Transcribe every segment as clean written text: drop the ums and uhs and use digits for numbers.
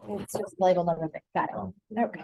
It's just labeled number 6. Got it. Okay.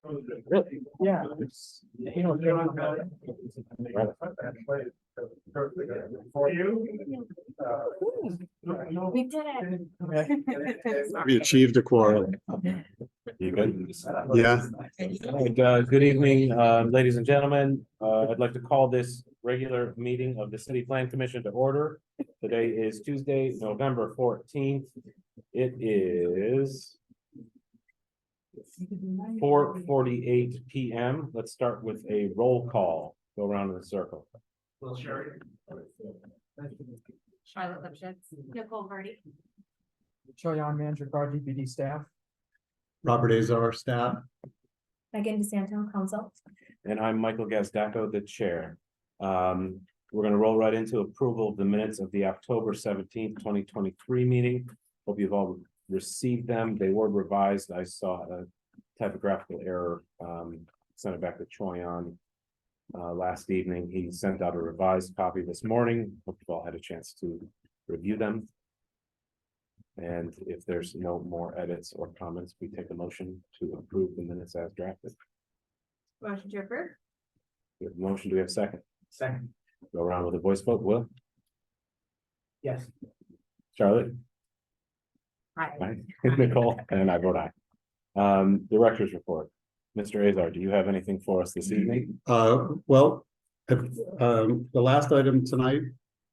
Really? Yeah. We did it. We achieved a quorum. You good? Yeah, Good evening, ladies and gentlemen. I'd like to call this regular meeting of the City Plan Commission to order. Today is Tuesday, November 14th. It is 4:48 PM. Let's start with a roll call. Go around in a circle. Charlotte Lipschitz. Nicole Verdi. Young Manager, Guard DPD staff. Robert Azar, staff. Megan DeSanto, council. And I'm Michael Gazdaco, the chair. We're gonna roll right into approval of the minutes of the October 17th, 2023 meeting. Hope you've all received them. They were revised. I saw a typographical error. Sent it back to Choyan last evening. He sent out a revised copy this morning. Hope you've all had a chance to review them. And if there's no more edits or comments, we take a motion to approve the minutes as drafted. Motion to approve. We have a motion. Do we have a second? Second. Go around with a voice vote. Will? Yes. Charlotte? Aye. Aye. Nicole? And I vote aye. Director's report. Mr. Azar, do you have anything for us this evening? Well, the last item tonight,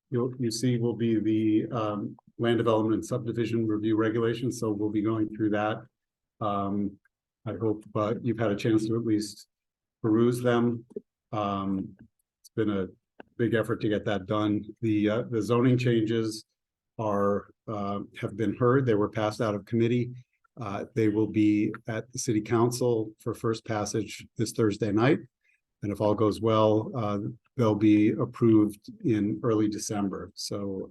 you see will be the land development and subdivision review regulations, so we'll be going through that. I hope you've had a chance to at least peruse them. It's been a big effort to get that done. The zoning changes have been heard. They were passed out of committee. They will be at the city council for first passage this Thursday night. And if all goes well, they'll be approved in early December. So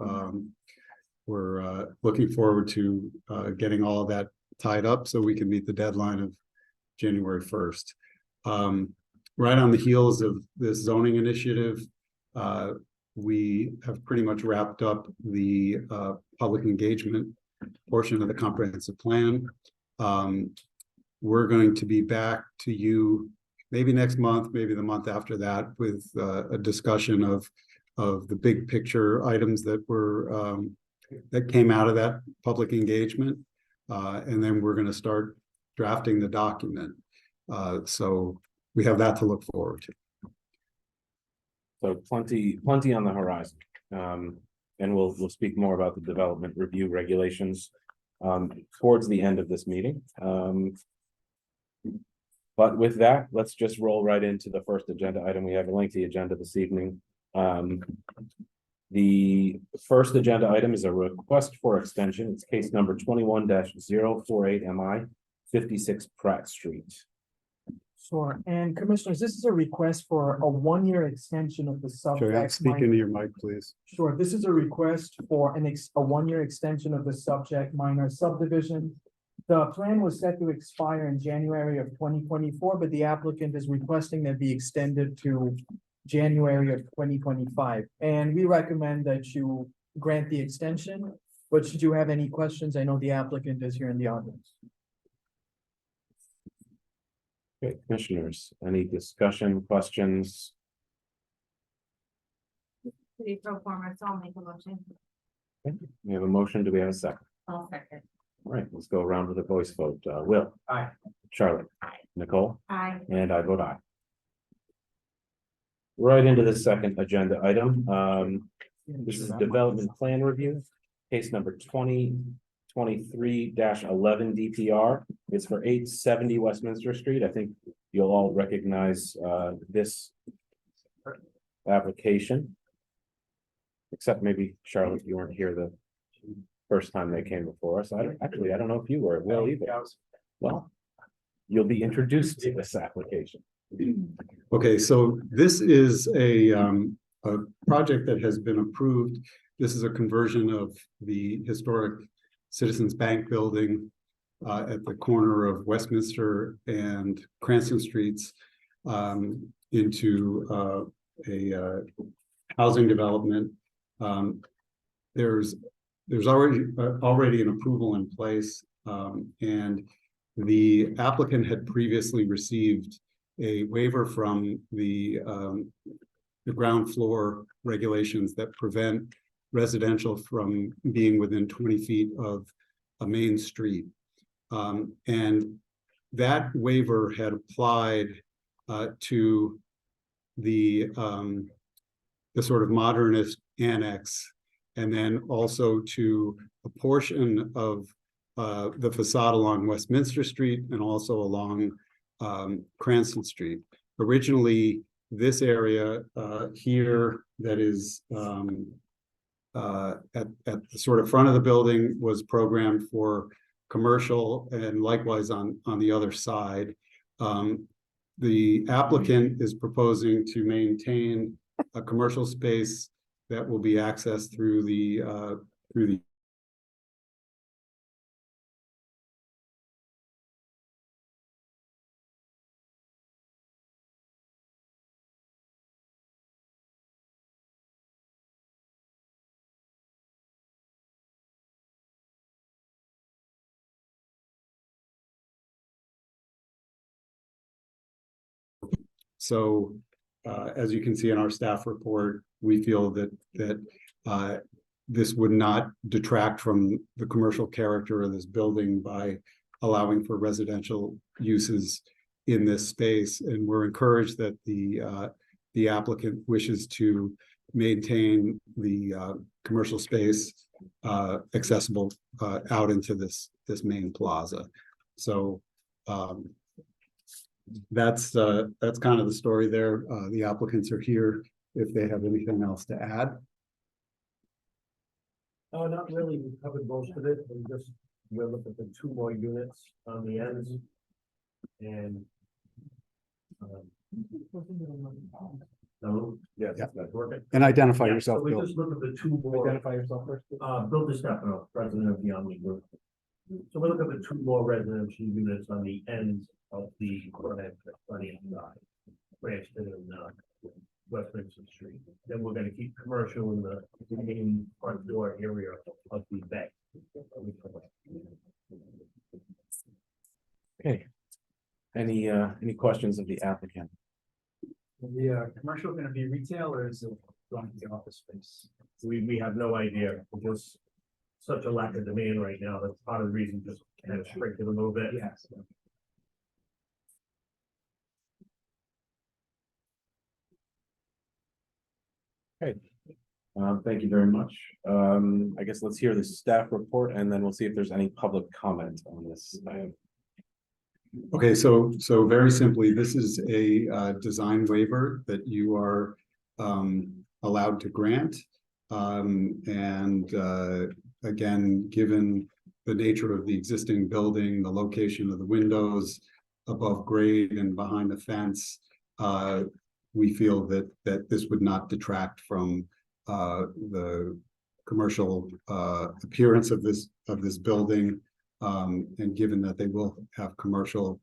we're looking forward to getting all of that tied up so we can meet the deadline of January 1st. Right on the heels of this zoning initiative, we have pretty much wrapped up the public engagement portion of the comprehensive plan. We're going to be back to you maybe next month, maybe the month after that, with a discussion of the big picture items that were that came out of that public engagement, and then we're going to start drafting the document. So we have that to look forward to. So plenty on the horizon. And we'll speak more about the development review regulations towards the end of this meeting. But with that, let's just roll right into the first agenda item. We have a lengthy agenda this evening. The first agenda item is a request for extension. It's case number 21-048 MI 56 Pratt Street. Sure, and commissioners, this is a request for a one-year extension of the subject. Speak into your mic, please. Sure, this is a request for a one-year extension of the subject minor subdivision. The plan was set to expire in January of 2024, but the applicant is requesting that be extended to January of 2025. And we recommend that you grant the extension, but should you have any questions, I know the applicant is here in the audience. Okay, commissioners, any discussion, questions? City pro forma, so I'll make a motion. Okay, we have a motion. Do we have a second? I'll second. All right, let's go around with a voice vote. Will? Aye. Charlotte? Aye. Nicole? Aye. And I vote aye. Right into the second agenda item. This is development plan review, case number 2023-11 DPR. It's for 870 Westminster Street. I think you'll all recognize this application. Except maybe Charlotte, you weren't here the first time they came before us. I don't know if you were. Will either. Well, you'll be introduced to this application. Okay, so this is a project that has been approved. This is a conversion of the historic Citizens Bank building at the corner of Westminster and Cranston Streets into a housing development. There's already an approval in place, and The applicant had previously received a waiver from the ground floor regulations that prevent residential from being within 20 feet of a main street. And that waiver had applied to the sort of modernist annex, and then also to a portion of the facade along Westminster Street and also along Cranston Street. Originally, this area here that is at the sort of front of the building was programmed for commercial, and likewise on the other side. The applicant is proposing to maintain a commercial space that will be accessed through the So as you can see in our staff report, we feel that this would not detract from the commercial character of this building by allowing for residential uses in this space. And we're encouraged that the applicant wishes to maintain the commercial space accessible out into this main plaza. So that's kind of the story there. The applicants are here if they have anything else to add. Not really. We covered most of it. We're looking for 2 more units on the ends. And no, Yeah. that's working. And identify Yeah, yourself, so we Bill. just look at the 2 more. Identify yourself first. Bill DiStefano, president of the Omni Group. So we're looking at 2 more residential units on the ends of the corner on the inside, Cranston and Westminster Street. Then we're going to keep commercial in the main front door area of the bay. Okay. Any questions of the applicant? The commercial gonna be retail or is it going to be office space? We have no idea, because such a lack of demand right now. That's part of the reason, just kind of shrink it a little bit. Yes. Thank you very much. I guess let's hear the staff report and then we'll see if there's any public comment on this item. Okay, so very simply, this is a design waiver that you are allowed to grant. Again, given the nature of the existing building, the location of the windows above grade and behind the fence, we feel that this would not detract from the commercial appearance of this building. And given that they will have commercial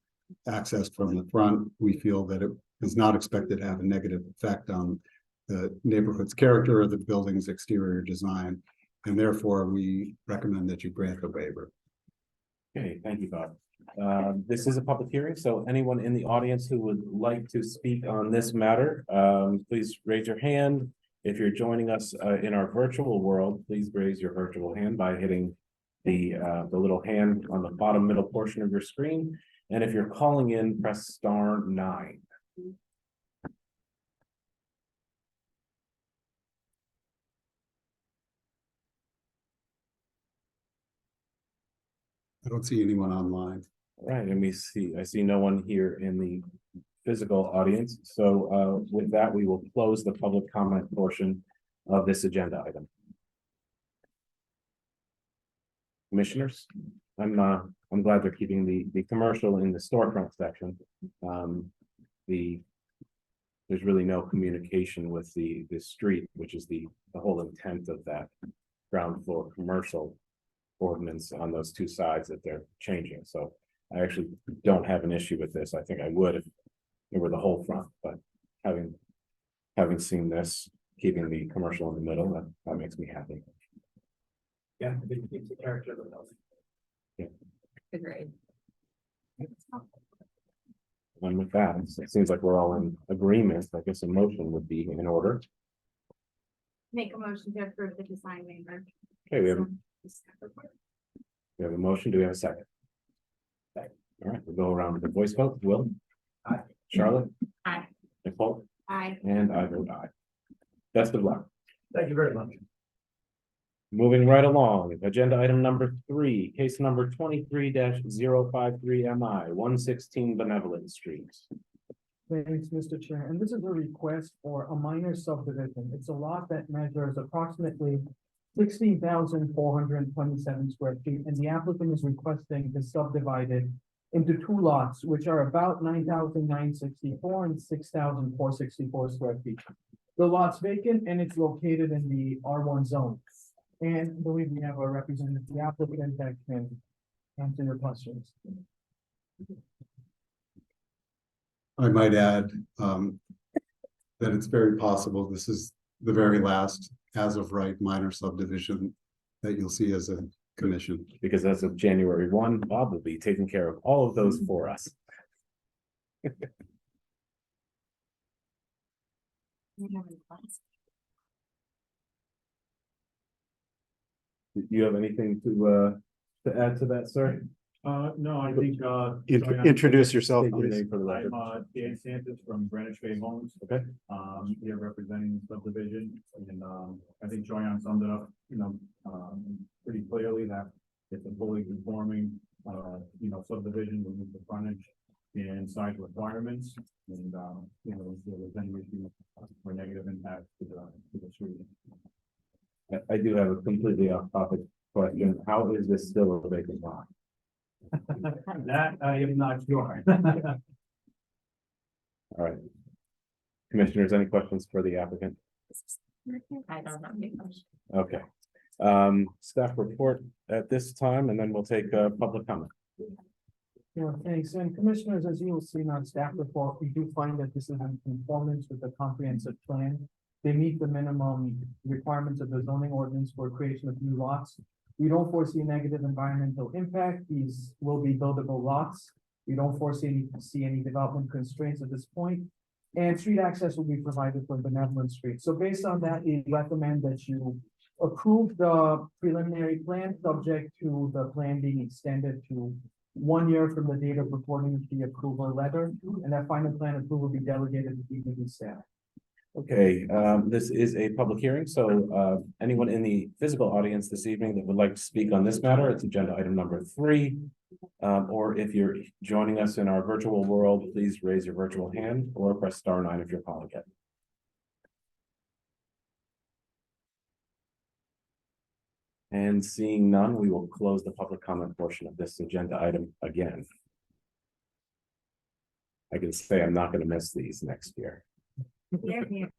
access from the front, we feel that it is not expected to have a negative effect on the neighborhood's character or the building's exterior design. And therefore, we recommend that you grant the waiver. Okay, thank you, Bob. This is a public hearing, so anyone in the audience who would like to speak on this matter, please raise your hand. If you're joining us in our virtual world, please raise your virtual hand by hitting the little hand on the bottom middle portion of your screen. And if you're calling in, press *9. I don't see anyone online. All right, and I see no one here in the physical audience. So with that, we will close the public comment portion of this agenda item. Commissioners, I'm glad they're keeping the commercial in the storefront section. There's really no communication with the street, which is the whole intent of that ground floor commercial ordinance on those 2 sides that they're changing. So I actually don't have an issue with this. I think I would if it were the whole front, but having seen this, keeping the commercial in the middle, that makes me happy. Yeah, it keeps the character of the building. Agreed. And with that, it seems like we're all in agreement. I guess a motion would be in order. Make a motion to approve the design waiver. Okay, we have a motion. Do we have a second? Second. All right, we'll go around with the voice vote. Will? Aye. Charlotte? Aye. Nicole? Aye. And I vote aye. Best of luck. Thank you very much. Moving right along, agenda item number 3, case number 23-053 MI, 116 Benevolent Street. Thanks, Mr. Chair, and this is a request for a minor subdivision. It's a lot that measures approximately 16,427 square feet, and the applicant is requesting to subdivide it into 2 lots, which are about 9,964 and 6,464 square feet. The lot's vacant and it's located in the R1 zone. And I believe we have a representative, the applicant that can answer your questions. I might add, that it's very possible this is the very last as of right minor subdivision that you'll see as a commission. Because as of January 1, Bob will be taking care of all of those for us. Do you have anything to add to that, sir? No, I think, Introduce yourself, State your please. name for the record. I'm, Dan Santos from Greenwich Bay Homes. Okay. Here representing the subdivision, and, I think Joanne summed it up, pretty clearly that it's a fully conforming, subdivision with the frontage and size requirements, and, if there was any issue or negative impact to the street. I do have a completely off-topic question. How is this still a vacant lot? That I am not sure. All right. Commissioners, any questions for the applicant? I don't have any questions. Okay. Staff report at this time, and then we'll take public comment. Yeah, thanks. And commissioners, as you will see in our staff report, we do find that this is in conformance with the comprehensive plan. They meet the minimum requirements of the zoning ordinance for creation of new lots. We don't foresee negative environmental impact. These will be buildable lots. We don't foresee any development constraints at this point. And street access will be provided for Benevolent Street. So based on that, we recommend that you approve the preliminary plan subject to the plan being extended to 1 year from the date of reporting the approval letter, and that final plan approval will be delegated to DPD staff. Okay, this is a public hearing, so anyone in the physical audience this evening that would like to speak on this matter, it's agenda item number 3. Or if you're joining us in our virtual world, please raise your virtual hand or press star 9 if you're calling it. And seeing none, we will close the public comment portion of this agenda item again. I can say I'm not going to miss these next year. Here.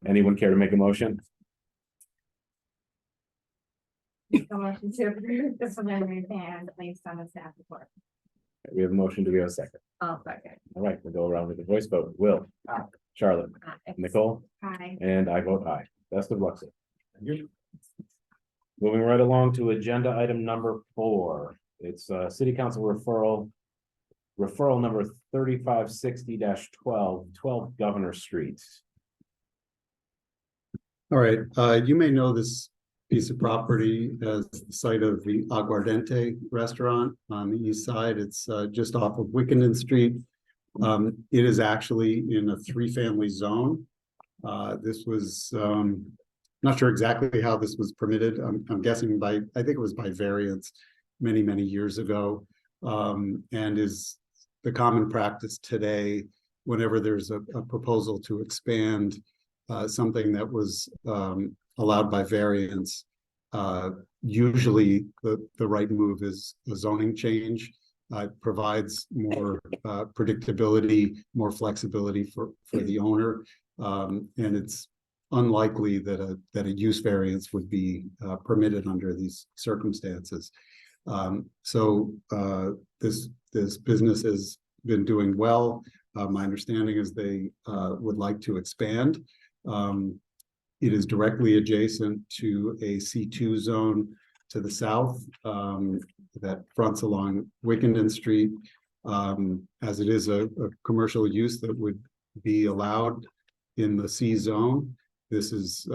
Anyone care to make a motion? Make a motion to approve the preliminary plan based on the staff report. We have a motion. Do we have a second? Oh, second. All right, we'll go around with the voice vote. Will, Charlotte, Nicole, Aye. and I vote aye. Best of luck, sir. Moving right along to agenda item number 4. It's City Council referral number 3560-12, 12 Governor Street. All right, you may know this piece of property as the site of the Aguardiente restaurant on the east side. It's just off of Wickenden Street. It is actually in a 3-family zone. This was not sure exactly how this was permitted. I'm guessing I think it was by variance many years ago, and is the common practice today whenever there's a proposal to expand something that was allowed by variance. Usually the right move is a zoning change. Provides more predictability, more flexibility for the owner, and it's unlikely that a use variance would be permitted under these circumstances. So this business has been doing well. My understanding is they would like to expand. It is directly adjacent to a C2 zone to the south. that fronts along Wickenden Street. As it is a commercial use that would be allowed in the C zone. This is,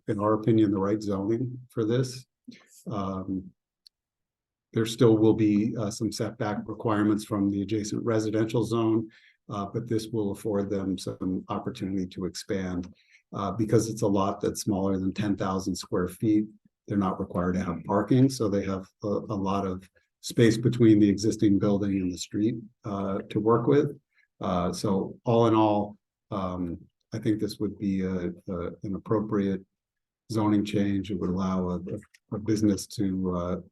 in our opinion, the right zoning for this. There still will be some setback requirements from the adjacent residential zone, but this will afford them some opportunity to expand. Because it's a lot that's smaller than 10,000 square feet, they're not required to have parking, so they have a lot of space between the existing building and the street to work with. So all in all, I think this would be an appropriate zoning change. It would allow a business to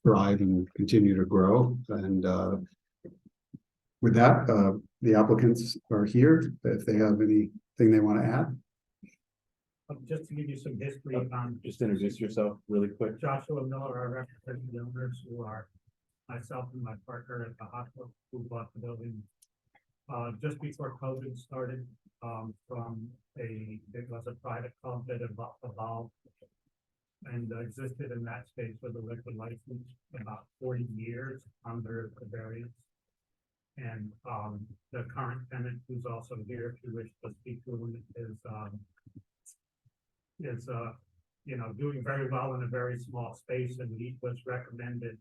thrive and continue to grow. And with that, the applicants are here. If they have anything they want to add. Just to give you some history on. Just introduce yourself really quick. Joshua Miller, our representing the owners, who are myself and my partner at the hospital who bought the building. Just before COVID started, it was a private club that evolved and existed in that space with a liquor license about 40 years under the variance. And the current tenant, who's also here, if you wish to speak to him, is doing very well in a very small space, and he was recommended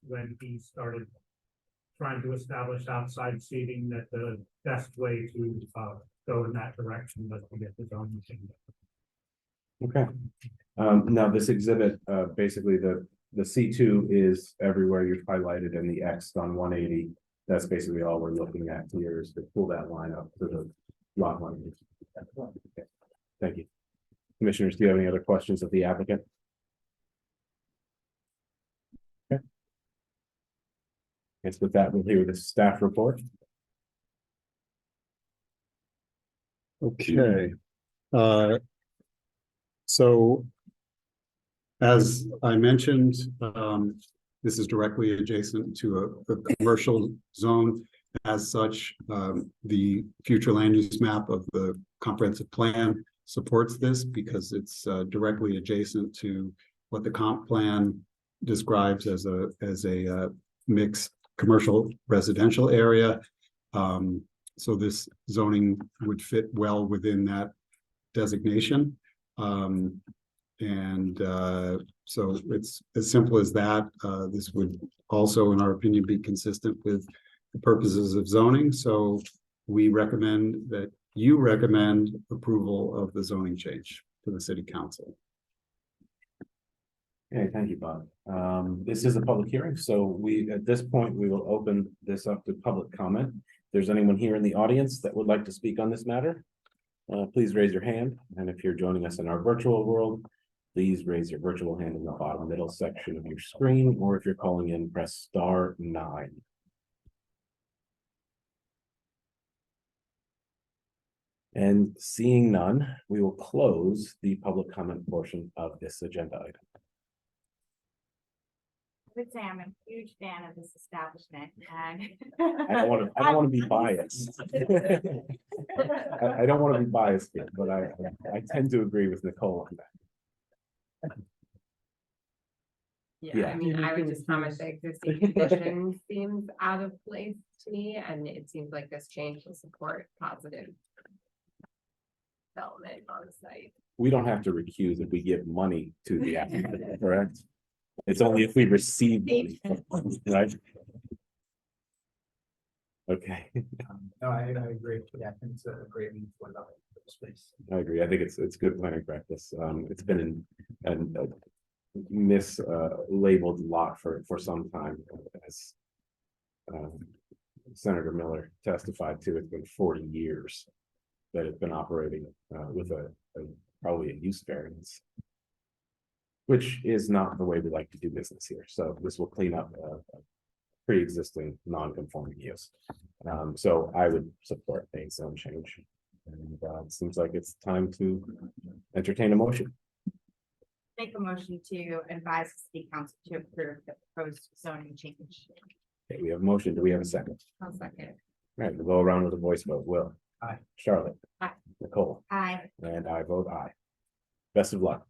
when he started trying to establish outside seating that the best way to go in that direction was to get his own machine. Okay. Now this exhibit, basically the C2 is everywhere you've highlighted, and the X on 180. That's basically all we're looking at here is to pull that line up to the lot line. Okay. Thank you. Commissioners, do you have any other questions of the applicant? Okay. Guess with that, we'll hear the staff report. Okay. So as I mentioned, this is directly adjacent to a commercial zone. As such, the future land use map of the comprehensive plan supports this because it's directly adjacent to what the comp plan describes as a mixed commercial residential area. So this zoning would fit well within that designation. So it's as simple as that. This would also, in our opinion, be consistent with the purposes of zoning. So we recommend that you recommend approval of the zoning change to the city council. Okay, thank you, Bob. This is a public hearing, so at this point, we will open this up to public comment. If there's anyone here in the audience that would like to speak on this matter, please raise your hand. And if you're joining us in our virtual world, please raise your virtual hand in the bottom middle section of your screen, or if you're calling in, press *9. And seeing none, we will close the public comment portion of this agenda item. I would say I'm a huge fan of this establishment, and I don't want to be biased. I don't want to be biased here, but I tend to agree with Nicole on that. Yeah, I mean, I would just comment the existing condition seems out of place to me, and it seems like this change will support positive development on the site. We don't have to recuse if we give money to the applicant, correct? It's only if we receive money, right? Okay, No, I agree. Yeah, it's a great move for the space. I agree. I think it's good planning practice. It's been mislabeled lot for some time, as Senator Miller testified to. It's been 40 years that it's been operating with probably a use variance, which is not the way we like to do business here. So this will clean up a pre-existing non-conforming use. So I would support a zone change. And it seems like it's time to entertain a motion. make a motion to advise the city council to approve the proposed zoning change. Okay, we have a motion. Do we have a second? I'll second. All right, we'll go around with a voice vote. Will. Aye. Charlotte. Aye. Nicole. Aye. And I vote aye. Best of luck.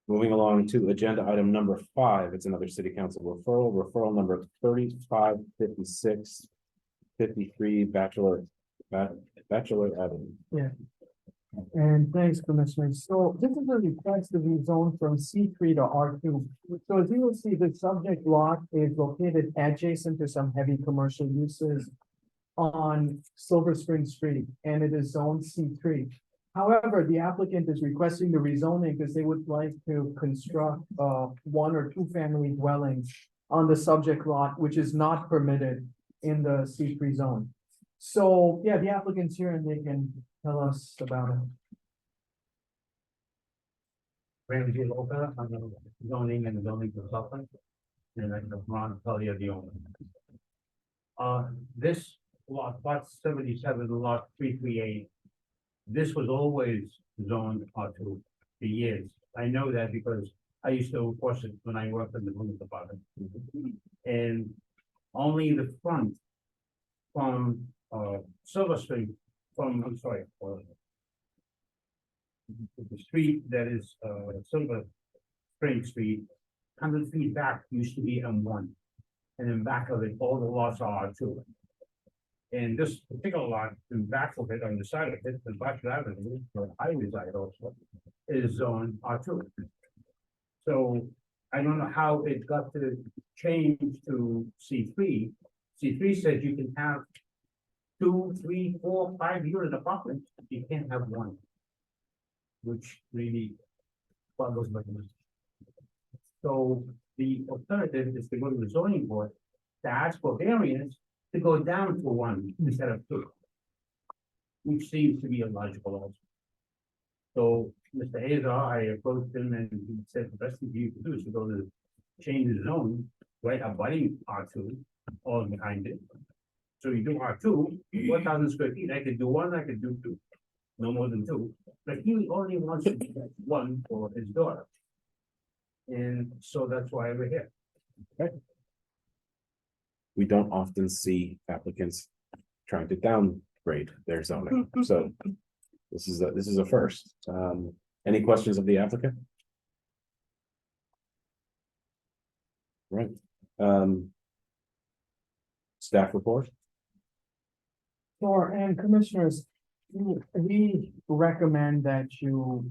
Moving along to agenda item number 5, it's another city council referral number 3556. 53 Batcheller Ave. And thanks, Commissioners. So this is a request to be zoned from C3 to R2. So as you will see, the subject lot is located adjacent to some heavy commercial uses on Silver Spring Street, and it is zoned C3. However, the applicant is requesting the rezoning because they would like to construct 1 or 2 family dwellings on the subject lot, which is not permitted in the C3 zone. So, yeah, the applicant's here and they can tell us about it. Ramsey Loca, I'm the zoning and zoning consultant. And I'm the Ron Tully of the owner. This lot 77, lot 338. This was always zoned R2 for years. I know that because I used to enforce it when I worked in the police department. And only the front from Silver Street, the street that is Silver Spring Street, 100 feet back used to be M1. And in back of it, all the lots are R2. And this particular lot, in back of it, on the side of it, the Batcheller Ave, where I reside also, is zoned R2. So I don't know how it got to change to C3. C3 says you can have 2, 3, 4, 5 unit apartments. You can't have 1. Which really boggles my mind. So the alternative is to go to the zoning board to ask for variance to go down to 1 instead of 2. Which seems to be illogical also. So Mr. Azar, I approached him and he said the best thing for you to do is to go to change the zone, right, abutting R2, all behind it. So you do R2, 1,000 square feet, I could do 1, I could do 2, no more than 2. But he only wants to do 1 for his daughter. And so that's why we're here. We don't often see applicants trying to downgrade their zoning, so this is a first. Any questions of the applicant? Right. Staff report? Sure, and Commissioners, we recommend that you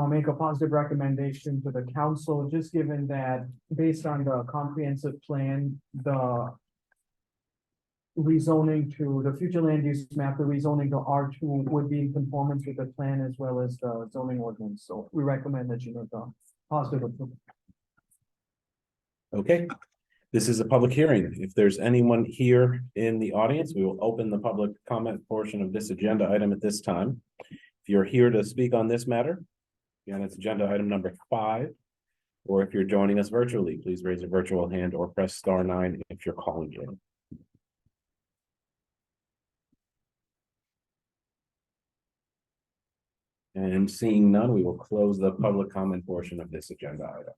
make a positive recommendation to the council, just given that based on the comprehensive plan, the rezoning to the future land use map, the rezoning to R2 would be in conformance with the plan as well as the zoning ordinance. So we recommend that you make a positive approval. Okay, this is a public hearing. If there's anyone here in the audience, we will open the public comment portion of this agenda item at this time. If you're here to speak on this matter, again, it's agenda item number 5. Or if you're joining us virtually, please raise your virtual hand or press *9 if you're calling in. And seeing none, we will close the public comment portion of this agenda item.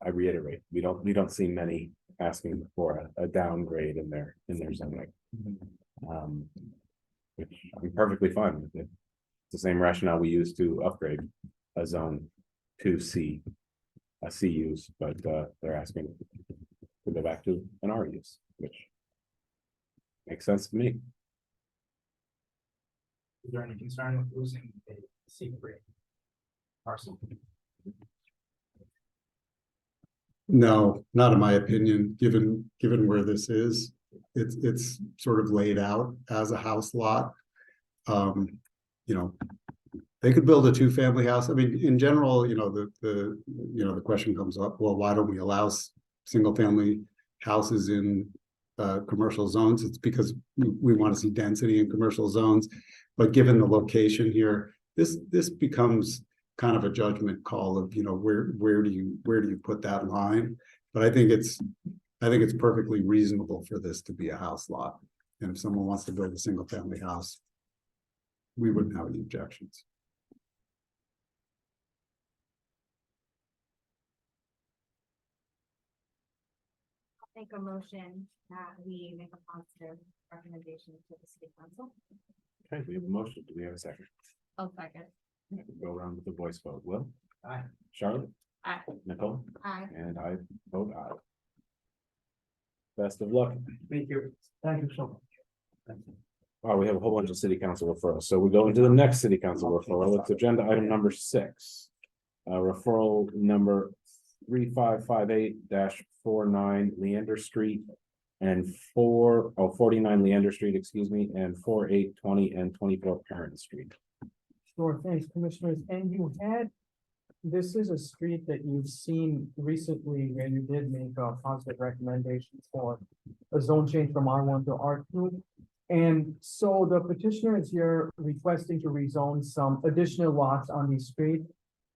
I reiterate, we don't see many asking for a downgrade in their zoning. Which I'm perfectly fine with it. It's the same rationale we use to upgrade a zone to C, a C use, but they're asking to go back to an R use, which makes sense to me. Is there any concern with losing a secret parcel? No, not in my opinion, given where this is, it's sort of laid out as a house lot. You know, they could build a 2-family house. I mean, in general, you know, the question comes up, well, why don't we allow single-family houses in commercial zones? It's because we want to see density in commercial zones. But given the location here, this becomes kind of a judgment call of, you know, where do you put that line? But I think it's perfectly reasonable for this to be a house lot. And if someone wants to build a single family house, we wouldn't have any objections. I'll make a motion that we make a positive recommendation to the city council. Okay, we have a motion. Do we have a second? I'll second. Go around with the voice vote. Will? Aye. Charlotte? Aye. Nicole? Aye. And I vote aye. Best of luck. Thank you. Thank you so much. Oh, we have a whole bunch of city council referrals, so we go into the next city council referral. It's agenda item number 6. Referral number 3558-49 Leander Street. And 49 Leander Street, excuse me, and 48, 20, and 24 Perrin Street. Sure, thanks, commissioners, and you had, this is a street that you've seen recently where you did make a positive recommendation for a zone change from R1 to R2. And so the petitioner is here requesting to rezone some additional lots on the street,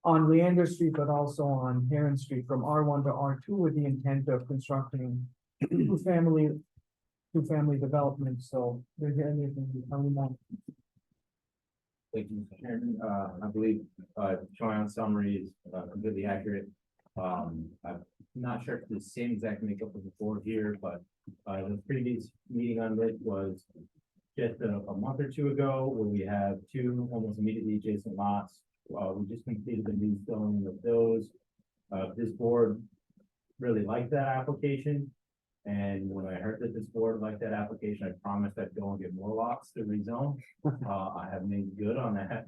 on Leander Street, but also on Perrin Street from R1 to R2 with the intent of constructing two-family development. So is there anything you tell me more? Thank you, Mr. Chairman. I believe, Joanne's summary is completely accurate. I'm not sure if it's the same exact makeup of the board here, but, the previous meeting on this was just a month or two ago, where we have 2 almost immediately adjacent lots. We just completed the new zoning of those. This board really liked that application. And when I heard that this board liked that application, I promised I'd go and get more lots to rezone. I have made good on that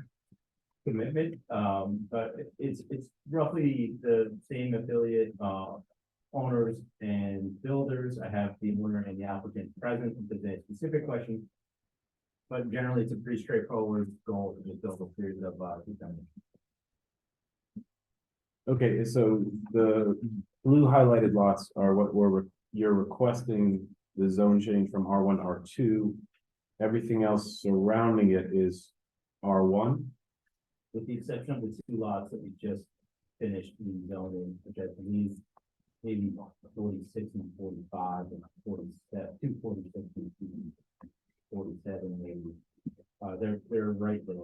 commitment. But it's roughly the same affiliate, owners and builders. I have the owner and the applicant present if there's a specific question. But generally, it's a pretty straightforward goal to just build a series of, two-family. Okay, so the blue highlighted lots are what you're requesting the zone change from R1 to R2. Everything else surrounding it is R1. With the exception of the 2 lots that we just finished rezoning, which I believe maybe 46 and 45 and 47, 246 and 247 maybe. They're right there.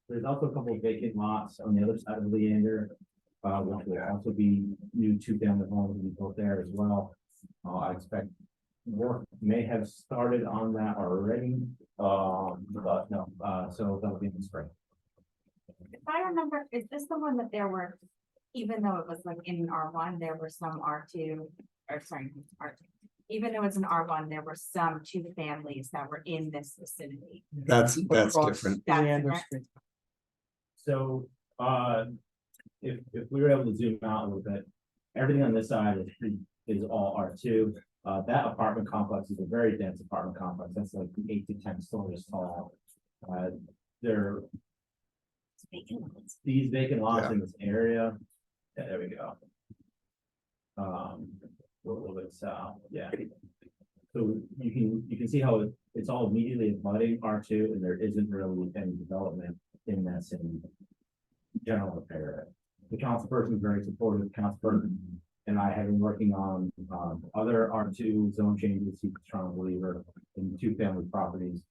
There's also a couple of vacant lots on the other side of Leander, which will also be new 2-family homes to be built there as well. I expect work may have started on that already, but no, so that'll be in the spring. If I remember, is this the one that there were, even though it was like in R1, there were some R2, or sorry, R2. Even though it's an R1, there were some 2 families that were in this vicinity. That's Across different. That's Leander different. Street. So, if we were able to zoom out a little bit, everything on this side is all R2. That apartment complex is a very dense apartment complex. That's like 8 to 10 stories tall. These vacant lots in this area. Yeah, there we go. A little bit south, yeah. So you can see how it's all immediately abutting R2, and there isn't really any development in that same general area. The councilperson is very supportive. The councilperson and I have been working on other R2 zone changes. He's a strong believer in 2-family properties.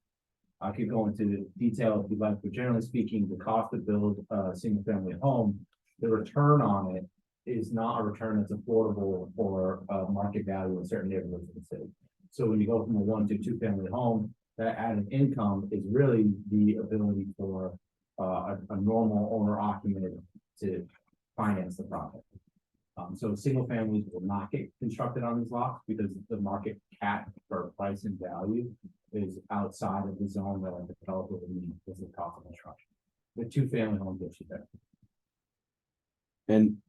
I could go into detail if you'd like, but generally speaking, the cost to build a single-family home, the return on it is not a return that's affordable for market value in certain neighborhoods of the city. So when you go from a 1 to 2-family home, that added income is really the ability for a normal owner occupant to finance the project. So single families will not get constructed on these lots because the market cap for price and value is outside of the zone that a developer would need as a cost of construction. The 2-family home gets you there. And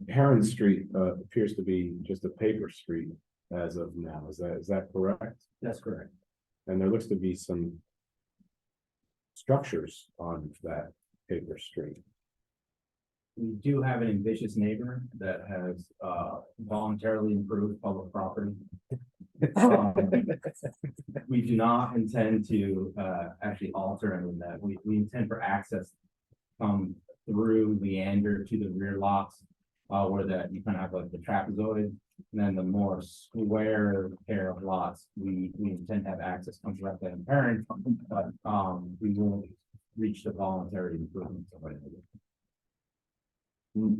Perrin Street appears to be just a paper street as of now. Is that correct? That's correct. And there looks to be some structures on that paper street. We do have an ambitious neighbor that has voluntarily improved public property. We do not intend to actually alter any of that. We intend for access to come through Leander to the rear lots, where that you kind of have like the trapezoid, and then the more square pair of lots, we intend to have access come directly in Perrin, but we won't reach the voluntary improvements of it.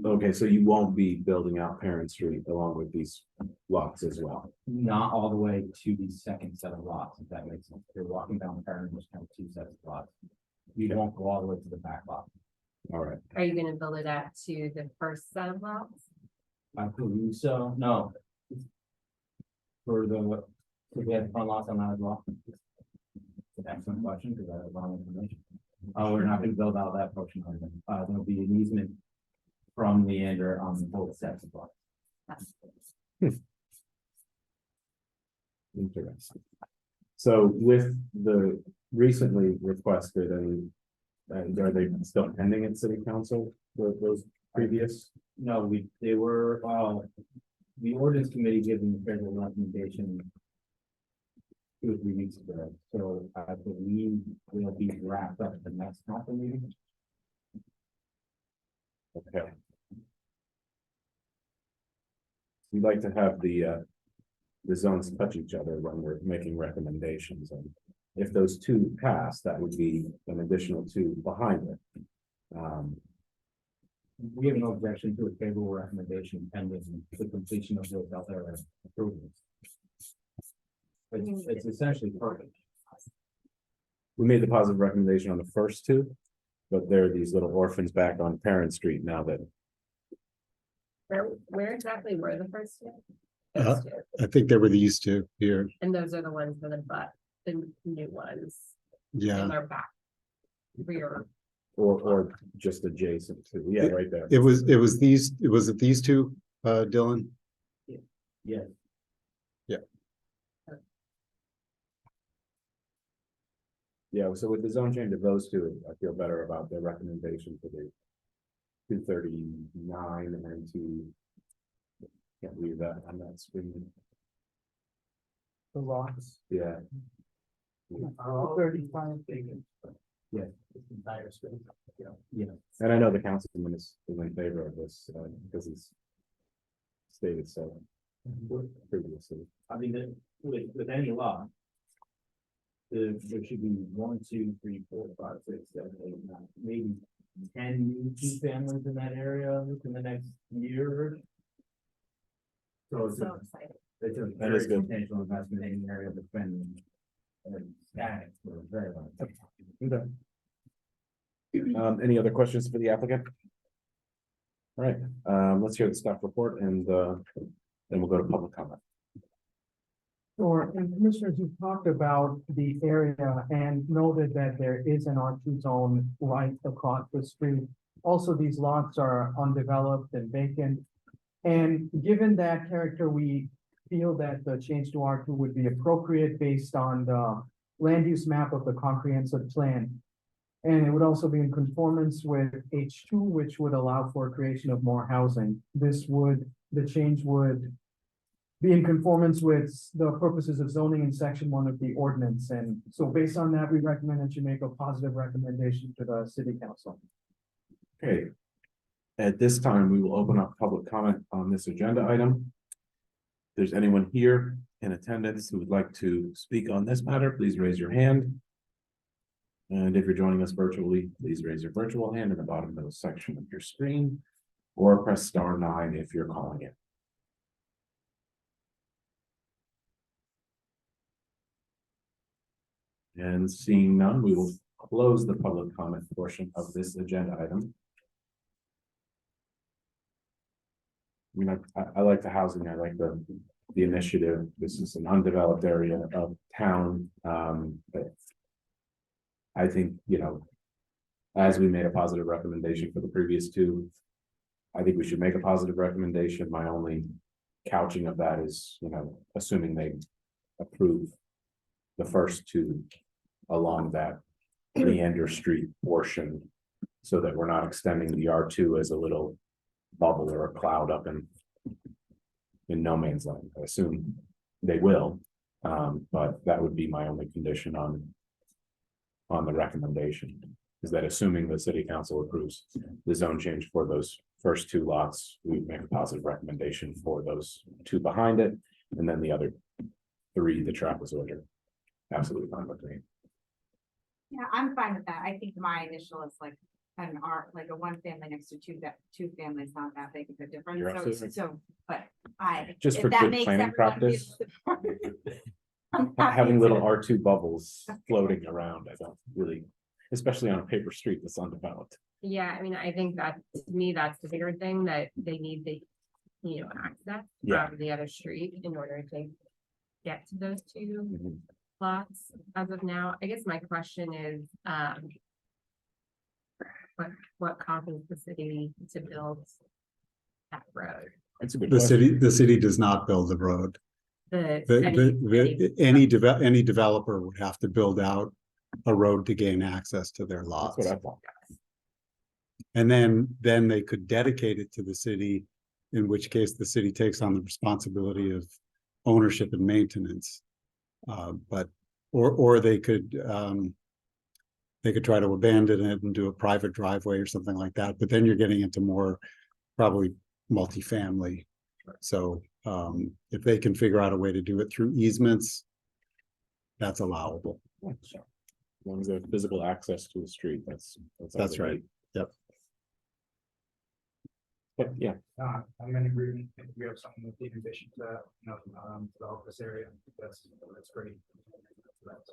Okay, so you won't be building out Perrin Street along with these lots as well. Not all the way to the second set of lots, if that makes sense. If you're walking down Perrin, there's kind of 2 sets of lots. You won't go all the way to the back lot. All right, Are you gonna build it out to the first set of lots? I believe so, no. For the, we have front lots on that as well. It's an excellent question, because I have wrong information. We're not gonna build out that portion of it, there'll be an easement from Leander on both sets of lots. interesting. So with the recently requested, and are they still pending at city council, those previous? No, they were, the ordinance committee gave them a favorable recommendation 2 or 3 weeks ago, so I believe they'll be wrapped up at the next council meeting. Okay. We'd like to have the zones touch each other when we're making recommendations, and if those 2 pass, that would be an additional 2 behind it. We have no objection to a favorable recommendation pending the completion of those other improvements. It's essentially perfect. We made the positive recommendation on the first 2, but there are these little orphans back on Perrin Street now that, Where exactly were the first two? Uh, Those two. I think there were these 2 here. And those are the ones that are the new ones Yeah, in their back. Rear. or just adjacent to, yeah, right there. it was these, was it these 2, Dylan? Yes. Yeah, so with the zone change of those 2, I feel better about the recommendation for the 239 and can't read that on that screen. The lots. Yeah, 35. yeah. This entire space, you know. Yeah, and I know the councilman is in favor of this, because he's stated so previously. I mean, with any lot. There should be 1, 2, 3, 4, 5, 6, 7, 8, 9, maybe 10 new 2 families in that area in the next year. So it's So excited. a That very is good. substantial investment in an area that's been static for a very long time. Okay. Any other questions for the applicant? All right, let's hear the staff report and then we'll go to public comment. Sure, and commissioners, you talked about the area and noted that there is an R2 zone right across the street. Also, these lots are undeveloped and vacant. And given that character, we feel that the change to R2 would be appropriate based on the land use map of the comprehensive plan. And it would also be in conformance with H2, which would allow for creation of more housing. The change would be in conformance with the purposes of zoning in section 1 of the ordinance. And so based on that, we recommend that you make a positive recommendation to the city council. Okay. At this time, we will open up public comment on this agenda item. If there's anyone here in attendance who would like to speak on this matter, please raise your hand. And if you're joining us virtually, please raise your virtual hand in the bottom middle section of your screen, or press *9 if you're calling it. And seeing none, we will close the public comment portion of this agenda item. I mean, I like the housing, I like the initiative. This is an undeveloped area of town. But I think, as we made a positive recommendation for the previous 2, I think we should make a positive recommendation. My only couching of that is, assuming they approve the first 2 along that Leander Street portion, so that we're not extending the R2 as a little bubble or a cloud up in no man's land. I assume they will, but that would be my only condition on the recommendation, is that assuming the city council approves the zone change for those first 2 lots, we make a positive recommendation for those 2 behind it, and then the other 3, the trapezoid, absolutely fine with me. Yeah, I'm fine with that. I think my initial is like an like a 1 family next to 2 families, not that big of a difference. You're absolutely So, but I. Just if for that good makes planning everyone feel practice. I'm happy Having to. little R2 bubbles floating around, I don't really, especially on a paper street that's undeveloped. Yeah, I mean, I think that, to me, that's the bigger thing, that they need the, access Yeah. from the other street in order to get to those two Mhm. lots as of now. I guess my question is, what causes the city to build that road? That's a good The question. city does not build the road. Any developer would have to build out a road to gain access to their That's lots. what I thought. And then they could dedicate it to the city, in which case the city takes on the responsibility of ownership and maintenance. But, or they could try to abandon it and do a private driveway or something like that, but then you're getting into more probably multifamily. So, if they can figure out a way to do it through easements, that's allowable. Yeah, sure. As long as there's visible access to the street, that's all That's they right. need. Yep. But yeah, I'm in agreement. If we have something with the ambition to, develop this area, that's great. That's,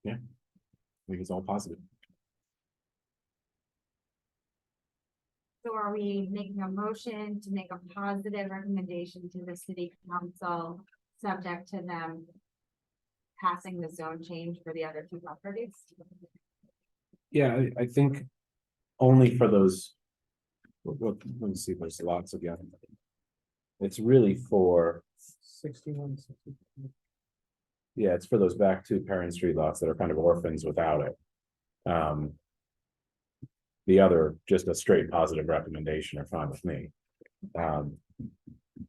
I think it's all positive. So are we making a motion to make a positive recommendation to the city council, subject to them passing the zone change for the other two properties? Yeah, I think only for those. Let me see, there's lots again. It's really for, 61. yeah, it's for those back two Perrin Street lots that are kind of orphans without it. The other, just a straight positive recommendation are fine with me.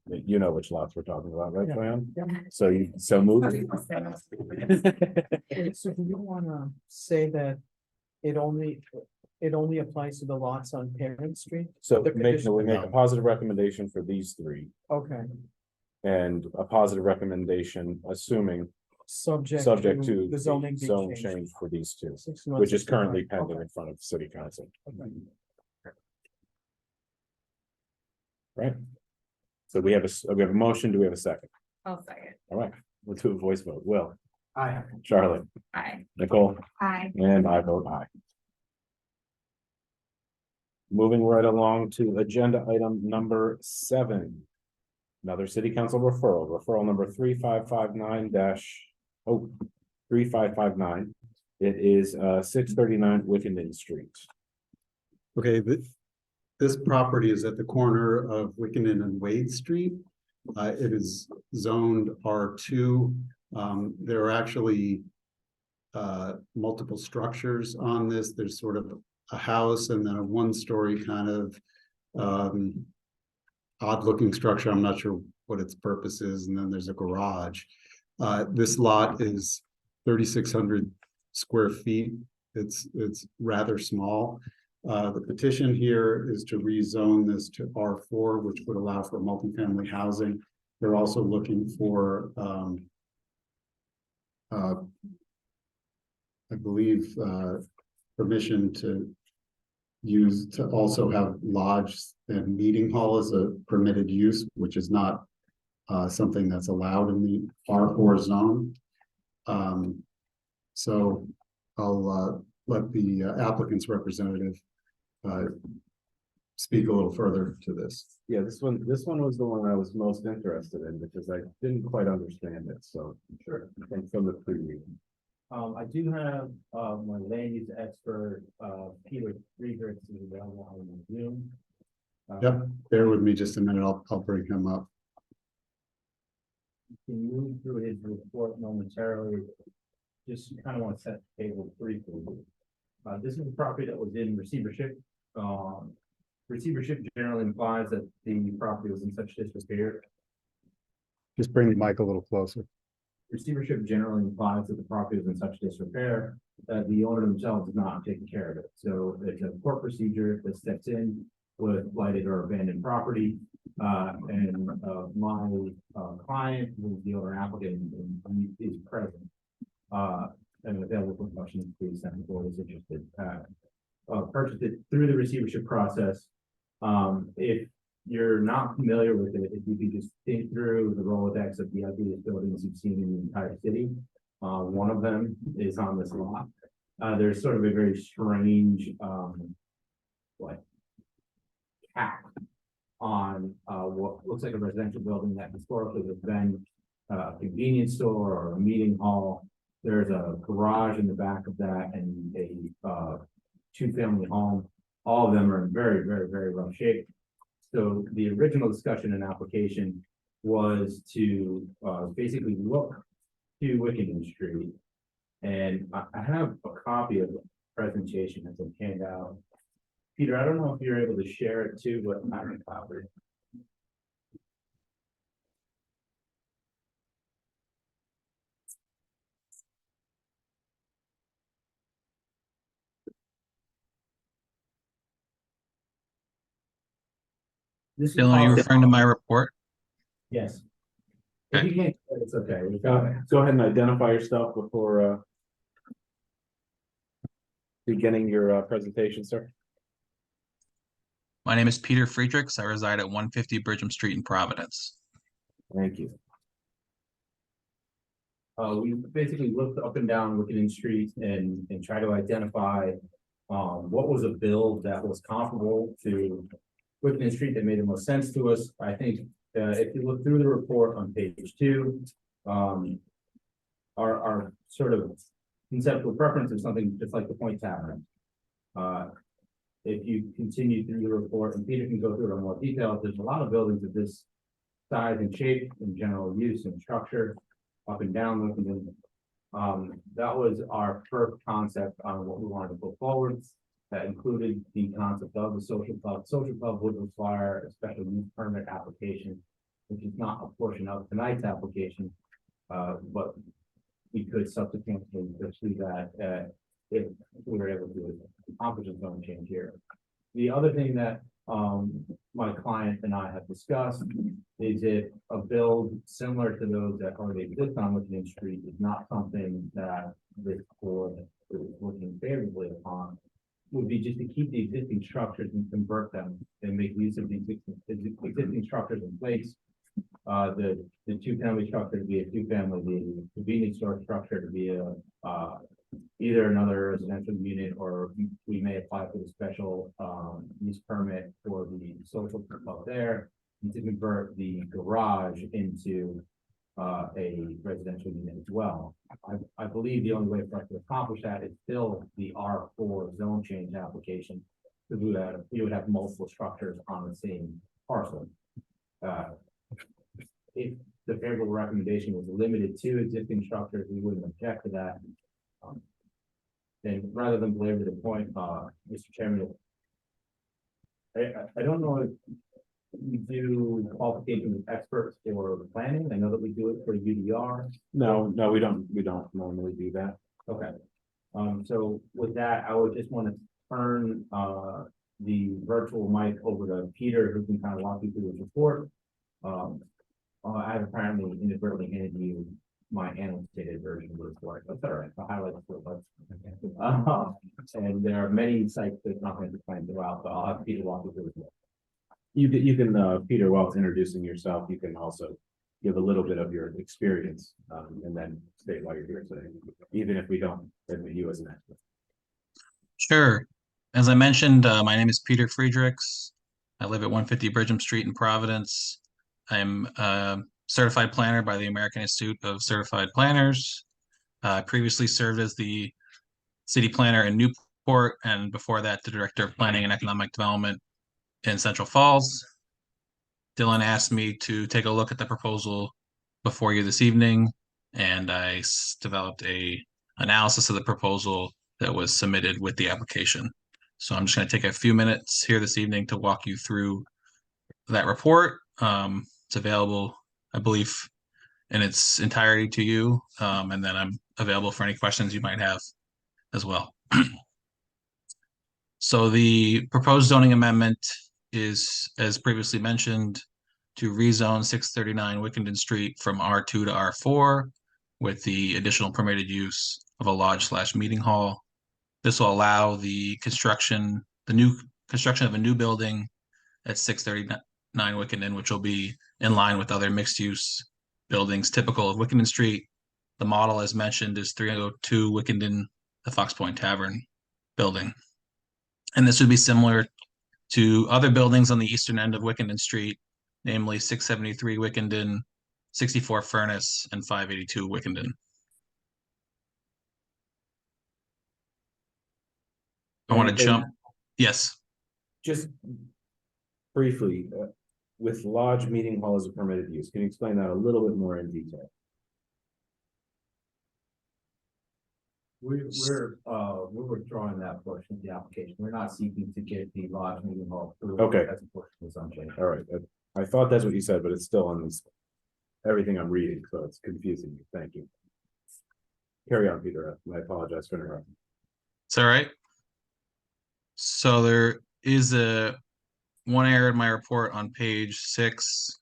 You know which lots we're talking about, right, Yeah. Diane? Yeah. So move. So do you wanna say that it only applies to the lots on Perrin Street? So The we condition- make a positive recommendation for these three Okay, and a positive recommendation, assuming subject subject to to the zoning being zone changed. change for these two, 61, which is 65. currently pending Okay, in front of city council, okay. right? So we have a motion. Do we have a second? I'll second. All right, let's do a voice vote. Will, Aye. Charlotte, Aye. Nicole, Aye. and I vote aye. Moving right along to agenda item number 7. Another city council referral number 3559. It is 639 Wickenden Street. Okay, this property is at the corner of Wickenden and Wade Street. It is zoned R2. There are actually multiple structures on this. There's sort of a house and then a one-story kind of odd-looking structure. I'm not sure what its purpose is, and then there's a garage. This lot is 3,600 square feet. It's rather small. The petition here is to rezone this to R4, which would allow for multifamily housing. They're also looking for, I believe, permission to also have lodge and meeting hall as a permitted use, which is not something that's allowed in the R4 zone. So I'll let the applicant's representative speak a little further to this. Yeah, this one was the one I was most interested in because I didn't quite understand it, so. Sure. From the preview. I do have, my land use expert, Peter Friedrichs is available on Zoom. Yep, bear with me just a minute. I'll bring him up. Can move through his report momentarily. Just kind of want to set the table briefly. This is a property that was in receivership. Receivership generally implies that the property was in such disrepair. Just bring the mic a little closer. Receivership generally implies that the property is in such disrepair that the owner themselves is not taking care of it. So it's a court procedure that steps in with blighted or abandoned property. And my client, who is the owner applicant, and is present. And available for questions, please, the board is interested. Purchased it through the receivership process. If you're not familiar with it, if you could just think through the Rolodex of the ugliest buildings you've seen in the entire city. One of them is on this lot. there's sort of a very strange, like cap on, what looks like a residential building that historically has been a convenience store or a meeting hall. There's a garage in the back of that and a, two-family home. All of them are in very, very, very rough shape. So the original discussion and application was to, basically look to Wickenden Street. And I have a copy of the presentation that's been handed out. Peter, I don't know if you're able to share it too, but I don't have it. This is Dylan, are you how- referring to my report? Yes. If you can't, it's okay. We've got it. Go ahead and identify yourself before beginning your presentation, sir. My name is Peter Friedrichs. I reside at 150 Bridgham Street in Providence. Thank you. We basically looked up and down Wickenden Street and try to identify what was a build that was comparable to Wickenden Street that made the most sense to us. I think if you look through the report on page 2, our sort of conceptual preference is something just like the Point Tavern. If you continue through the report, and Peter can go through it in more detail, there's a lot of buildings of this size and shape and general use and structure up and down Wickenden. That was our first concept on what we wanted to put forward. That included the concept of the social club. Social club would require a special use permit application, which is not a portion of tonight's application. But we could subsequently pursue that if we were able to accomplish a zone change here. The other thing that my client and I have discussed is if a build similar to those that already exist on Wickenden Street is not something that this board is looking favorably upon, would be just to keep the existing structures and convert them and make use of the existing structures in place. The two-family structure to be a two-family, the convenience store structure to be a either another residential unit, or we may apply for the special use permit for the social club there, and to convert the garage into a residential unit as well. I believe the only way for us to accomplish that is still the R4 zone change application, because we would have multiple structures on the same parcel. If the favorable recommendation was limited to existing structures, we wouldn't object to that. And rather than belabor the point, Mr. Chairman, I don't know if we do qualification with experts for planning. I know that we do it for UDR. No, we don't normally do that. Okay. So with that, I would just want to turn the virtual mic over to Peter, who can kind of walk you through the report. I've apparently inadvertently handed you my annotated version of the report. That's all right. I'll highlight the report. And there are many sites that not going to plan throughout, but I'll have Peter walk you through it. You can Peter, while introducing yourself, you can also give a little bit of your experience, and then state why you're here today, even if we don't admit you as an expert. Sure. As I mentioned, my name is Peter Friedrichs. I live at 150 Bridgham Street in Providence. I'm a certified planner by the American Institute of Certified Planners. I previously served as the city planner in Newport, and before that, the director of planning and economic development in Central Falls. Dylan asked me to take a look at the proposal before you this evening, and I developed a analysis of the proposal that was submitted with the application. So I'm just going to take a few minutes here this evening to walk you through that report. It's available, I believe, in its entirety to you, and then I'm available for any questions you might have as well. So the proposed zoning amendment is, as previously mentioned, to rezone 639 Wickenden Street from R2 to R4 with the additional permitted use of a lodge/meeting hall. This will allow the new construction of a new building at 639 Wickenden, which will be in line with other mixed-use buildings typical of Wickenden Street. The model, as mentioned, is 302 Wickenden the Fox Point Tavern building. And this would be similar to other buildings on the eastern end of Wickenden Street, namely 673 Wickenden, 64 Furnace, and 582 Wickenden. I want to jump. Yes. Just briefly, with lodge meeting hall as a permitted use, can you explain that a little bit more in detail? We're withdrawing that portion of the application. We're not seeking to get the lodge meeting hall approved. Okay. That's a portion of the zone change. All right, I thought that's what you said, but it's still on this, everything I'm reading, so it's confusing me. Thank you. Carry on, Peter. I apologize for interrupting. It's all right. So there is one error in my report on page 6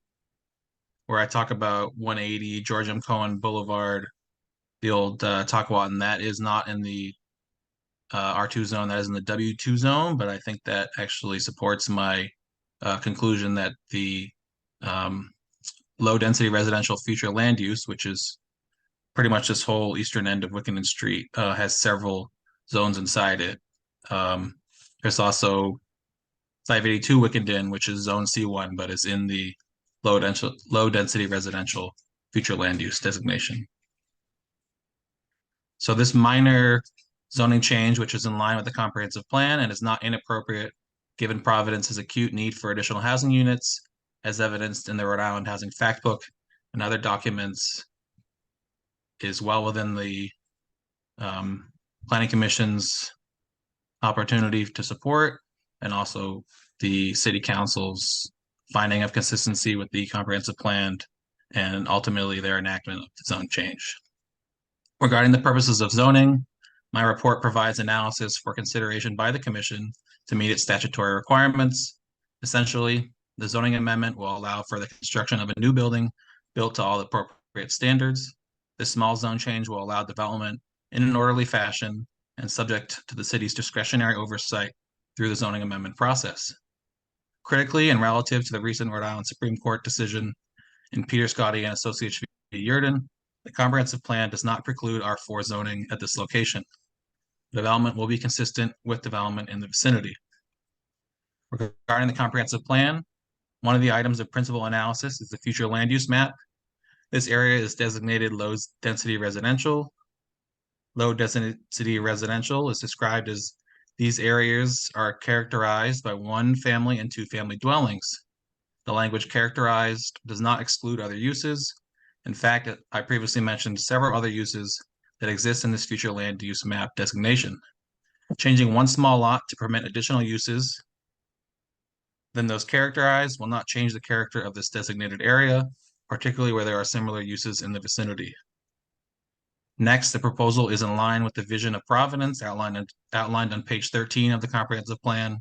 where I talk about 180 George M. Cohen Boulevard, the old Tockwat, and that is not in the R2 zone, that is in the W2 zone, but I think that actually supports my conclusion that the low density residential future land use, which is pretty much this whole eastern end of Wickenden Street, has several zones inside it. There's also 582 Wickenden, which is zone C1, but is in the low density residential future land use designation. So this minor zoning change, which is in line with the comprehensive plan and is not inappropriate given Providence's acute need for additional housing units, as evidenced in the Rhode Island Housing Fact Book and other documents, is well within the Planning Commission's opportunity to support, and also the City Council's finding of consistency with the comprehensive plan, and ultimately their enactment of the zone change. Regarding the purposes of zoning, my report provides analysis for consideration by the Commission to meet its statutory requirements. Essentially, the zoning amendment will allow for the construction of a new building built to all the appropriate standards. This small zone change will allow development in an orderly fashion and subject to the city's discretionary oversight through the zoning amendment process. Critically, and relative to the recent Rhode Island Supreme Court decision in Peter Scotti and Associates v. Yurden, the comprehensive plan does not preclude R4 zoning at this location. Development will be consistent with development in the vicinity. Regarding the comprehensive plan, one of the items of principal analysis is the future land use map. This area is designated low density residential. Low density residential is described as these areas are characterized by 1 family and 2 family dwellings. The language characterized does not exclude other uses. In fact, I previously mentioned several other uses that exist in this future land use map designation. Changing one small lot to permit additional uses than those characterized will not change the character of this designated area, particularly where there are similar uses in the vicinity. Next, the proposal is in line with the vision of Providence outlined on page 13 of the comprehensive plan.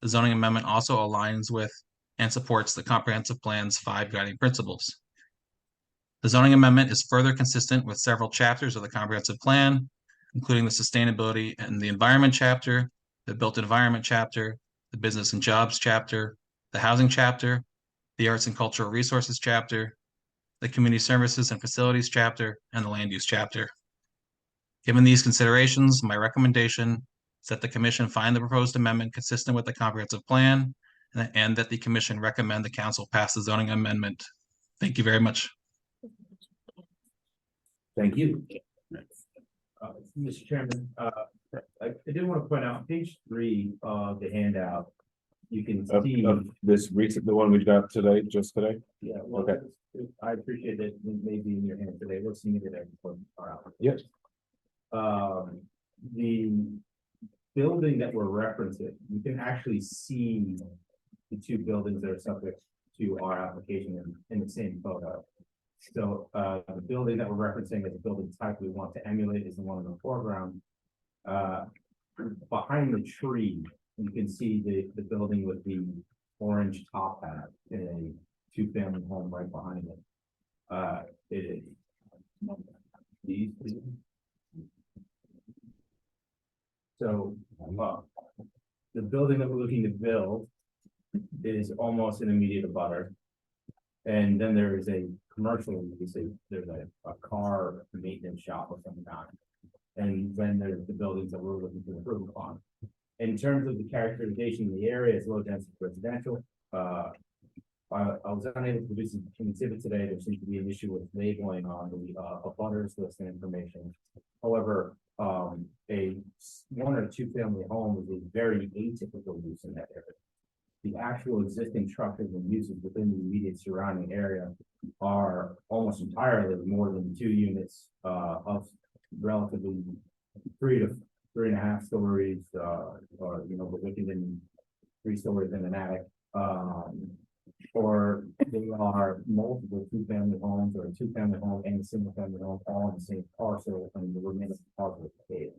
The zoning amendment also aligns with and supports the comprehensive plan's 5 guiding principles. The zoning amendment is further consistent with several chapters of the comprehensive plan, including the sustainability and the environment chapter, the built environment chapter, the business and jobs chapter, the housing chapter, the arts and cultural resources chapter, the community services and facilities chapter, and the land use chapter. Given these considerations, my recommendation is that the Commission find the proposed amendment consistent with the comprehensive plan, and that the Commission recommend the Council pass the zoning amendment. Thank you very much. Thank you. Mr. Chairman, I did want to point out page 3 of the handout. You can see Of this recent, the one we got today, just today? Yeah, well, Okay. I appreciate that it may be in your hand today. We'll see you today before our hour. Yes. The building that we're referencing, you can actually see the 2 buildings that are subject to our application in the same photo. So the building that we're referencing as a building type we want to emulate is the one in the foreground. Behind the tree, you can see the building with the orange top hat in a 2-family home right behind it. It is so the building that we're looking to build is almost an immediate abutter. And then there is a commercial, there's a car maintenance shop or some kind. And then there's the buildings that we're looking to improve upon. In terms of the characterization of the area, it's low density residential. I was unable to produce an exhibit today. There seems to be an issue with labeling on the abutters list and information. However, a one or two family home is a very atypical use in that area. The actual existing structures and uses within the immediate surrounding area are almost entirely more than 2 units of relatively 3 to 3.5 stories, or the Wickenden 3 stories in an attic. Or they are multiple 2-family homes, or a 2-family home and a 1-family home all in the same parcel, and the remaining parcel is paid.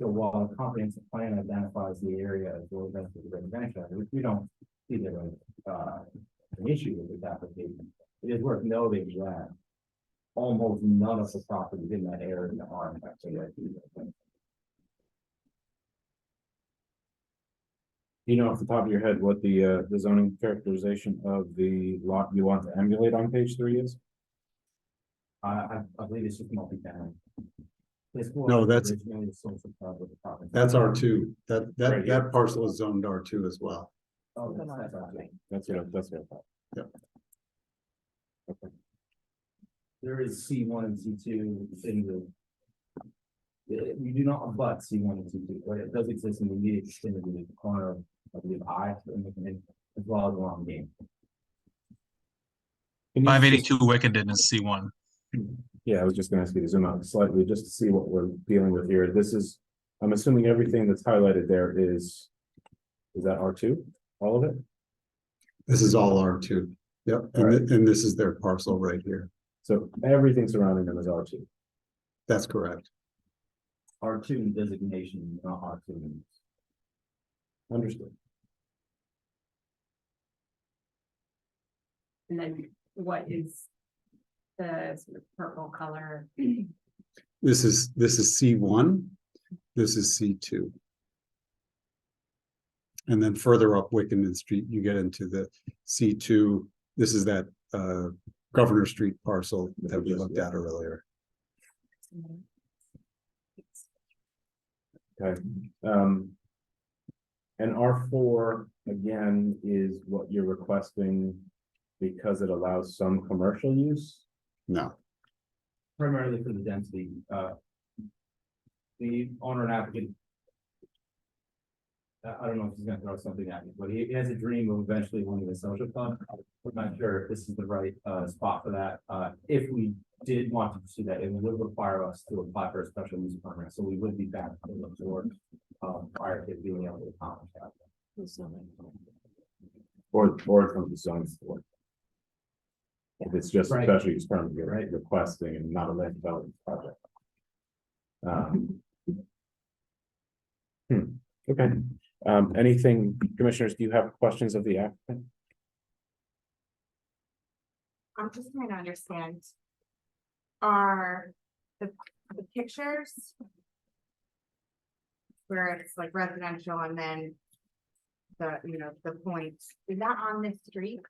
So while the comprehensive plan identifies the area as low density residential, which we don't see there an issue with this application, it is worth noting that almost none of the properties in that area are actually. You know off the top of your head what the zoning characterization of the lot you want to emulate on page 3 is? I believe it's just multi-family. No, that's- Originally a social club with the property. That's R2. That Right here. that parcel is zoned R2 as well. Oh, that's R2. That's what I thought. Yep. Okay. There is C1 and C2 in the. You do not abut C1 and C2, but it does exist in the immediate vicinity of the corner of, I believe, as well as along the game. Can you 582 Wickenden is C1. Yeah, I was just gonna ask you to zoom out slightly just to see what we're dealing with here. This is, I'm assuming everything that's highlighted there is that R2, all of it? This is all R2. Yep, All right. and this is their parcel right here. So everything surrounding them is R2. That's correct. R2 designation, not R2. Understood. And then what is the sort of purple color? This is C1. This is C2. And then further up Wickenden Street, you get into the C2. This is that Governor Street parcel that we looked at earlier. Okay. And R4 again is what you're requesting because it allows some commercial use? No, Primarily for the density, the owner and applicant. I don't know if he's gonna throw something at me, but he has a dream of eventually owning a social club. I'm not sure if this is the right spot for that. If we did want to pursue that, it would require us to apply for a special use permit, so we would be back to the board prior to being able to accomplish that. Or from the zoning board? If it's just a Right. special use permit, you're right, requesting and not a land development project. Okay, anything, commissioners, do you have questions of the applicant? I'm just trying to understand. Are the pictures? Where it's like residential and then. The points, is that on this street?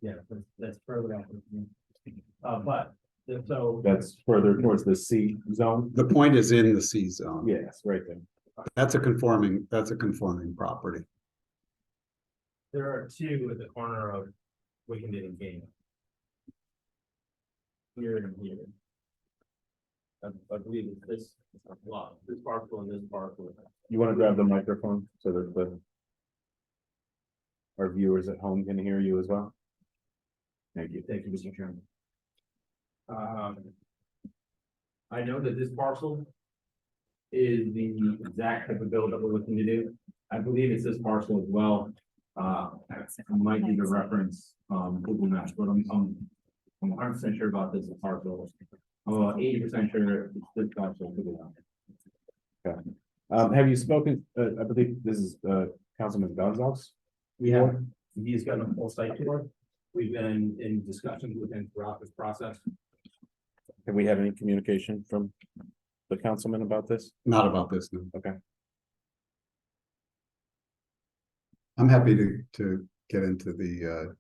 Yeah, that's further down. But, so. That's further towards the C zone? the point is in the C zone. Yes, right there. That's a conforming property. There are 2 at the corner of Wickenden and Game. Here and here. I believe it's this lot, this parcel and this parcel. You want to grab the microphone so that our viewers at home can hear you as well? Thank you. Thank you, Mr. Chairman. I know that this parcel is the exact type of build that we're looking to do. I believe it's this parcel as well. I might need to reference Google Maps, but I'm 100% sure about this parcel. I'm about 80% sure it's this parcel. Okay. Have you spoken, I believe this is Councilman Gonzalez? We have, he's got a full site tour. We've been in discussions with him throughout this process. Have we had any communication from the councilman about this? Not about this, no. Okay. I'm happy to get into the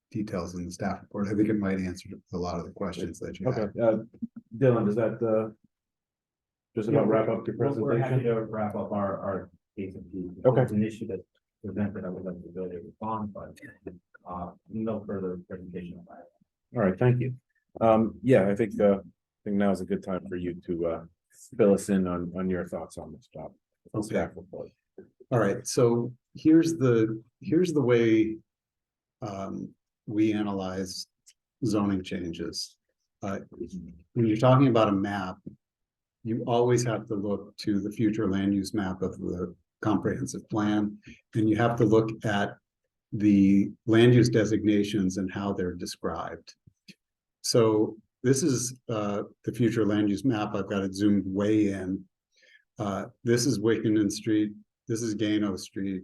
details in the staff report. I think it might answer a lot of the questions that you have. Okay, Dylan, does that just about wrap up your We're happy presentation? to wrap up our case and piece. If Okay. there's an issue that's presented, I would like to go to respond, but no further presentation on that. All right, thank you. Yeah, I think now is a good time for you to fill us in on your thoughts on this job. Okay. Staff report. All right, so here's the way we analyze zoning changes. When you're talking about a map, you always have to look to the future land use map of the comprehensive plan, and you have to look at the land use designations and how they're described. So this is the future land use map. I've got it zoomed way in. This is Wickenden Street. This is Gano Street.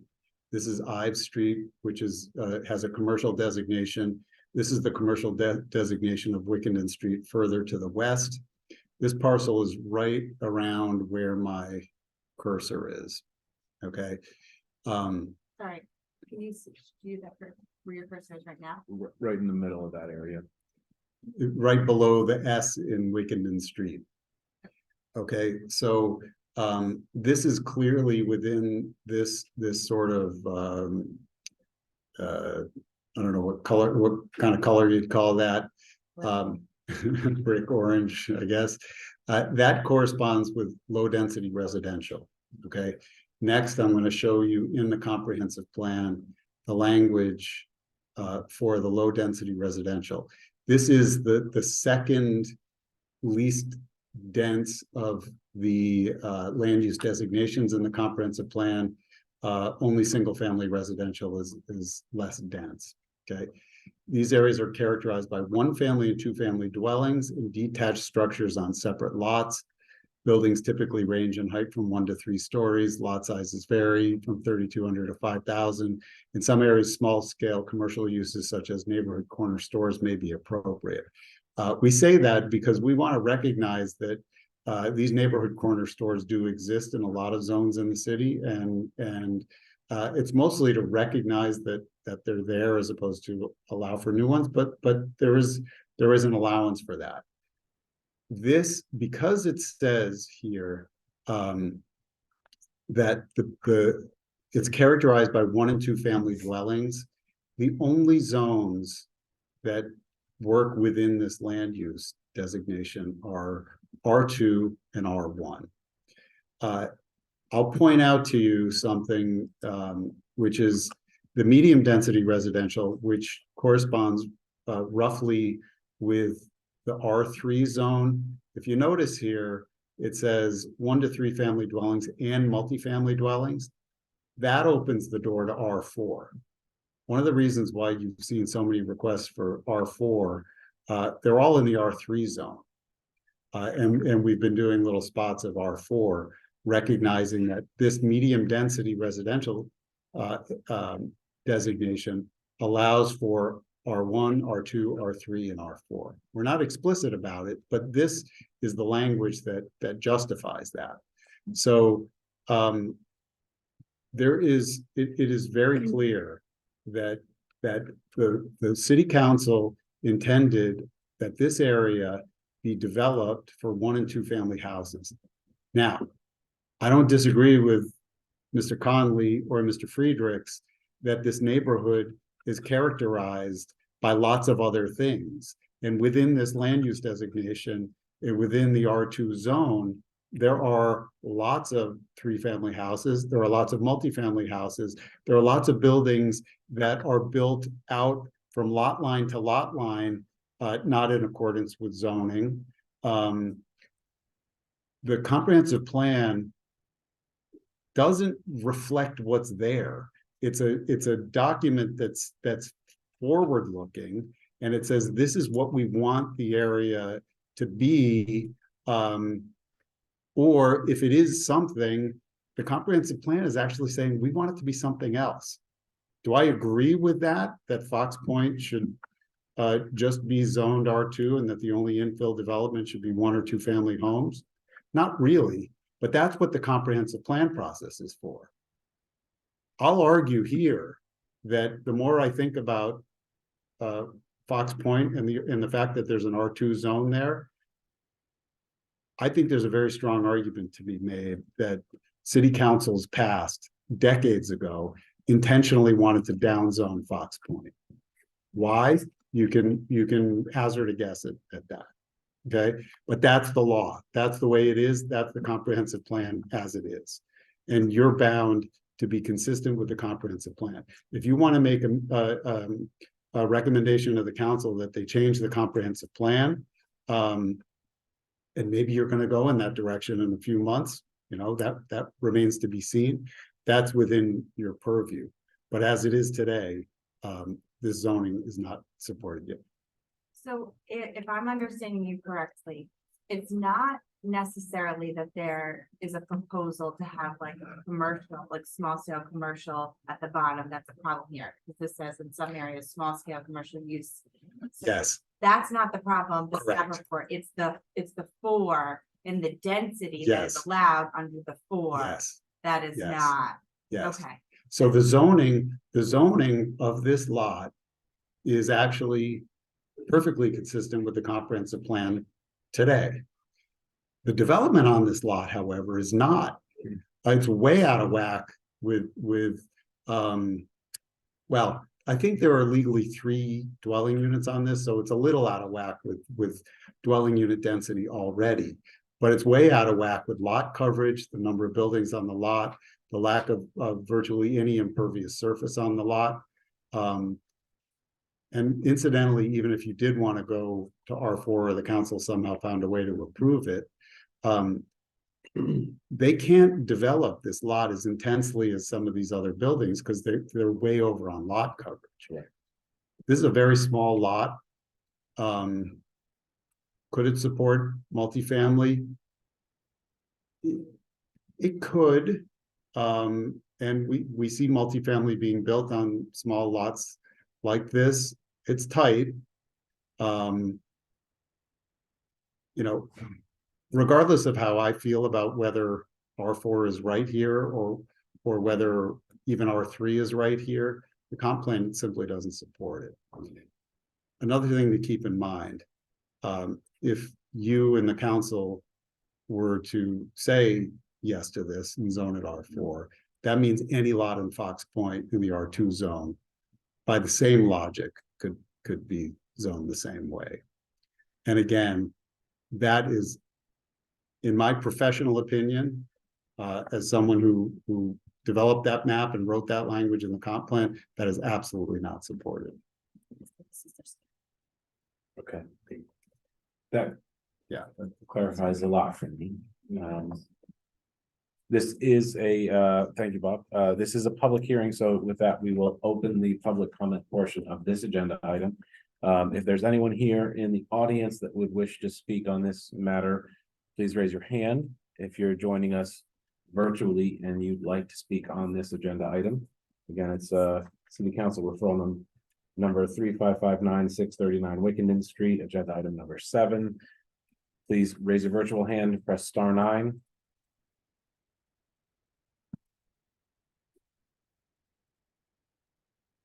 This is Ives Street, which is has a commercial designation. This is the commercial designation of Wickenden Street further to the west. This parcel is right around where my cursor is. Okay. Sorry, can you do that for where your cursor is right now? Right in the middle of that area. Right below the S in Wickenden Street. Okay, so this is clearly within this sort of I don't know what kind of color you'd call that. Brick orange, I guess. That corresponds with low density residential. Okay. Next, I'm going to show you in the comprehensive plan the language for the low density residential. This is the second least dense of the land use designations in the comprehensive plan. Only single family residential is less dense. Okay. These areas are characterized by 1 family and 2 family dwellings and detached structures on separate lots. Buildings typically range in height from 1 to 3 stories. Lot sizes vary from 3,200 to 5,000. In some areas, small scale commercial uses such as neighborhood corner stores may be appropriate. We say that because we want to recognize that these neighborhood corner stores do exist in a lot of zones in the city, and it's mostly to recognize that they're there as opposed to allow for new ones, but there is an allowance for that. This, because it says here that it's characterized by 1 and 2 family dwellings, the only zones that work within this land use designation are R2 and R1. I'll point out to you something which is the medium density residential, which corresponds roughly with the R3 zone. If you notice here, it says 1 to 3 family dwellings and multifamily dwellings. That opens the door to R4. One of the reasons why you've seen so many requests for R4, they're all in the R3 zone. And we've been doing little spots of R4, recognizing that this medium density residential designation allows for R1, R2, R3, and R4. We're not explicit about it, but this is the language that justifies that. So it is very clear that the city council intended that this area be developed for 1 and 2 family houses. Now, I don't disagree with Mr. Conley or Mr. Friedrichs that this neighborhood is characterized by lots of other things. And within this land use designation, within the R2 zone, there are lots of 3 family houses. There are lots of multifamily houses. There are lots of buildings that are built out from lot line to lot line, not in accordance with zoning. The comprehensive plan doesn't reflect what's there. It's a document that's forward looking, and it says this is what we want the area to be, or if it is something, the comprehensive plan is actually saying we want it to be something else. Do I agree with that Fox Point should just be zoned R2 and that the only infill development should be 1 or 2 family homes? Not really, but that's what the comprehensive plan process is for. I'll argue here that the more I think about Fox Point and the fact that there's an R2 zone there, I think there's a very strong argument to be made that city councils past decades ago intentionally wanted to downzone Fox Point. Why? You can hazard a guess at that. Okay, but that's the law. That's the way it is. That's the comprehensive plan as it is. And you're bound to be consistent with the comprehensive plan. If you want to make a recommendation to the council that they change the comprehensive plan, and maybe you're going to go in that direction in a few months, you know, that remains to be seen. That's within your purview. But as it is today, this zoning is not supported yet. So if I'm understanding you correctly, it's not necessarily that there is a proposal to have like a commercial, like small scale commercial at the bottom. That's a problem here. Because this says in some areas, small scale commercial use. So Yes. that's not the problem. The staff Correct. report, it's the 4 and the density that is Yes. allowed under the 4. Yes. That is Yes. not, Yes. okay. So the zoning of this lot is actually perfectly consistent with the comprehensive plan today. The development on this lot, however, is not. It's way out of whack with well, I think there are legally 3 dwelling units on this, so it's a little out of whack with dwelling unit density already. But it's way out of whack with lot coverage, the number of buildings on the lot, the lack of virtually any impervious surface on the lot. And incidentally, even if you did want to go to R4 or the council somehow found a way to approve it, they can't develop this lot as intensely as some of these other buildings because they're way over on lot coverage. Right. This is a very small lot. Could it support multifamily? It could. And we see multifamily being built on small lots like this. It's tight. You know, regardless of how I feel about whether R4 is right here or whether even R3 is right here, the comp plan simply doesn't support it. Another thing to keep in mind, if you and the council were to say yes to this and zone it R4, that means any lot in Fox Point in the R2 zone, by the same logic, could be zoned the same way. And again, that is, in my professional opinion, as someone who developed that map and wrote that language in the comp plan, that is absolutely not supported. Okay. That clarifies a lot for me. This is thank you, Bob. This is a public hearing, so with that, we will open the public comment portion of this agenda item. If there's anyone here in the audience that would wish to speak on this matter, please raise your hand. If you're joining us virtually and you'd like to speak on this agenda item, again, it's City Council referral number 3559639 Wickenden Street, agenda item number 7. Please raise your virtual hand, press *9.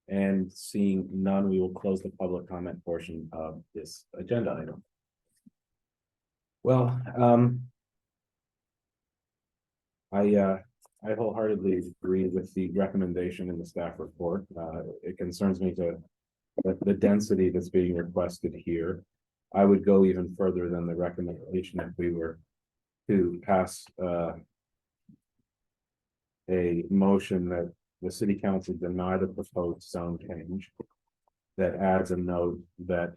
And seeing none, we will close the public comment portion of this agenda item. Well, I wholeheartedly agree with the recommendation in the staff report. It concerns me to the density that's being requested here. I would go even further than the recommendation if we were to pass a motion that the city council deny the proposed zone change, that adds a note that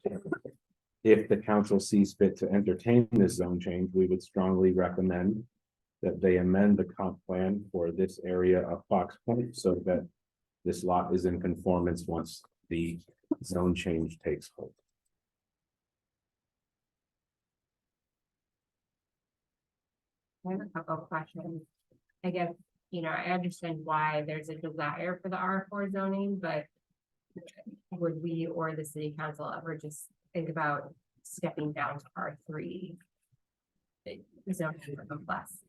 if the council sees fit to entertain this zone change, we would strongly recommend that they amend the comp plan for this area of Fox Point so that this lot is in conformance once the zone change takes hold. I have a couple of questions. I guess, you know, I understand why there's a desire for the R4 zoning, but would we or the city council ever just think about stepping down to R3? Zoning for the less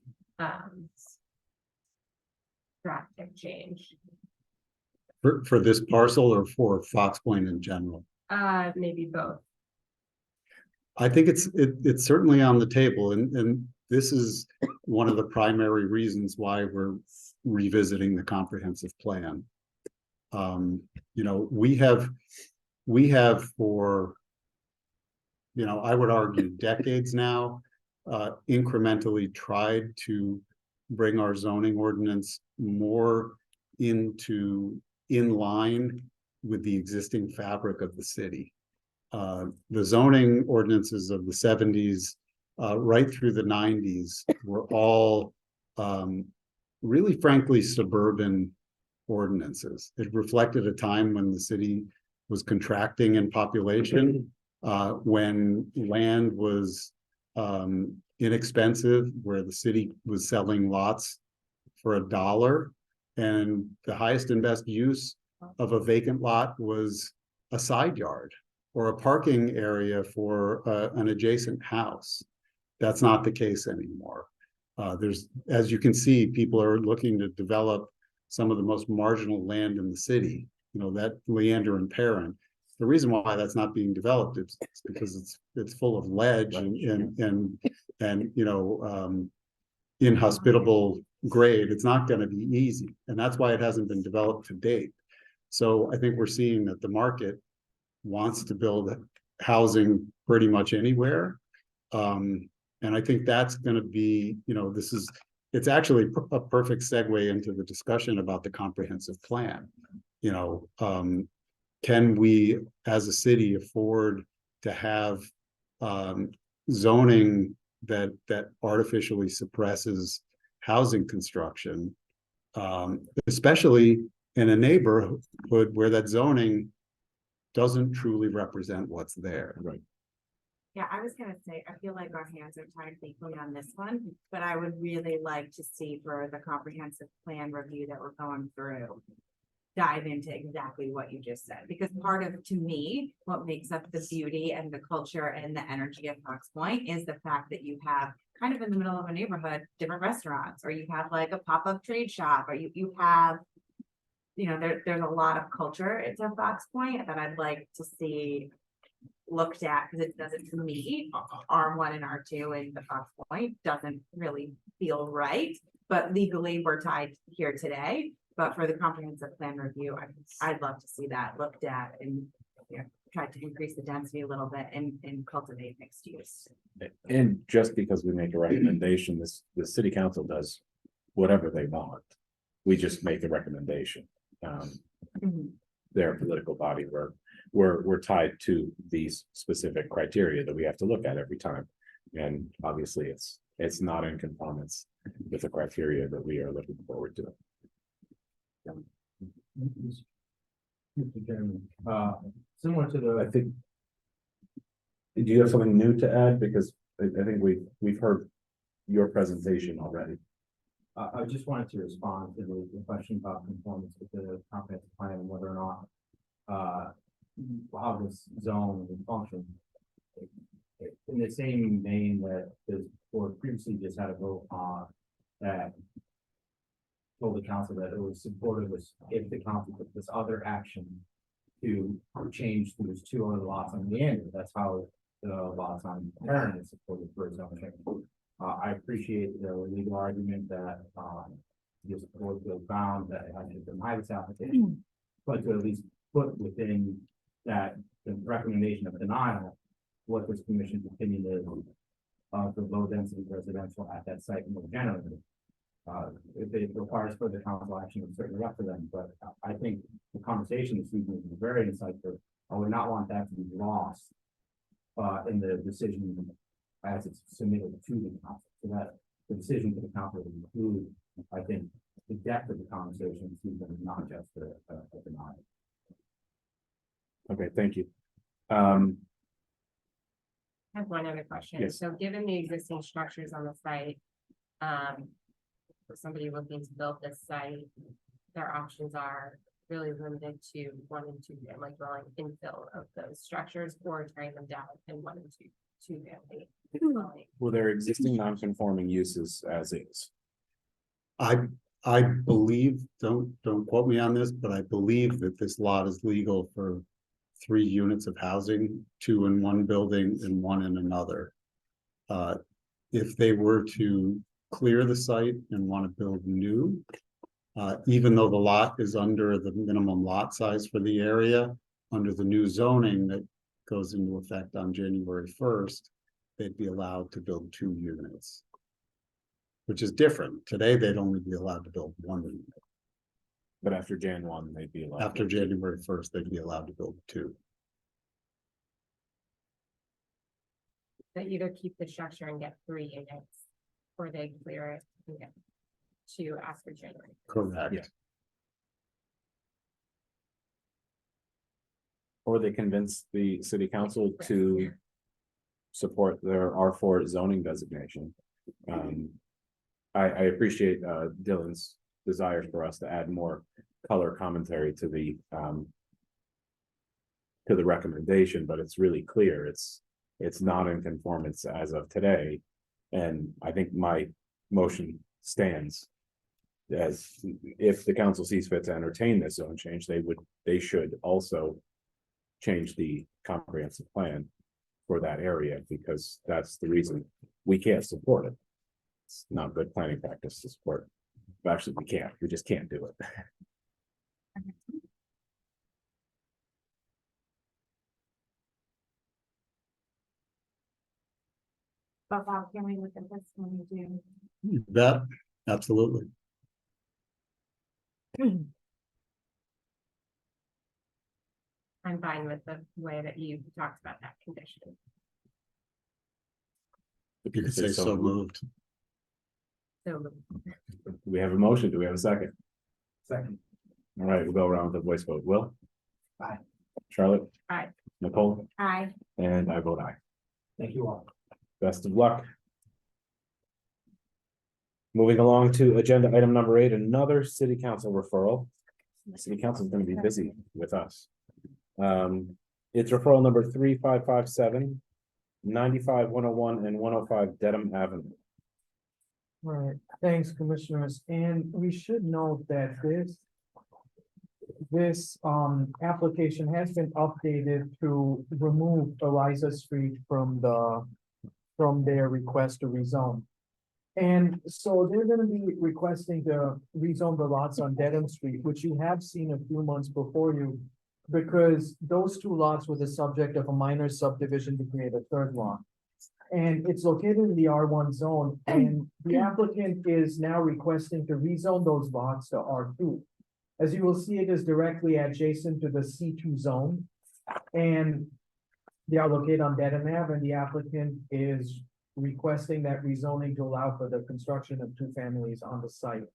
drastic change. For this parcel or for Fox Point in general? Maybe both. I think it's certainly on the table, and this is one of the primary reasons why we're revisiting the comprehensive plan. You know, we have for, you know, I would argue decades now, incrementally tried to bring our zoning ordinance more in line with the existing fabric of the city. The zoning ordinances of the 70s, right through the 90s, were all really, frankly, suburban ordinances. It reflected a time when the city was contracting in population, when land was inexpensive, where the city was selling lots for $1, and the highest and best use of a vacant lot was a side yard or a parking area for an adjacent house. That's not the case anymore. As you can see, people are looking to develop some of the most marginal land in the city, you know, that Leander and Perrin. The reason why that's not being developed is because it's full of ledge and you know, inhospitable grade. It's not going to be easy, and that's why it hasn't been developed to date. So I think we're seeing that the market wants to build housing pretty much anywhere, and I think that's going to be, you know, it's actually a perfect segue into the discussion about the comprehensive plan. You know, can we as a city afford to have zoning that artificially suppresses housing construction, especially in a neighborhood where that zoning doesn't truly represent what's there? Right. Yeah, I was gonna say, I feel like our hands are tied thankfully on this one, but I would really like to see for the comprehensive plan review that we're going through, dive into exactly what you just said, because part of, to me, what makes up the beauty and the culture and the energy of Fox Point is the fact that you have kind of in the middle of a neighborhood, different restaurants, or you have like a pop-up trade shop, or you have, you know, there's a lot of culture at Fox Point that I'd like to see looked at, because it doesn't, to me, R1 and R2 in the Fox Point doesn't really feel right, but legally we're tied here today. But for the comprehensive plan review, I'd love to see that looked at and, you know, try to increase the density a little bit and cultivate mixed use. And just because we make a recommendation, the city council does whatever they want. We just make a recommendation. Their political body, we're tied to these specific criteria that we have to look at every time. And obviously it's not in conformance with the criteria that we are looking forward to. Mr. Chairman, similar to the, I think. Do you have something new to add? Because I think we've heard your presentation already. I just wanted to respond to the question about conformance with the comprehensive plan and whether or not how this zone would function. In the same vein that the board previously just had a vote on that told the council that it was supportive if the council took this other action to change those 2 other lots on Leander. That's how the lots on Perrin is supported for zone change. I appreciate the legal argument that this board feels bound that it has to deny this application, but to at least put within that the recommendation of denial what this commission's opinion is of the low density residential at that site more generally. If it requires further council action, it's certainly up to them. But I think the conversation this evening is very insightful. I would not want that to be lost in the decision as it's submitted to the council. So that the decision to the council would include, I think, the depth of the conversation, not just a denial. Okay, thank you. I have one other question. Yes. So given the existing structures on the site, for somebody looking to build this site, their options are really limited to 1 and 2 family dwelling infill of those structures, or tearing them down in 1 and 2 family dwelling. Well, there are existing non-conforming uses as is. I believe, don't quote me on this, but I believe that this lot is legal for 3 units of housing, 2 in one building and 1 in another. if they were to clear the site and want to build new, even though the lot is under the minimum lot size for the area, under the new zoning that goes into effect on January 1st, they'd be allowed to build 2 units. Which is different. Today, they'd only be allowed to build 1 unit. But after Jan 1, they'd be allowed. After January 1st, they'd be allowed to build 2. They either keep the structure and get 3 units, or they clear it and get 2 after January. Correct. Yeah. Or they convince the city council to support their R4 zoning designation. I appreciate Dylan's desire for us to add more color commentary to the recommendation, but it's really clear it's not in conformance as of today. And I think my motion stands as if the council sees fit to entertain this zone change, they should also change the comprehensive plan for that area, because that's the reason we can't support it. It's not good planning practice to support. Actually, we just can't do it. But how can we look at this when we do? That, absolutely. I'm fine with the way that you talked about that condition. If you could say so moved. So Do we have a motion? Do we have a second? Second. All right, we'll go around with the voice vote. Will? Aye. Charlotte? Aye. Nicole? Aye. And I vote aye. Thank you all. Best of luck. Moving along to agenda item number 8, another city council referral. The city council is going to be busy with us. It's referral number 3557, 95, 101, and 105 Dedham Avenue. Right, thanks, commissioners, and we should note that this application has been updated to remove Eliza Street from their request to rezone. And so they're gonna be requesting to rezone the lots on Dedham Street, which you have seen a few months before you, because those 2 lots were the subject of a minor subdivision to create a 3rd lot. And it's located in the R1 zone, and the applicant is now requesting to rezone those lots to R2. As you will see, it is directly adjacent to the C2 zone. And they are located on Dedham Ave, and the applicant is requesting that rezoning to allow for the construction of 2 families on the site.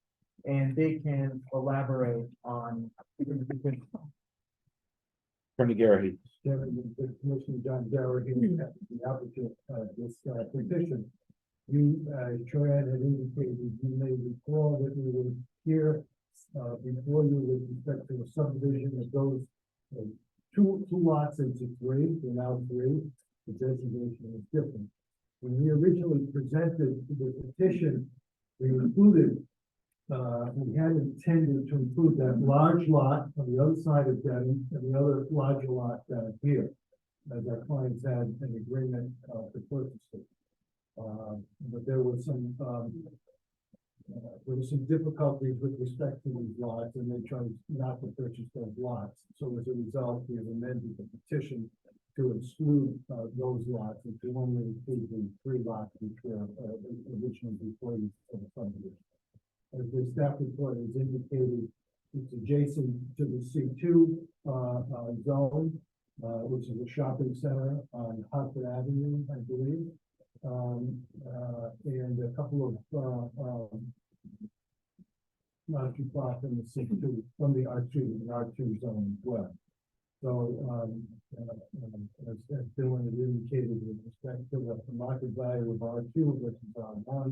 And they can elaborate on. Attorney Garrity. Commissioner John Garrity, the applicant, this petition. You, Joanne had indicated, you may recall that we were here before you with respect to a subdivision of those two lots into 3, they're now 3. The designation is different. When we originally presented the petition, we included, we had intended to include that large lot on the other side of Dedham and the other larger lot down here, as our clients had an agreement to purchase it. But there were some difficulties with respect to these lots, and they chose not to purchase those lots. So as a result, we have amended the petition to exclude those lots and to only include the 3 lots which were originally before you for the subdivision. As the staff report has indicated, it's adjacent to the C2 zone, which is a shopping center on Hartford Avenue, I believe. And a couple of not too far from the C2, from the R2 zone as well. So, as Dylan had indicated with respect to the market value of R2 versus R1,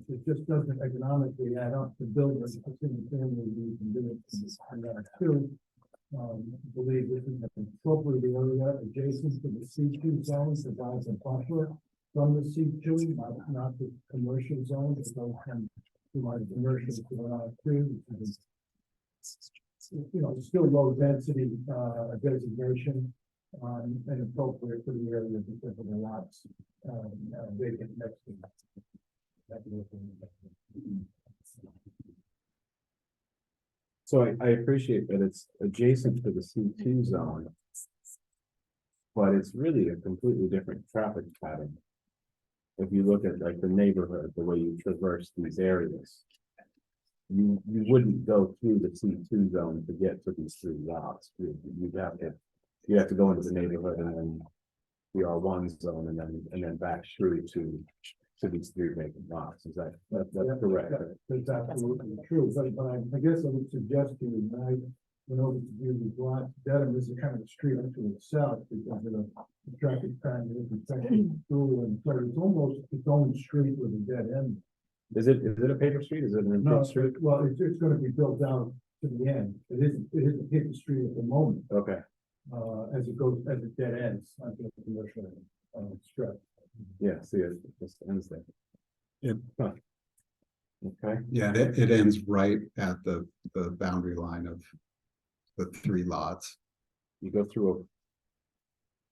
it just doesn't economically add up to build a single family we can do it. And R2, believe this is an appropriate area adjacent to the C2 zones, the guys in buffer from the C2, not the commercial zone, but those can provide commercial to an R2, which is, still low density designation. and appropriate for the area because of the lots, vacant next to that. So I appreciate that it's adjacent to the C2 zone. But it's really a completely different traffic pattern. If you look at like the neighborhood, the way you traverse these areas. You wouldn't go through the C2 zone to get to these three lots. You have to go into the neighborhood and then the R1 zone and then back through to these three vacant lots. Is that's correct? That's absolutely true, but I guess I would suggest to you, when I went over to view these lots, Dedham is a kind of a street unto itself because of the traffic pattern, the section through, and so it's almost its own street with a dead end. Is it a paper street? Is it an No, improved street? well, it's gonna be built down to the end. It is a paper street at the moment, Okay, as it dead ends onto the commercial, stretch. yeah, see, it just ends there. Yep. Huh. Okay, Yeah, it ends right at the boundary line of the three lots. you go through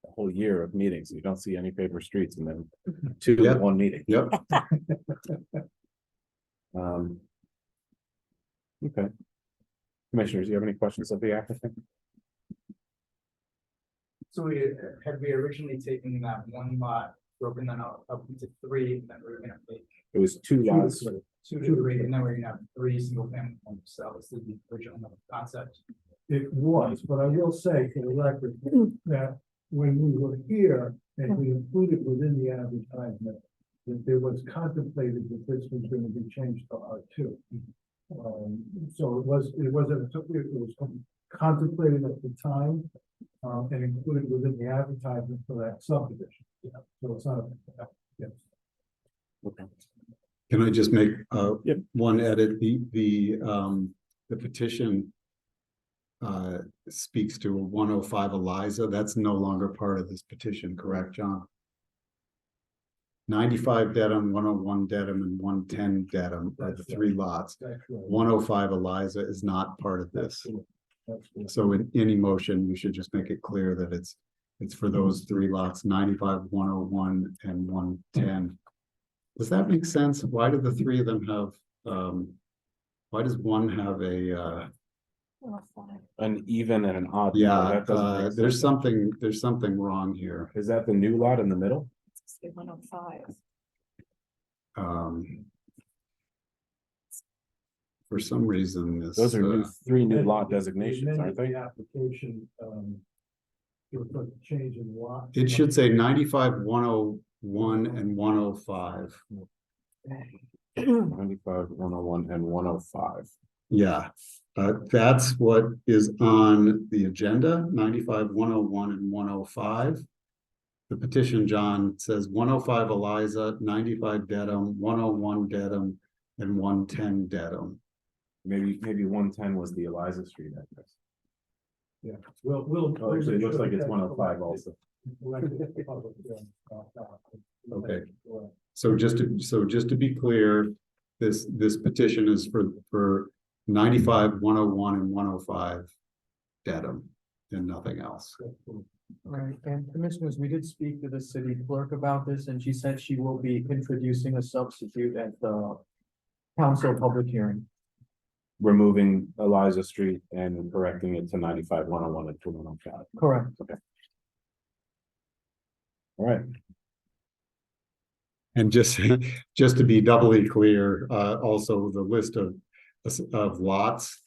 a whole year of meetings, you don't see any paper streets and then two Yep. in one meeting. Yep. Okay. Commissioners, do you have any questions of the applicant? So had we originally taken that one lot, broken that up into three, and then we were gonna make It was two lots. two to three, and then we're gonna have three single family homes, so that was the original concept. It was, but I will say for the record that when we were here and we included within the advertisement that there was contemplated that this was going to be changed to R2. So it was contemplated at the time and included within the advertisement for that subdivision. Yeah, so it's not, yes. Okay. Can I just make Yep. one edit? The petition speaks to a 105 Eliza. That's no longer part of this petition, correct, John? 95 Dedham, 101 Dedham, and 110 Dedham are the three lots. That's right. 105 Eliza is not part of this. That's good. So in any motion, you should just make it clear that it's for those three lots, 95, 101, and 110. Does that make sense? Why do the three of them have, why does one have a, An even and an odd. number, yeah, that doesn't make there's sense. something wrong here. Is that the new lot in the middle? 105. For some reason, this. Those are three new lot They designations, aren't amended they? the application, to reflect the change in lot. It should say 95, 101, and 105. 95, 101, and 105. Yeah, that's what is on the agenda, 95, 101, and 105. The petition, John, says 105 Eliza, 95 Dedham, 101 Dedham, and 110 Dedham. Maybe 110 was the Eliza Street address. Yeah, we'll. Oh, actually, it looks like it's 105 also. Okay. So just to be clear, this petition is for 95, 101, and 105 Dedham and nothing else. Right, and commissioners, we did speak to the city clerk about this, and she said she will be introducing a substitute at the council public hearing. Removing Eliza Street and correcting it to 95, 101, and 105. Correct. All right. And just to be doubly clear, also the list of lots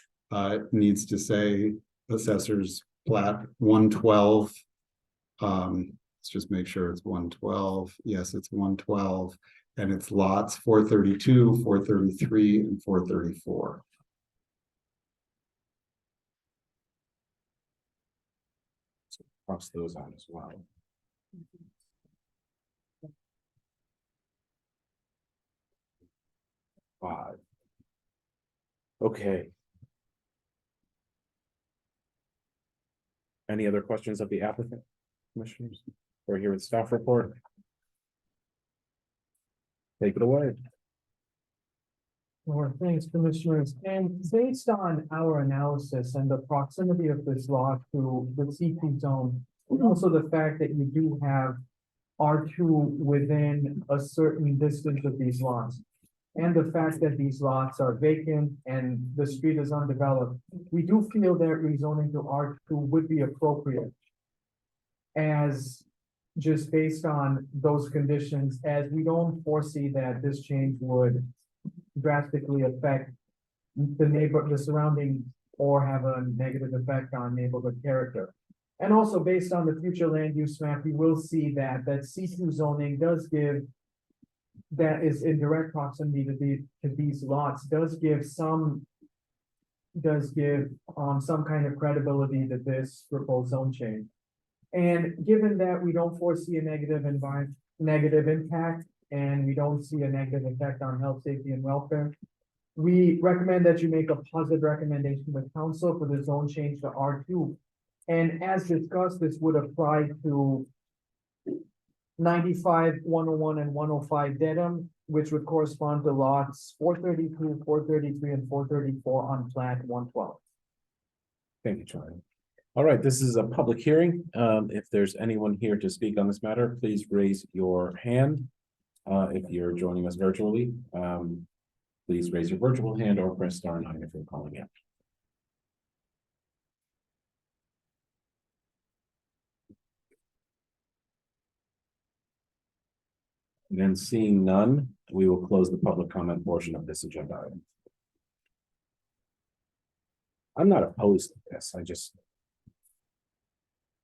needs to say assessors plat 112. Let's just make sure it's 112. Yes, it's 112, and it's lots 432, 433, and 434. Cross those out as well. Five. Okay. Any other questions of the applicant, commissioners? We're here with staff report. Take it away. Sure, thanks, commissioners. And based on our analysis and the proximity of this lot to the CP zone, Also the fact that you do have R2 within a certain distance of these lots. And the fact that these lots are vacant and the street is undeveloped, we do feel that rezoning to R2 would be appropriate. As just based on those conditions, as we don't foresee that this change would drastically affect the surrounding or have a negative effect on neighborhood character. And also based on the future land use map, we will see that C2 zoning does give, that is in direct proximity to these lots, does give some kind of credibility to this proposed zone change. And given that we don't foresee a negative impact, and we don't see a negative effect on health, safety, and welfare, we recommend that you make a positive recommendation with council for the zone change to R2. And as discussed, this would apply to 95, 101, and 105 Dedham, which would correspond to lots 432, 433, and 434 on plat 112. Thank you, Charlie. All right, this is a public hearing. If there's anyone here to speak on this matter, please raise your hand. If you're joining us virtually, please raise your virtual hand or press *9 if you're calling in. And then seeing none, we will close the public comment portion of this agenda item. I'm not opposed to this.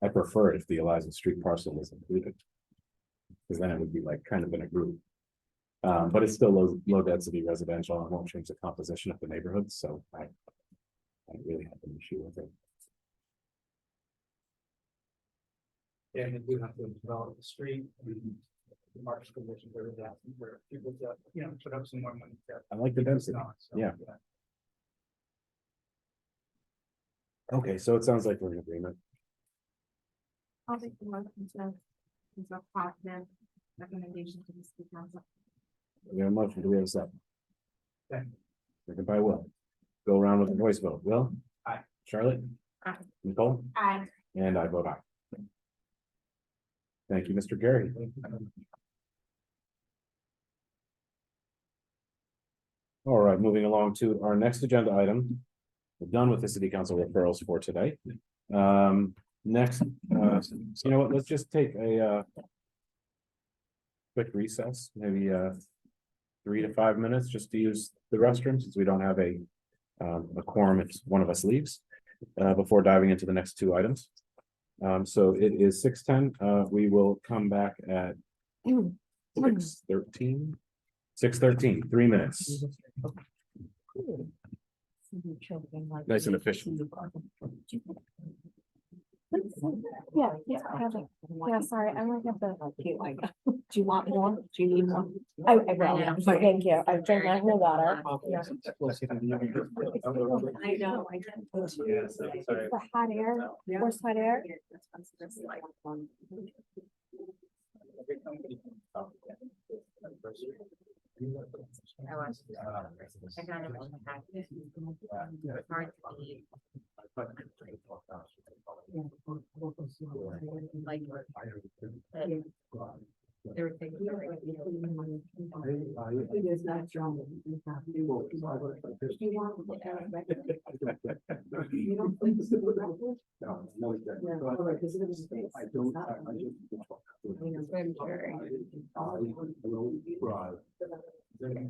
I prefer it if the Eliza Street parcel is included. Because then it would be like kind of in a group. But it's still low density residential and won't change the composition of the neighborhood, so I really have an issue with it. Yeah, and we do have to develop the street. The market conditions are that where people, put up some more money. I like the density. Yeah. Okay, so it sounds like we're in agreement. I'll make the motion to, is a positive recommendation to the city council. We have a motion. Do we have a second? Second. Second by Will. Go around with the voice vote. Will? Aye. Charlotte? Aye. Nicole? Aye. And I vote aye. Thank you, Mr. Gary. All right, moving along to our next agenda item. We're done with the city council referrals for today. Next, you know what, let's just take a quick recess, maybe 3 to 5 minutes just to use the restroom since we don't have a quorum if one of us leaves before diving into the next two items. So it is 6:10. We will come back at 6:13. 6:13, 3 minutes. Nice and efficient. Yeah, I have it. Yeah, sorry, I might have the. Do you want more? Do you need one? I will, thank you. I've drank my whole water. I know, I did. For hot air, forced hot air. I got it. It's hard to eat. Like, they were thinking. It is not strong.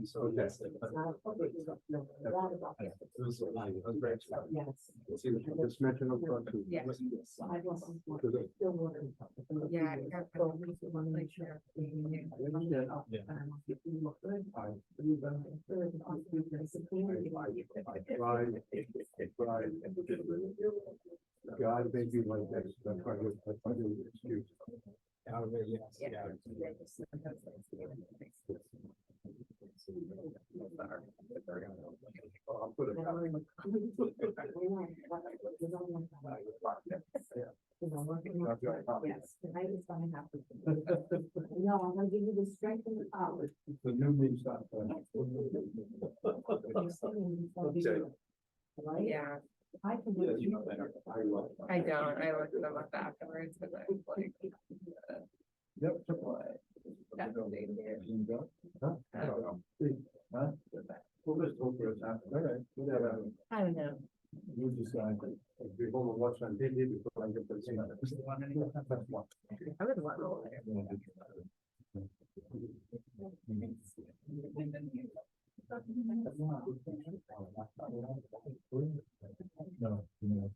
So that's it. Just mention of Yeah. Yeah, I got the like sure. God made you like that. That's why I do excuse. I'll put it down. Yes, tonight is gonna happen. No, I'm gonna give you the strength and the power. The new means that. Right? Yeah. I don't, I looked them up afterwards, but I was like. Yep. That's what they do. We'll just hope for it happens. All right. Whatever. I don't know. You decide. Be home and watch on TV before I get the thing. That's one. I would want more. No, no.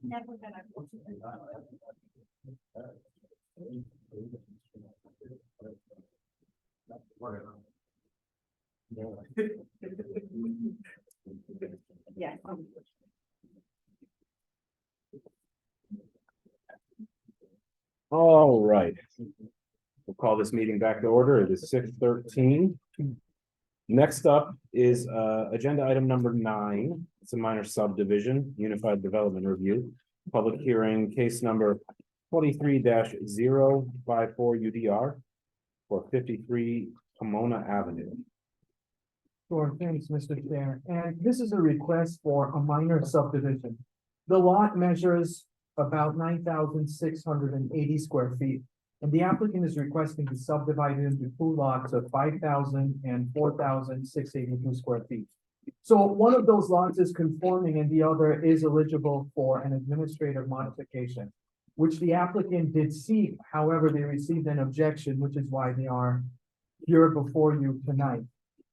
Never gonna. Yeah. All right. We'll call this meeting back to order. It is 6:13. Next up is agenda item number 9. It's a minor subdivision, Unified Development Review. Public hearing, case number 23-054 UDR for 53 Pomona Avenue. Sure, thanks, Mr. Chair. And this is a request for a minor subdivision. The lot measures about 9,680 square feet. And the applicant is requesting to subdivide it into 2 lots of 5,000 and 4,682 square feet. So one of those lots is conforming and the other is eligible for an administrative modification, which the applicant did seek. However, they received an objection, which is why they are here before you tonight.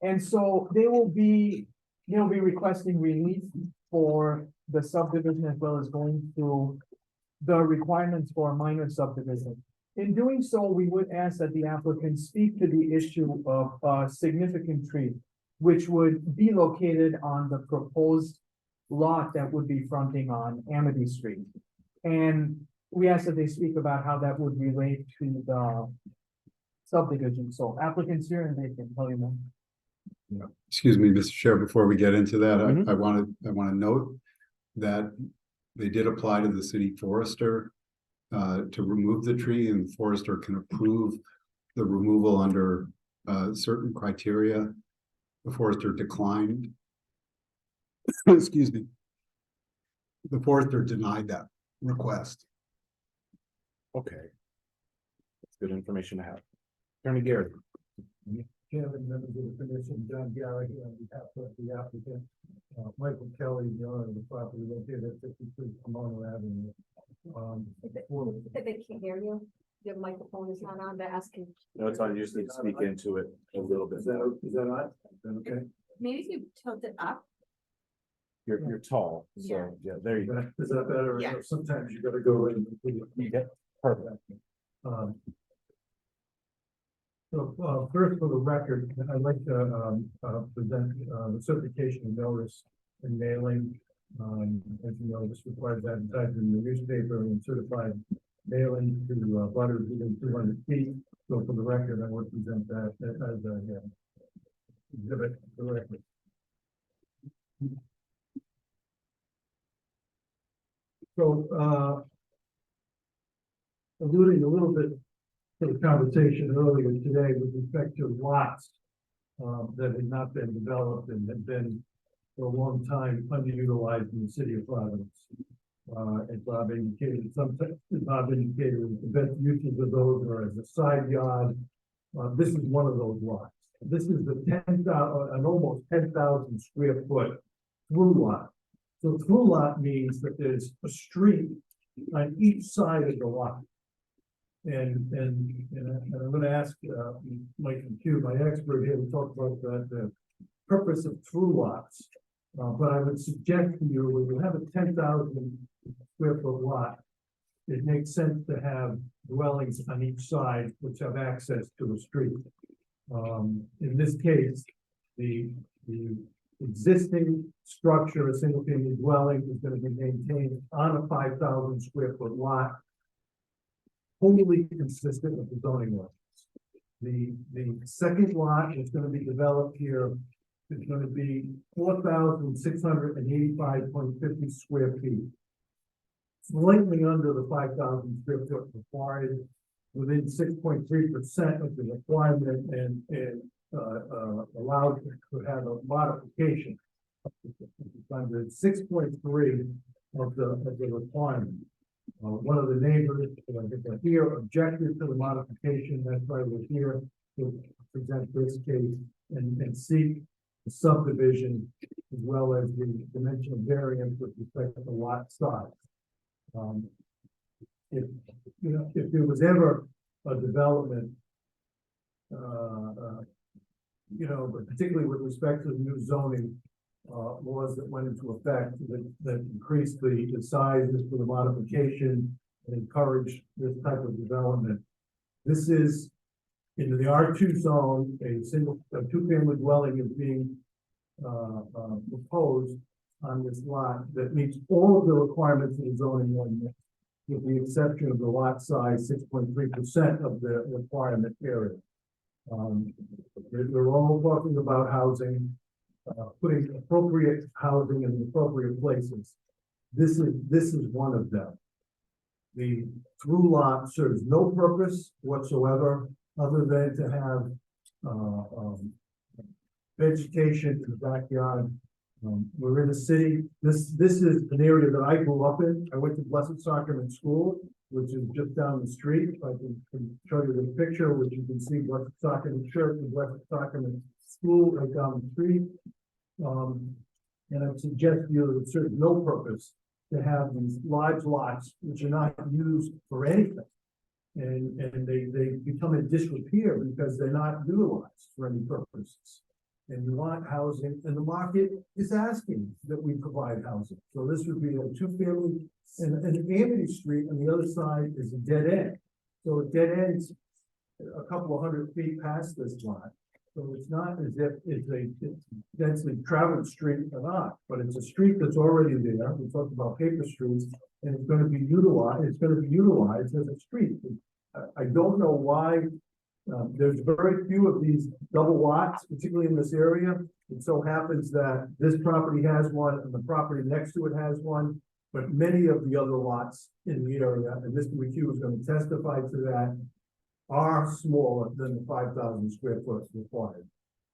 And so they'll be requesting relief for the subdivision as well as going through the requirements for a minor subdivision. In doing so, we would ask that the applicant speak to the issue of a significant tree, which would be located on the proposed lot that would be fronting on Amity Street. And we ask that they speak about how that would relate to the subdivision. So applicants here and they can tell you more. Excuse me, Mr. Chair, before we get into that, Mhm. I want to note that they did apply to the city forester to remove the tree, and the forester can approve the removal under certain criteria. The forester declined. Excuse me. The forester denied that request. Okay. That's good information to have. Attorney Garrett. Chairman, members of the commission, John Garrett, on behalf of the applicant, Michael Kelly, the owner of the property located at 53 Pomona Avenue. They can't hear you. Your microphone is not on, they're asking. No, it's on. You just need to speak into it a little bit. Is that on? Okay. Maybe if you tilt it up. You're tall, Yeah. so yeah, there you go. Is that better? Yeah. Sometimes you gotta go in. Yeah, perfect. So, first for the record, I'd like to, present, the certification of notice and mailing. As you know, this requires advertising in the newspaper and certified mailing to, butters within 200 feet. So for the record, I would present that as a, exhibit directly. So, alluding a little bit to the conversation earlier today with respect to lots that had not been developed and had been for a long time underutilized in the city of Providence. As Bob indicated, the best uses of those are as a side yard. This is one of those lots. This is the an almost 10,000 square foot through lot. So through lot means that there's a street on each side of the lot. And I'm going to ask Mike McHugh, my expert here, to talk about the purpose of through lots. But I would suggest to you, when you have a 10,000 square foot lot, it makes sense to have dwellings on each side which have access to a street. In this case, the existing structure, a single family dwelling, is going to be maintained on a 5,000 square foot lot, wholly consistent with the zoning laws. The second lot is going to be developed here. It's going to be 4,685.50 square feet. Slightly under the 5,000 square foot required, within 6.3% of the requirement, and allowed to have a modification. under 6.3 of the requirement. One of the neighbors, I think are here, objected to the modification, that's why we're here to present this case and seek the subdivision as well as the dimensional variance with respect to the lot size. If, you know, if there was ever a development, you know, but particularly with respect to the new zoning laws that went into effect that increased the sizes for the modification and encouraged this type of development. This is in the R2 zone, a two-family dwelling is being proposed on this lot that meets all of the requirements of the zoning ordinance, with the exception of the lot size, 6.3% of the requirement area. They're all talking about housing, putting appropriate housing in the appropriate places. This is one of them. The through lot serves no purpose whatsoever other than to have vegetation in the backyard. We're in a city. This is an area that I grew up in. I went to Blessed Sacrament School, which is just down the street. I can show you the picture, which you can see Blessed Sacrament Church and Blessed Sacrament School right down the street. And I suggest to you that it serves no purpose to have these large lots which are not used for anything. And they become in disrepair because they're not utilized for any purposes. And you want housing, and the market is asking that we provide housing. So this would be a two-family, and Amity Street on the other side is a dead end. So it dead ends a couple of 100 feet past this lot. So it's not as if it's a densely traveled street or not, but it's a street that's already there. We talked about paper streets, and it's going to be utilized. It's going to be utilized as a street. I don't know why. There's very few of these double lots, particularly in this area. It so happens that this property has one and the property next to it has one, but many of the other lots in the area, and Mr. McHugh is going to testify to that, are smaller than the 5,000 square foot required.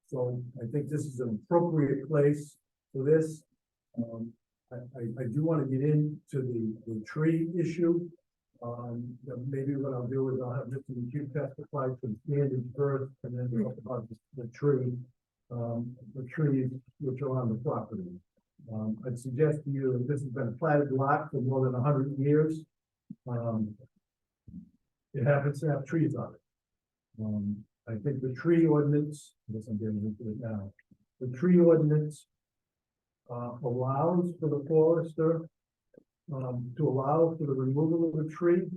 So I think this is an appropriate place for this. I do want to get into the tree issue. Maybe what I'll do is I'll have Mr. McHugh testify to the standards first, and then talk about the trees which are on the property. I'd suggest to you that this has been a platted lot for more than 100 years. It happens to have trees on it. I think the tree ordinance, I guess I'm getting into it now. The tree ordinance allows for the forester to allow for the removal of a tree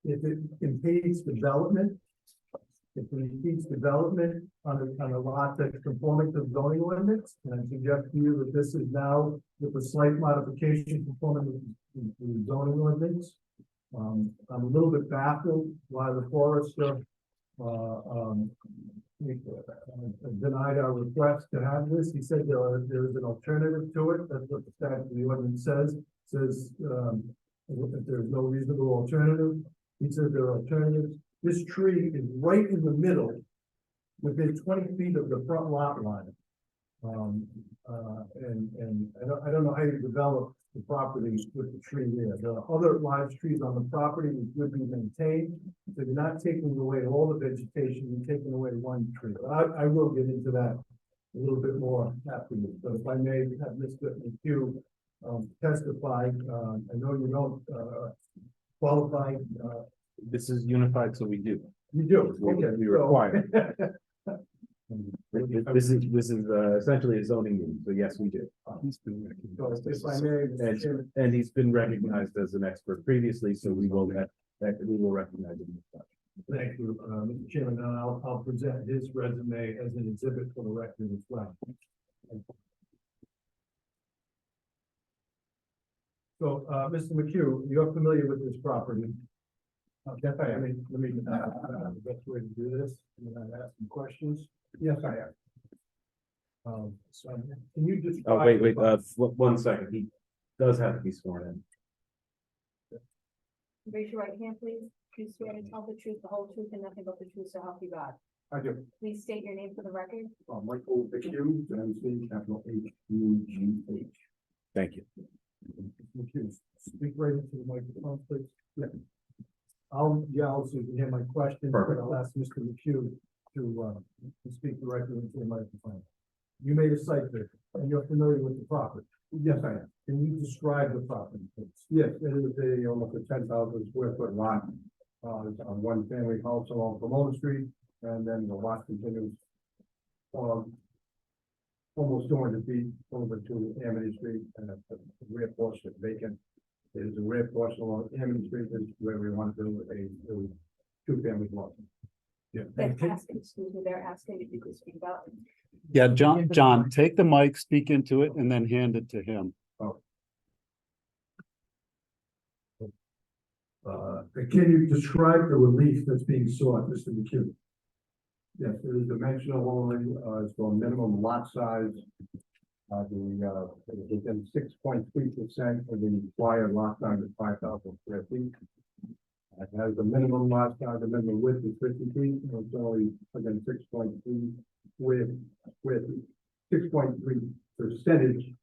if it impedes development. If it impedes development on a lot that's conforming to the zoning ordinance, and I suggest to you that this is now with a slight modification conforming to the zoning ordinance. I'm a little bit baffled why the forester denied our request to have this. He said there is an alternative to it. That's what the statute of the ordinance says. Says if there's no reasonable alternative, he says there are alternatives. This tree is right in the middle, within 20 feet of the front lot line. And I don't know how you develop the property with the tree there. There are other large trees on the property which would be maintained. So you're not taking away all the vegetation, you're taking away one tree. But I will get into that a little bit more afterwards. But if I may have Mr. McHugh testify, I know you don't qualify. This is unified, so we do. You do. Okay, we require. This is essentially a zoning meeting, so yes, we do. He's been recognized. So if I may, Mr. Chairman. And he's been recognized as an expert previously, so we will recognize him. Thank you, Mr. Chairman, and I'll present his resume as an exhibit for the record as well. So, Mr. McHugh, you're familiar with this property. Yes, I am. Let me, the best way to do this, and then I ask some questions. Yes, I am. So can you just? Oh, wait, 1 second. He does have to be sworn in. Raise your right hand, please. Do you swear to tell the truth, the whole truth, and nothing but the truth, so help you God? I do. Please state your name for the record. Michael McHugh, and C, capital H-U-G-H. Thank you. McHugh, speak right into the microphone, please. Yeah. I'll yell so you can hear my question, but I'll ask Mr. McHugh to speak directly into the microphone. You made a site visit, and you're familiar with the property. Yes, I am. Can you describe the property, please? Yes, it is almost a 10,000 square foot lot. It's on one family house along Pomona Street, and then the lot continues almost 200 feet over to Amity Street, and the rear portion is vacant. It is a rear portion along Amity Street, is where we want to do a two-family lot. Yeah. They're asking, excuse me, they're asking if you could speak about it. Yeah, John, take the mic, speak into it, and then hand it to him. Can you describe the relief that's being sought, Mr. McHugh? Yes, it is dimensional only, it's for minimum lot size. Within 6.3% of the required lot size is 5,000 square feet. It has the minimum lot size, the minimum width is 50 feet, so it's only, again, 6.3 with 6.3 percentage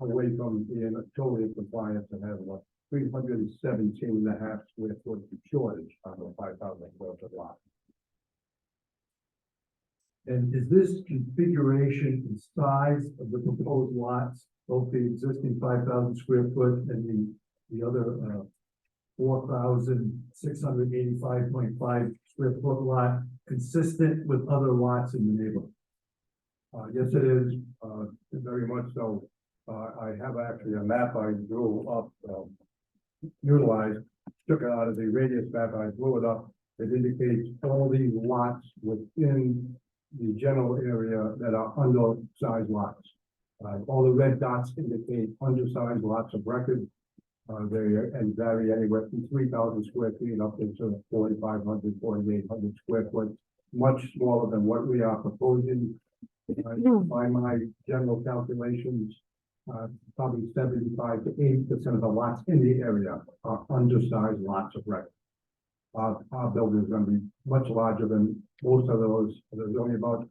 away from being totally in compliance and have a 317.5 square foot shortage on a 5,000 square foot lot. And is this configuration and size of the proposed lots, both the existing 5,000 square foot and the other 4,685.5 square foot lot, consistent with other lots in the neighborhood? Yes, it is, very much so. I have actually a map I drew up, utilized, took it out of the radius map, I blew it up. It indicates all these lots within the general area that are undersized lots. All the red dots indicate undersized lots of record. They and vary anywhere from 3,000 square feet up into 4,500, 4,800 square foot, much smaller than what we are proposing. By my general calculations, probably 75 to 80% of the lots in the area are undersized lots of record. Our building is going to be much larger than most of those. There's only about,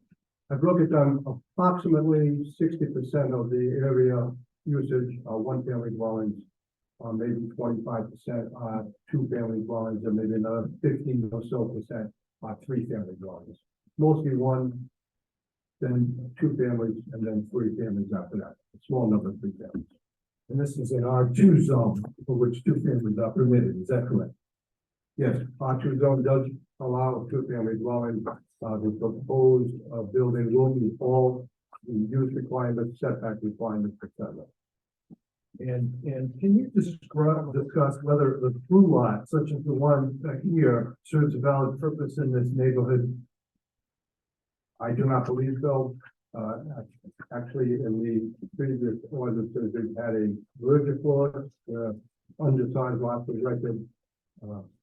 I've looked at them, approximately 60% of the area usage are one-family dwellings, maybe 25% are two-family dwellings, and maybe another 15 or so percent are three-family dwellings. Mostly one, then two families, and then three families after that. A small number of three families. And this is an R2 zone for which two families are permitted, is that correct? Yes, R2 zone does allow two-family dwelling. The proposed building will meet all the use requirements, setback requirements, etc. And can you discuss whether the through lot, such as the one here, serves a valid purpose in this neighborhood? I do not believe so. Actually, in the previous ordinances, they had a merger clause where undersized lots of record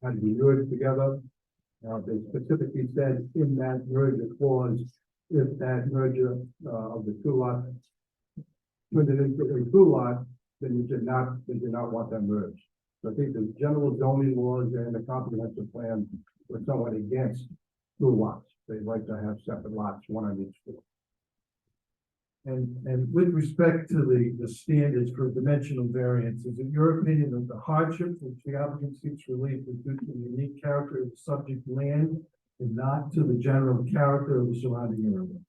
had to be merged together. They specifically said in that merger clause, if that merger of the two lots turned it into a through lot, then they did not want them merged. So I think the general zoning laws and the comprehensive plan were somewhat against through lots. They'd like to have separate lots, one on each street. And with respect to the standards for dimensional variance, is it your opinion that the hardship which the applicant seeks relief is due to the unique character of the subject land and not to the general character of the surrounding area?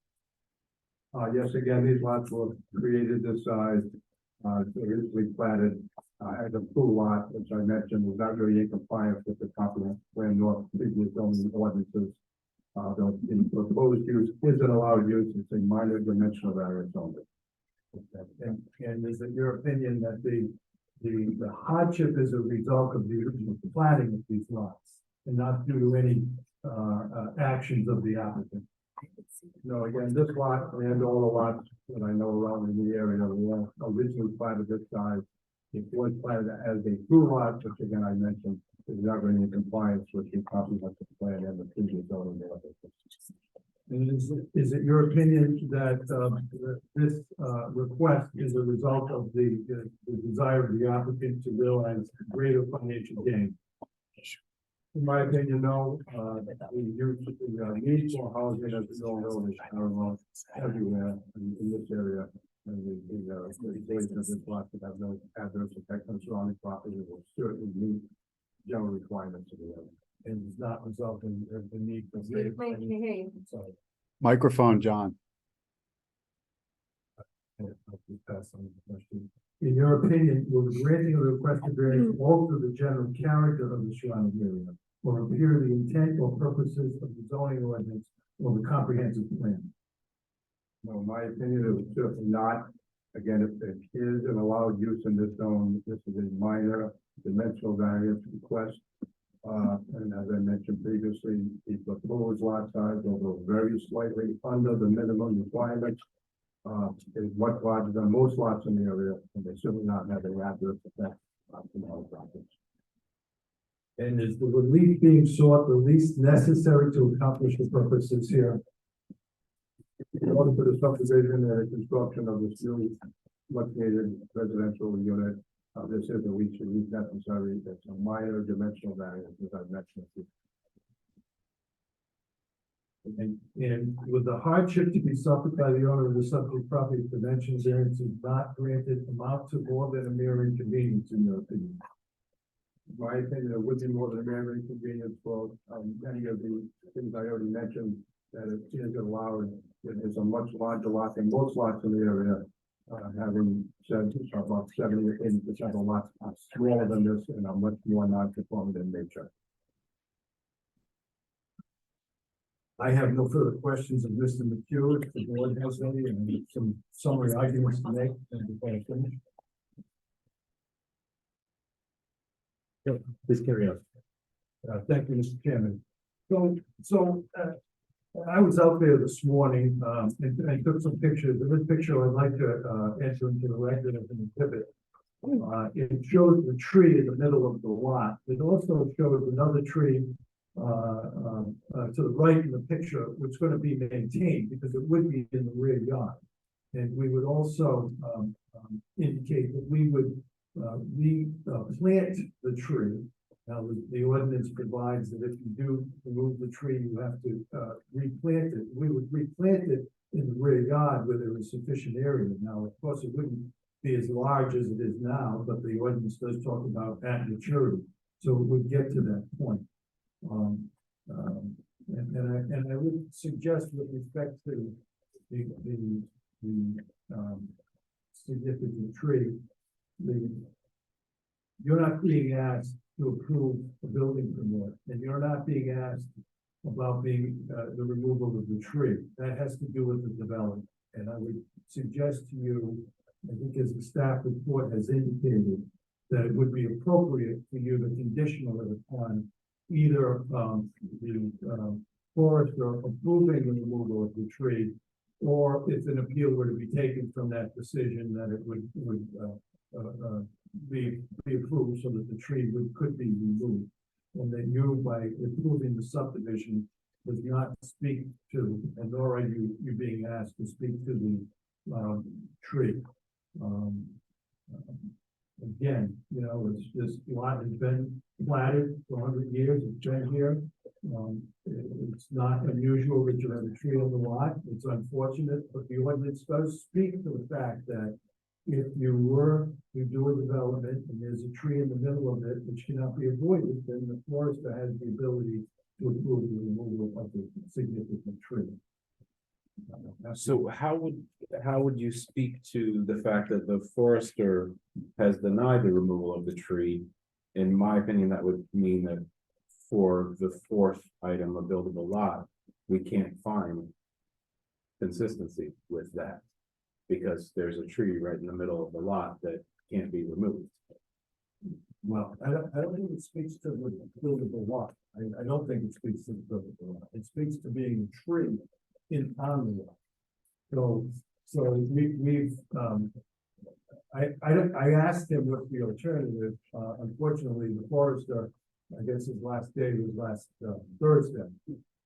Yes, again, these lots were created this size, originally platted as a pool lot, which I mentioned was not really in compliance with the comprehensive plan nor previous zoning ordinances. The proposed use is an allowed use, it's a minor dimensional variance only. And is it your opinion that the hardship is a result of the original planning of these lots and not due to any actions of the applicant? No, again, this lot and all the lots that I know around in the area were originally platted this size. It was platted as a through lot, which again I mentioned is not really in compliance with the comprehensive plan and the previous zoning ordinances. And is it your opinion that this request is a result of the desire of the applicant to realize greater financial gain? In my opinion, no, the need for housing as we all know is paramount everywhere in this area. And the regulation of this block that have no adverse effect on surrounding property will certainly meet general requirements of the area. And does not result in the need for. So, Microphone, John. pass on the question. In your opinion, will the granting of the requested variance alter the general character of the surrounding area, or appear the intent or purposes of the zoning ordinance or the comprehensive plan? No, in my opinion, it would certainly not. Again, if it is an allowed use in this zone, this is a minor dimensional variance request. And as I mentioned previously, the proposed lot size, although very slightly under the minimum requirements, is much larger than most lots in the area, and they certainly not have an adverse effect on the properties. And is the relief being sought the least necessary to accomplish the purposes here? In order for the subdivision and the construction of this new much needed residential unit, this is the least necessary. It's a minor dimensional variance, as I've mentioned. And with the hardship to be suffered by the owner of the subject property, if the dimension variance is not granted, amount to more than a mere inconvenience, in your opinion? In my opinion, it would be more than a mere inconvenience for many of the things I already mentioned, that it is allowed. It is a much larger lot than most lots in the area, having said about 70 or 80% of lots are smaller than this and are much more non-conforming in nature. I have no further questions of Mr. McHugh. If the board has any, and some summary arguments to make, and before I finish. Please carry on. Thank you, Mr. Chairman. So I was out there this morning, and I took some pictures. In this picture, I'd like to enter into the record as an exhibit. It shows the tree in the middle of the lot. It also shows another tree to the right in the picture, which is going to be maintained because it would be in the rear yard. And we would also indicate that we would replant the tree. Now, the ordinance provides that if you do remove the tree, you have to replant it. We would replant it in the rear yard where there is sufficient area. Now, of course, it wouldn't be as large as it is now, but the ordinance does talk about at maturity. So it would get to that point. And I would suggest with respect to the significant tree, you're not being asked to approve a building permit, and you're not being asked about the removal of the tree. That has to do with the development. And I would suggest to you, I think as the staff report has indicated, that it would be appropriate for you to conditional it upon either the forester approving the removal of the tree, or if an appeal were to be taken from that decision, that it would be approved so that the tree could be removed. And that you, by approving the subdivision, does not speak to, and nor are you being asked to speak to the tree. Again, you know, this lot has been platted for 100 years. It's been here. It's not unusual that you have a tree on the lot. It's unfortunate, but the ordinance does speak to the fact that if you were to do a development and there's a tree in the middle of it which cannot be avoided, then the forester has the ability to approve the removal of the significant tree. So how would you speak to the fact that the forester has denied the removal of the tree? In my opinion, that would mean that for the fourth item, a buildable lot, we can't find consistency with that, because there's a tree right in the middle of the lot that can't be removed. Well, I don't think it speaks to the buildable lot. I don't think it speaks to the buildable lot. It speaks to being a tree on the lot. So we've I asked him what the alternative. Unfortunately, the forester, I guess his last day was last Thursday.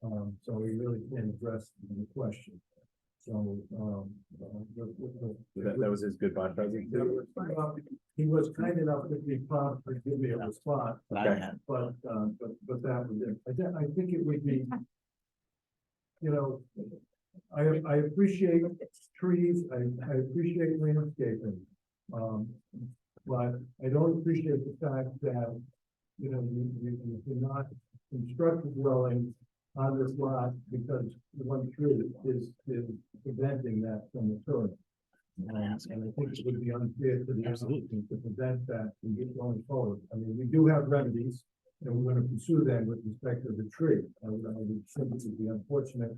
So he really can't address the question. So, That was his goodbye present. he was kind enough to be prompt to give me a response, Okay. but that was it. I think it would be, you know, I appreciate trees, I appreciate landscaping. But I don't appreciate the fact that, you know, you cannot construct a dwelling on this lot because one tree is preventing that from occurring. And I think it would be unfair to the applicant to prevent that from going forward. I mean, we do have remedies, and we're gonna pursue them with respect to the tree. I would think it would be unfortunate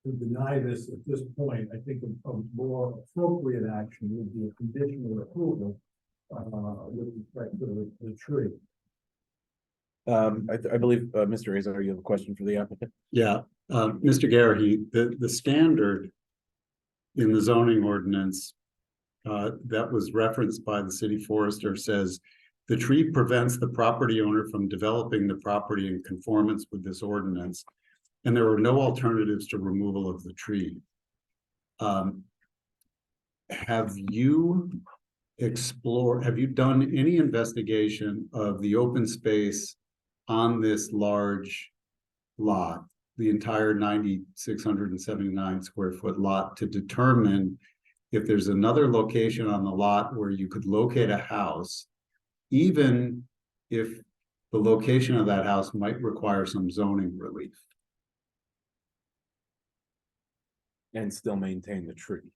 to deny this at this point. I think a more appropriate action would be a conditional approval with respect to the tree. I believe, Mr. Azar, you have a question for the applicant? Yeah, Mr. Garrity, the standard in the zoning ordinance that was referenced by the city forester says the tree prevents the property owner from developing the property in conformance with this ordinance, and there are no alternatives to removal of the tree. Have you done any investigation of the open space on this large lot, the entire 9,679 square foot lot, to determine if there's another location on the lot where you could locate a house, even if the location of that house might require some zoning relief? And still maintain the tree.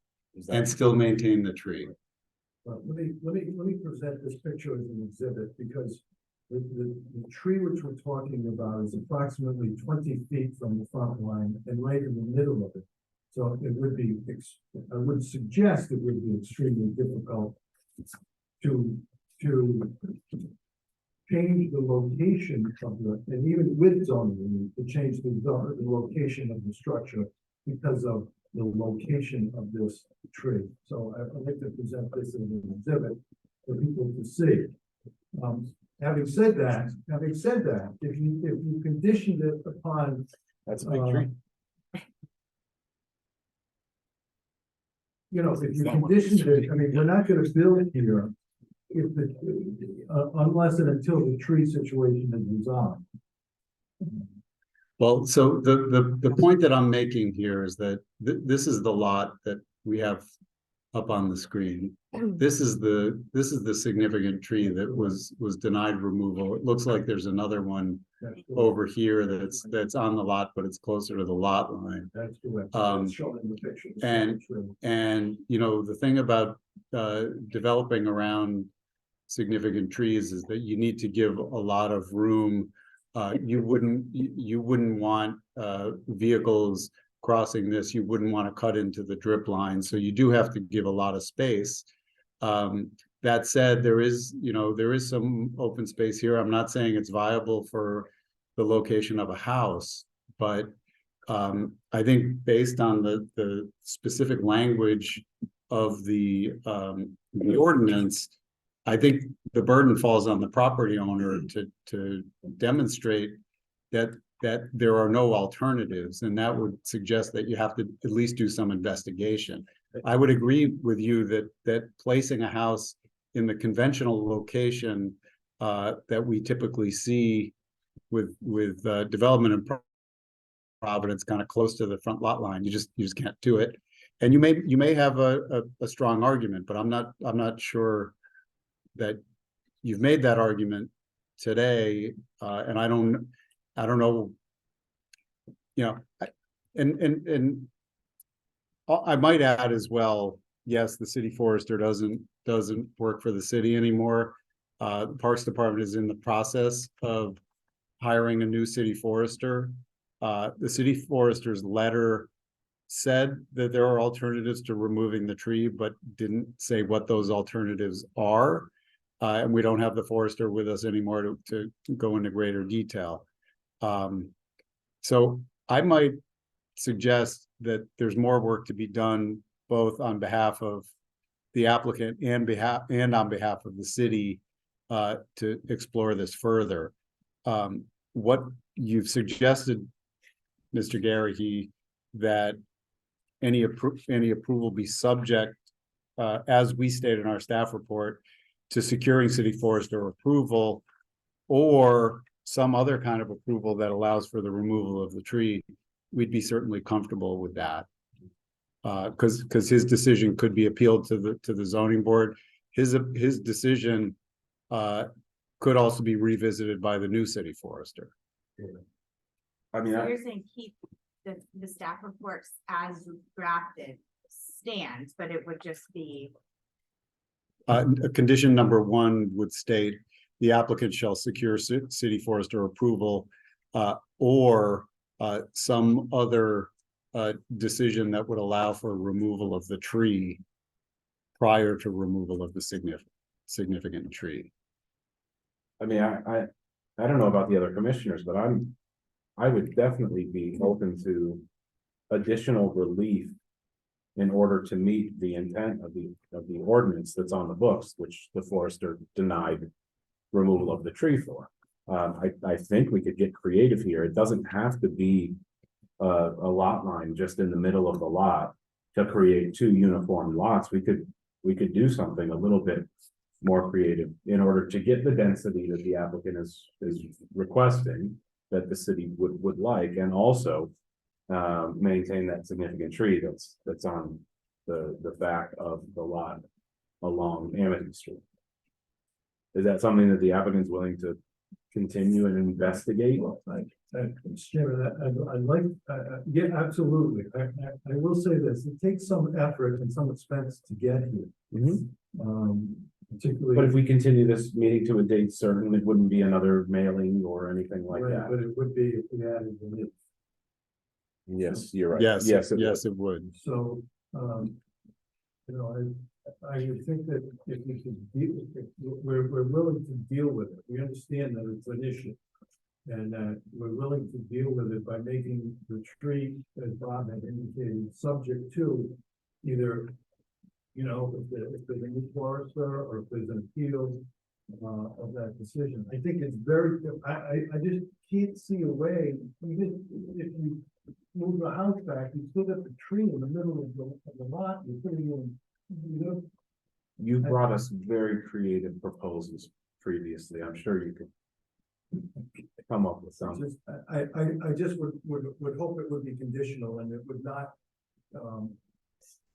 And still maintain the tree. Let me present this picture as an exhibit, because the tree which we're talking about is approximately 20 feet from the front line and right in the middle of it. So it would be, I would suggest it would be extremely difficult to change the location of and even with zoning, to change the location of the structure because of the location of this tree. So I'd like to present this as an exhibit for people to see. Having said that, if you conditioned it upon, That's a big tree. you know, if you conditioned it, I mean, we're not gonna build here if unless and until the tree situation is resolved. Well, so the point that I'm making here is that this is the lot that we have up on the screen. This is the significant tree that was denied removal. It looks like there's another one over here that's on the lot, but it's closer to the lot line. That's correct. It's shown in the picture. And you know, the thing about developing around significant trees is that you need to give a lot of room. You wouldn't want vehicles crossing this. You wouldn't want to cut into the drip line, so you do have to give a lot of space. That said, there is some open space here. I'm not saying it's viable for the location of a house, but I think based on the specific language of the ordinance, I think the burden falls on the property owner to demonstrate that there are no alternatives, and that would suggest that you have to at least do some investigation. I would agree with you that placing a house in the conventional location that we typically see with development in Providence, kind of close to the front lot line, you just can't do it. And you may have a strong argument, but I'm not sure that you've made that argument today, and I don't know, you know, and I might add as well, yes, the city forester doesn't work for the city anymore. The Parks Department is in the process of hiring a new city forester. The city forester's letter said that there are alternatives to removing the tree, but didn't say what those alternatives are. And we don't have the forester with us anymore to go into greater detail. So I might suggest that there's more work to be done, both on behalf of the applicant and on behalf of the city, to explore this further. What you've suggested, Mr. Garrity, that any approval be subject, as we stated in our staff report, to securing city forester approval or some other kind of approval that allows for the removal of the tree, we'd be certainly comfortable with that. Because his decision could be appealed to the zoning board. His decision could also be revisited by the new city forester. I mean, So you're saying keep the staff reports as drafted stands, but it would just be, Condition number 1 would state the applicant shall secure city forester approval or some other decision that would allow for removal of the tree prior to removal of the significant tree. I mean, I don't know about the other commissioners, but I would definitely be open to additional relief in order to meet the intent of the ordinance that's on the books, which the forester denied removal of the tree for. I think we could get creative here. It doesn't have to be a lot line just in the middle of the lot to create 2 uniform lots. We could do something a little bit more creative in order to get the density that the applicant is requesting, that the city would like, and also maintain that significant tree that's on the back of the lot along Amity Street. Is that something that the applicant's willing to continue and investigate? Chairman, I'd like, yeah, absolutely. I will say this, it takes some effort and some expense to get here. Particularly. But if we continue this meeting to a date certain, it wouldn't be another mailing or anything like Right, that. but it would be if we added the list. Yes, you're right. Yes, it it would. So, I would think that if we could deal, if we're willing to deal with it, we understand that it's an issue. And we're willing to deal with it by making the tree, as Bob had indicated, subject to either, if there's a new forester or if there's an appeal of that decision. I think it's very, I just can't see a way, if you move the house back, you still got the tree in the middle of the lot, you're putting in, You brought us very creative proposals previously. I'm sure you could come up with something. I just would hope it would be conditional and it would not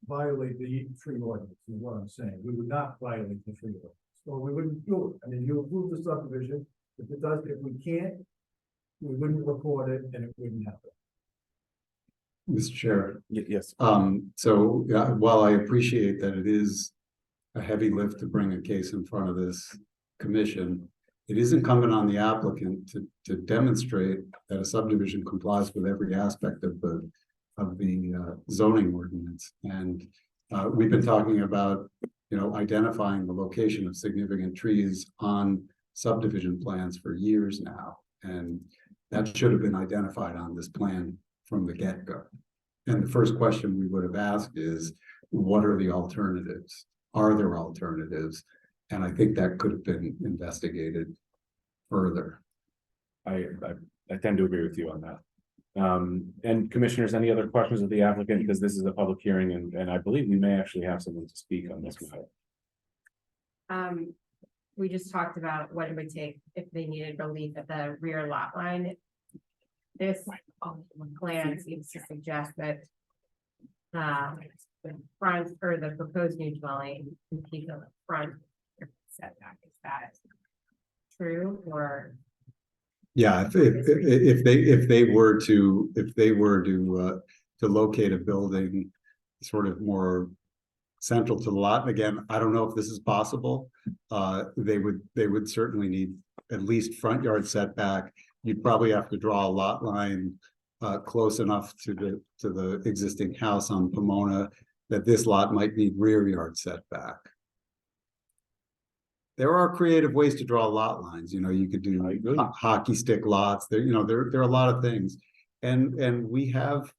violate the tree ordinance, is what I'm saying. We would not violate the tree ordinance, or we wouldn't do it. I mean, you approve the subdivision. If we can't, we wouldn't record it and it wouldn't happen. Mr. Chair. Yes. So while I appreciate that it is a heavy lift to bring a case in front of this commission, it is incumbent on the applicant to demonstrate that a subdivision complies with every aspect of the zoning ordinance. And we've been talking about, identifying the location of significant trees on subdivision plans for years now. And that should have been identified on this plan from the get-go. And the first question we would have asked is, what are the alternatives? Are there alternatives? And I think that could have been investigated further. I tend to agree with you on that. And commissioners, any other questions of the applicant? Because this is a public hearing and I believe we may actually have someone to speak on this matter. We just talked about what it would take if they needed relief at the rear lot line. This plan seems to suggest that the front or the proposed new dwelling can keep the front setback. Is that true or? Yeah, if they were to locate a building sort of more central to the lot, and again, I don't know if this is possible. They would certainly need at least front yard setback. You'd probably have to draw a lot line close enough to the existing house on Pomona that this lot might need rear yard setback. There are creative ways to draw lot lines. You could do hockey stick lots. There are a lot of things, and we have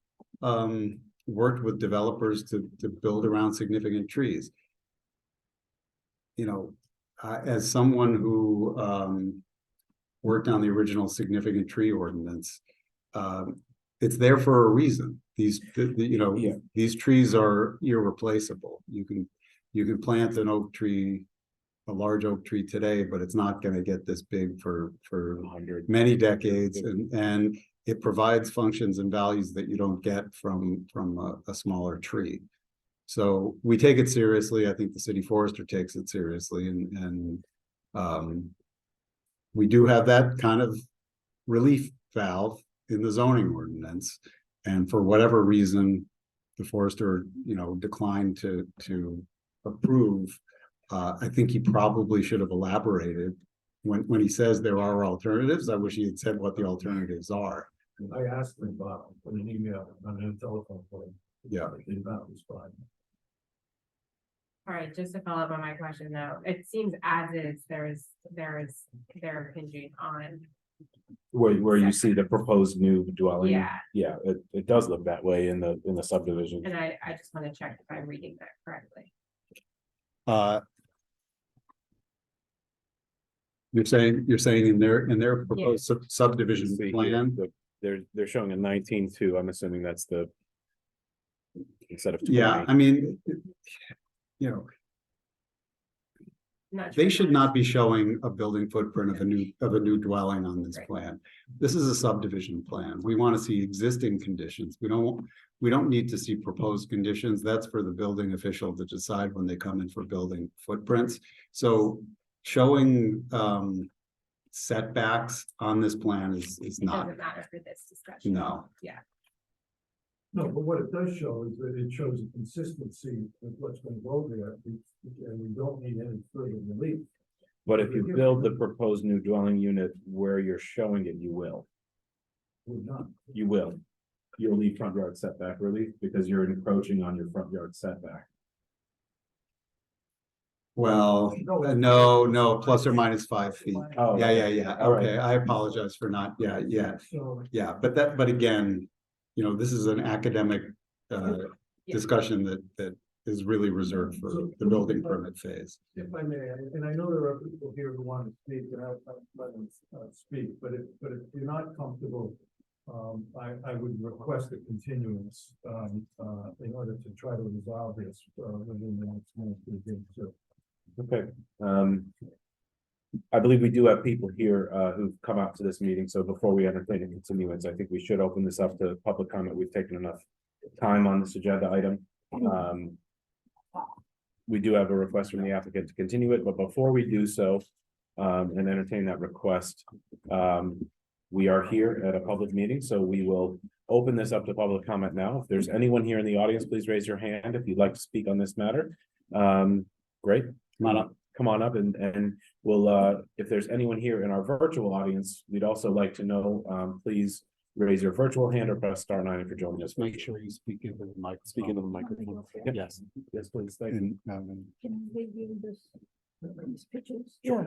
worked with developers to build around significant trees. As someone who worked on the original significant tree ordinance, it's there for a reason. you know, Yeah. these trees are irreplaceable. You can plant an oak tree, a large oak tree today, but it's not gonna get this big for 100. many decades, and it provides functions and values that you don't get from a smaller tree. So we take it seriously. I think the city forester takes it seriously, and we do have that kind of relief valve in the zoning ordinance. And for whatever reason, the forester, you know, declined to approve. I think he probably should have elaborated when he says there are alternatives. I wish he had said what the alternatives are. I asked him about an email on a telephone call. Yeah. He did not respond. All right, just to follow up on my question though, it seems as is, they're hinging on, Where you see the proposed new dwelling. Yeah. Yeah, it does look that way in the subdivision. and I just want to check if I'm reading that correctly. You're saying in their proposed subdivision See here, plan? They're showing a 19.2. I'm assuming that's the instead of 20. Yeah, I mean, you know, Not they sure should how not be showing a building footprint of a new dwelling on this Right. plan. This is a subdivision plan. We want to see existing conditions. We don't need to see proposed conditions. That's for the building official to decide when they come in for building footprints. So showing setbacks on this plan is it not, doesn't matter for this discussion. no. No, but what it does show is that it shows a consistency with what's going to go there, and we don't need any further relief. But if you build the proposed new dwelling unit where you're showing it, you will. We're not. You will. You'll need front yard setback relief because you're encroaching on your front yard setback. Well, no, plus or minus 5 feet. Oh, Yeah. All right. Okay, I apologize for not, yeah. So, Yeah, but again, you know, this is an academic discussion that is really reserved for the building permit phase. if I may, and I know there are people here who want to speak, and I'll let them speak, but if you're not comfortable, I would request a continuance, in order to try to resolve this, within the next month. Okay. I believe we do have people here who've come out to this meeting, so before we entertain a continuance, I think we should open this up to public comment. We've taken enough time on this agenda item. We do have a request from the applicant to continue it, but before we do so, and entertain that request, we are here at a public meeting, so we will open this up to public comment now. If there's anyone here in the audience, please raise your hand if you'd like to speak on this matter. Great, come on up and we'll, if there's anyone here in our virtual audience, we'd also like to know, please raise your virtual hand or press *9 if you're joining us. Make sure you speak into the microphone. Speak into the microphone. Yep. Yes, please. Thank you. And, Can I review these pictures? Sure.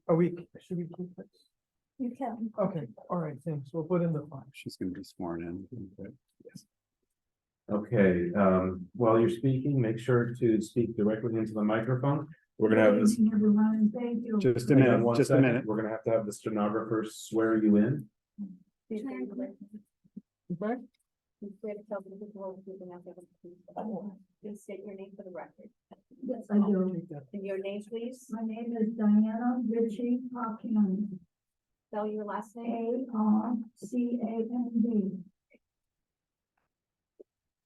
Are we, should we keep this? You can. Okay, all right, thanks. We'll put in the file. she's gonna be sworn in. Yes. Okay, while you're speaking, make sure to speak directly into the microphone. We're gonna have this. Thank you. Just a Hang on minute, one just a second. minute. We're gonna have to have the stenographer swear you in. Please state your name for the record. Yes, I do. And your name, please. My name is Diana Ritchie Hawkins, Spell your last name. ARCAND.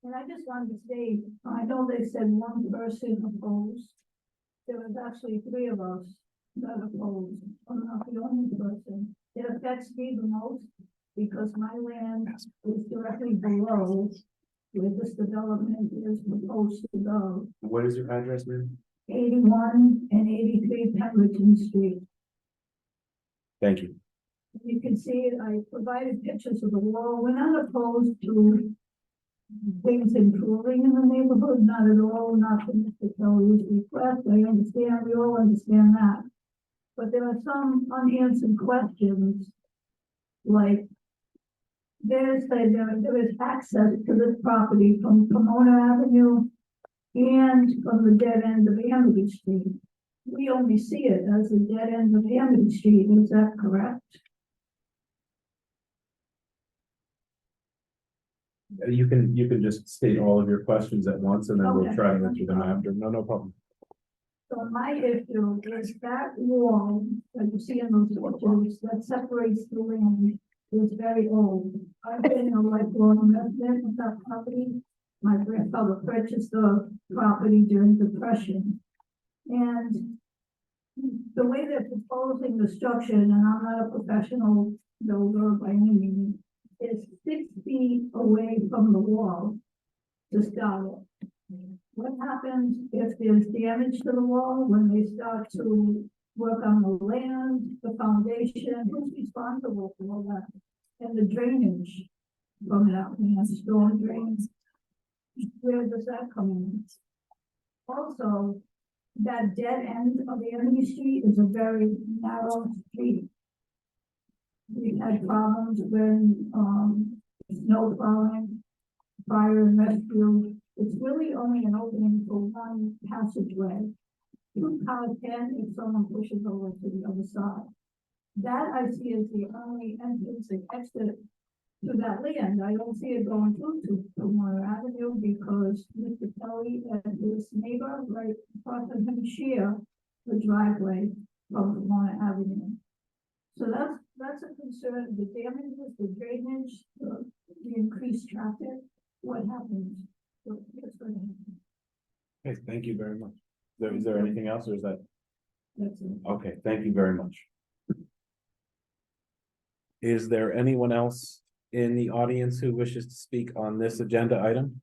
And I just wanted to say, I know they said one person opposed. There was actually 3 of us that opposed. I'm not the only person. It affects me the most because my land is directly below where this development is proposed to go. What is your address, ma'am? 81 and 83 Pemberton Street. Thank you. You can see it, I provided pictures of the wall. We're not opposed to things improving in the neighborhood, not at all, not for Mr. Kelly's request. I understand, we all understand that. But there are some unanswered questions, like there is access to this property from Pomona Avenue and from the dead end of Amity Street. We only see it as the dead end of Amity Street, is that correct? You can just state all of your questions at once and then we'll Okay. try to answer them after. No problem. So my issue is that wall that you see in those pictures that separates the land is very old. I've been a lifelong resident of that property. My grandfather purchased the property during the Depression. And the way they're proposing the structure, and I'm not a professional builder by any means, is 6 feet away from the wall to start it. What happens if there's damage to the wall when they start to work on the land, the foundation? Who's responsible for all that? And the drainage from that, storm drains, where does that come in? Also, that dead end of Amity Street is a very narrow street. We've had problems when, snow plowing, fire and rescue. It's really only an opening for one passageway. 2 cars can if someone pushes over to the other side. That I see as the only entrance and exit to that land. I don't see it going through to Pomona Avenue because Mr. Kelly and his neighbor right across from him share the driveway from Pomona Avenue. So that's a concern, the damages, the drainage, the increased traffic, what happens? What's going to happen? Okay, thank you very much. Is there anything else or is that? That's it. Okay, thank you very much. Is there anyone else in the audience who wishes to speak on this agenda item?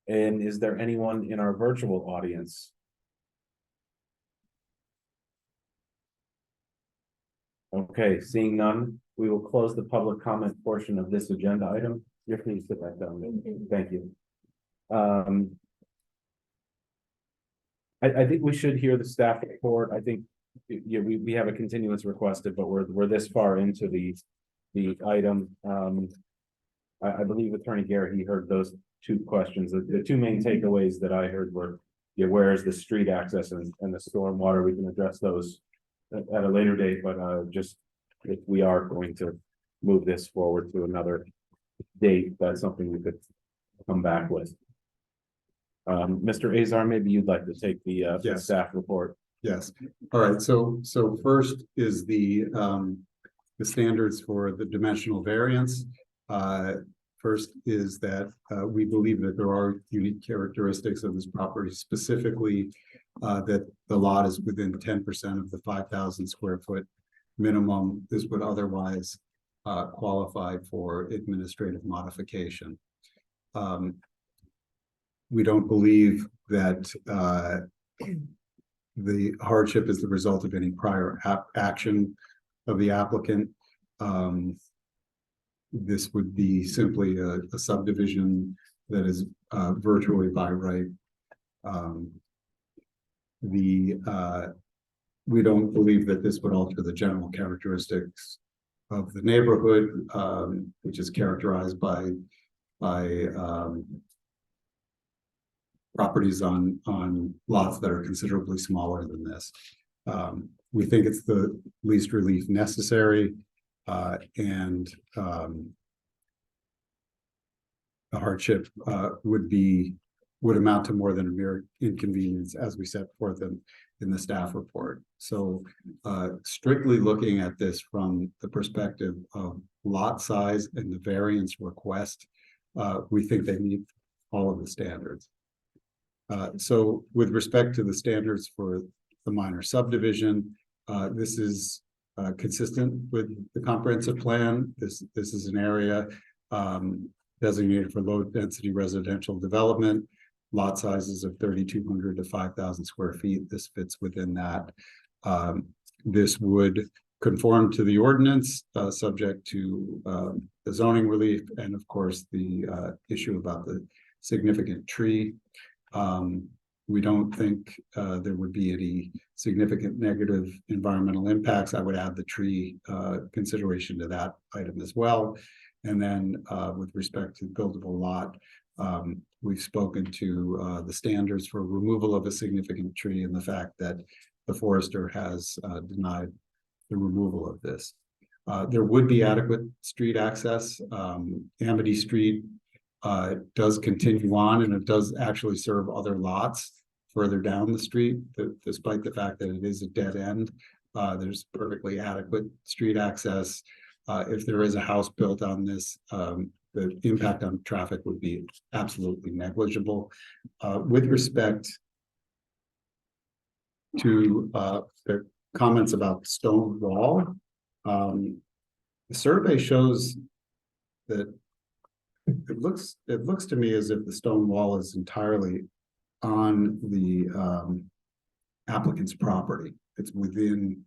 And is there anyone in our virtual audience? Okay, seeing none, we will close the public comment portion of this agenda item. You're free to sit back down. Thank you. I think we should hear the staff report. I think yeah, we have a continuance requested, but we're this far into the item. I believe Attorney Garrett, he heard those 2 questions. The 2 main takeaways that I heard were, yeah, where is the street access and the storm water? We can address those at a later date, but just if we are going to move this forward to another date, that's something we could come back with. Mr. Azar, maybe you'd like to take the Yes. staff report. Yes, all right, so first is the standards for the dimensional variance. First is that we believe that there are unique characteristics of this property, specifically that the lot is within 10% of the 5,000 square foot minimum. This would otherwise qualify for administrative modification. We don't believe that the hardship is the result of any prior action of the applicant. This would be simply a subdivision that is virtually by right. We don't believe that this would alter the general characteristics of the neighborhood, which is characterized by properties on lots that are considerably smaller than this. We think it's the least relief necessary, and the hardship would amount to more than a mere inconvenience, as we set forth in the staff report. So strictly looking at this from the perspective of lot size and the variance request, we think they meet all of the standards. So with respect to the standards for the minor subdivision, this is consistent with the comprehensive plan. This is an area designated for low density residential development, lot sizes of 3,200 to 5,000 square feet. This fits within that. This would conform to the ordinance, subject to the zoning relief, and of course the issue about the significant tree. We don't think there would be any significant negative environmental impacts. I would add the tree consideration to that item as well. And then with respect to buildable lot, we've spoken to the standards for removal of a significant tree and the fact that the forester has denied the removal of this. There would be adequate street access. Amity Street does continue on, and it does actually serve other lots further down the street, despite the fact that it is a dead end. There's perfectly adequate street access. If there is a house built on this, the impact on traffic would be absolutely negligible. With respect to the comments about stone wall, the survey shows that it looks to me as if the stone wall is entirely on the applicant's property. It's within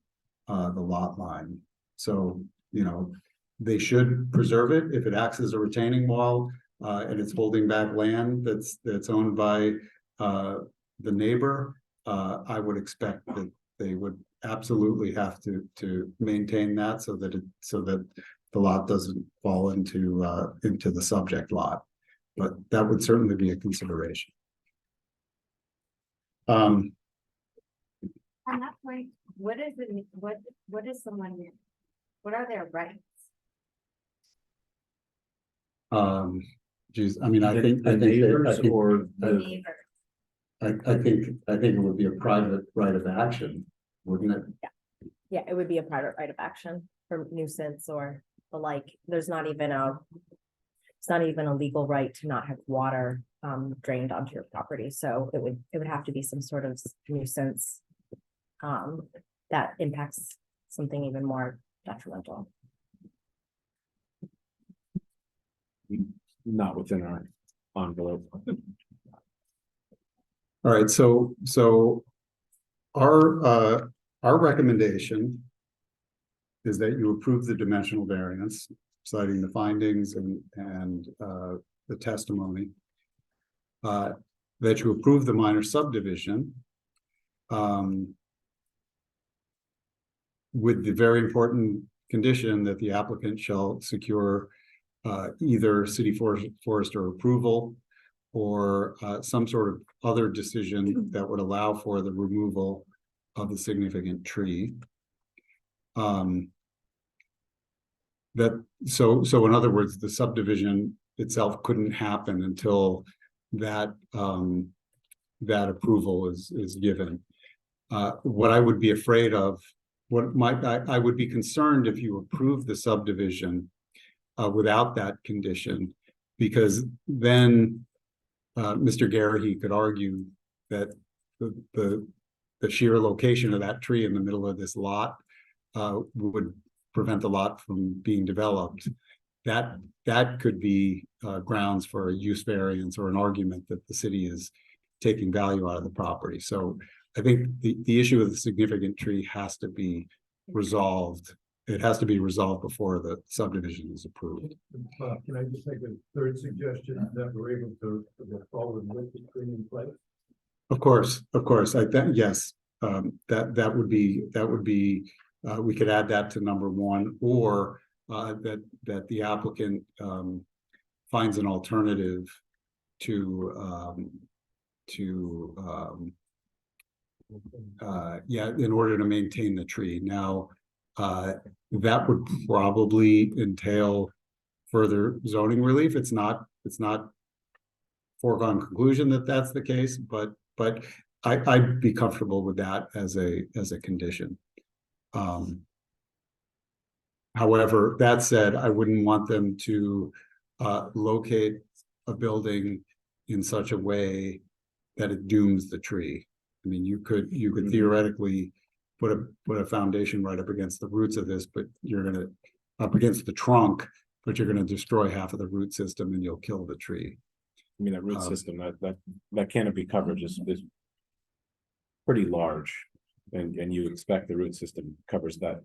the lot line. So, you know, they should preserve it if it acts as a retaining wall and it's holding back land that's owned by the neighbor. I would expect that they would absolutely have to maintain that so that the lot doesn't fall into the subject lot. But that would certainly be a consideration. On that point, what is what are their rights? Geez, I mean, I think The neighbors or The the, neighbors. I think it would be a private right of action, wouldn't it? Yeah, it would be a private right of action for nuisance or the like. There's not even it's not even a legal right to not have water drained onto your property. So it would have to be some sort of nuisance that impacts something even more detrimental. not within our envelope. All right, so our recommendation is that you approve the dimensional variance, citing the findings and the testimony. That you approve the minor subdivision. With the very important condition that the applicant shall secure either city forester approval or some sort of other decision that would allow for the removal of the significant tree. So in other words, the subdivision itself couldn't happen until that that approval is given. What I would be afraid of, I would be concerned if you approve the subdivision without that condition, because then Mr. Garrahy could argue that the sheer location of that tree in the middle of this lot would prevent the lot from being developed. That could be grounds for a use variance or an argument that the city is taking value out of the property. So I think the issue of the significant tree has to be resolved. It has to be resolved before the subdivision is approved. Can I just make a third suggestion that we're able to go forward with the tree in place? Of course. Yes, that would be we could add that to number one, or that the applicant finds an alternative to in order to maintain the tree. Now that would probably entail further zoning relief. It's not foregone conclusion that that's the case, but I'd be comfortable with that as a condition. However, that said, I wouldn't want them to locate a building in such a way that it dooms the tree. I mean, you could theoretically put a foundation right up against the roots of this, but you're gonna up against the trunk, but you're gonna destroy half of the root system and you'll kill the tree. I mean, that root system, that canopy coverage is pretty large, and you expect the root system covers that,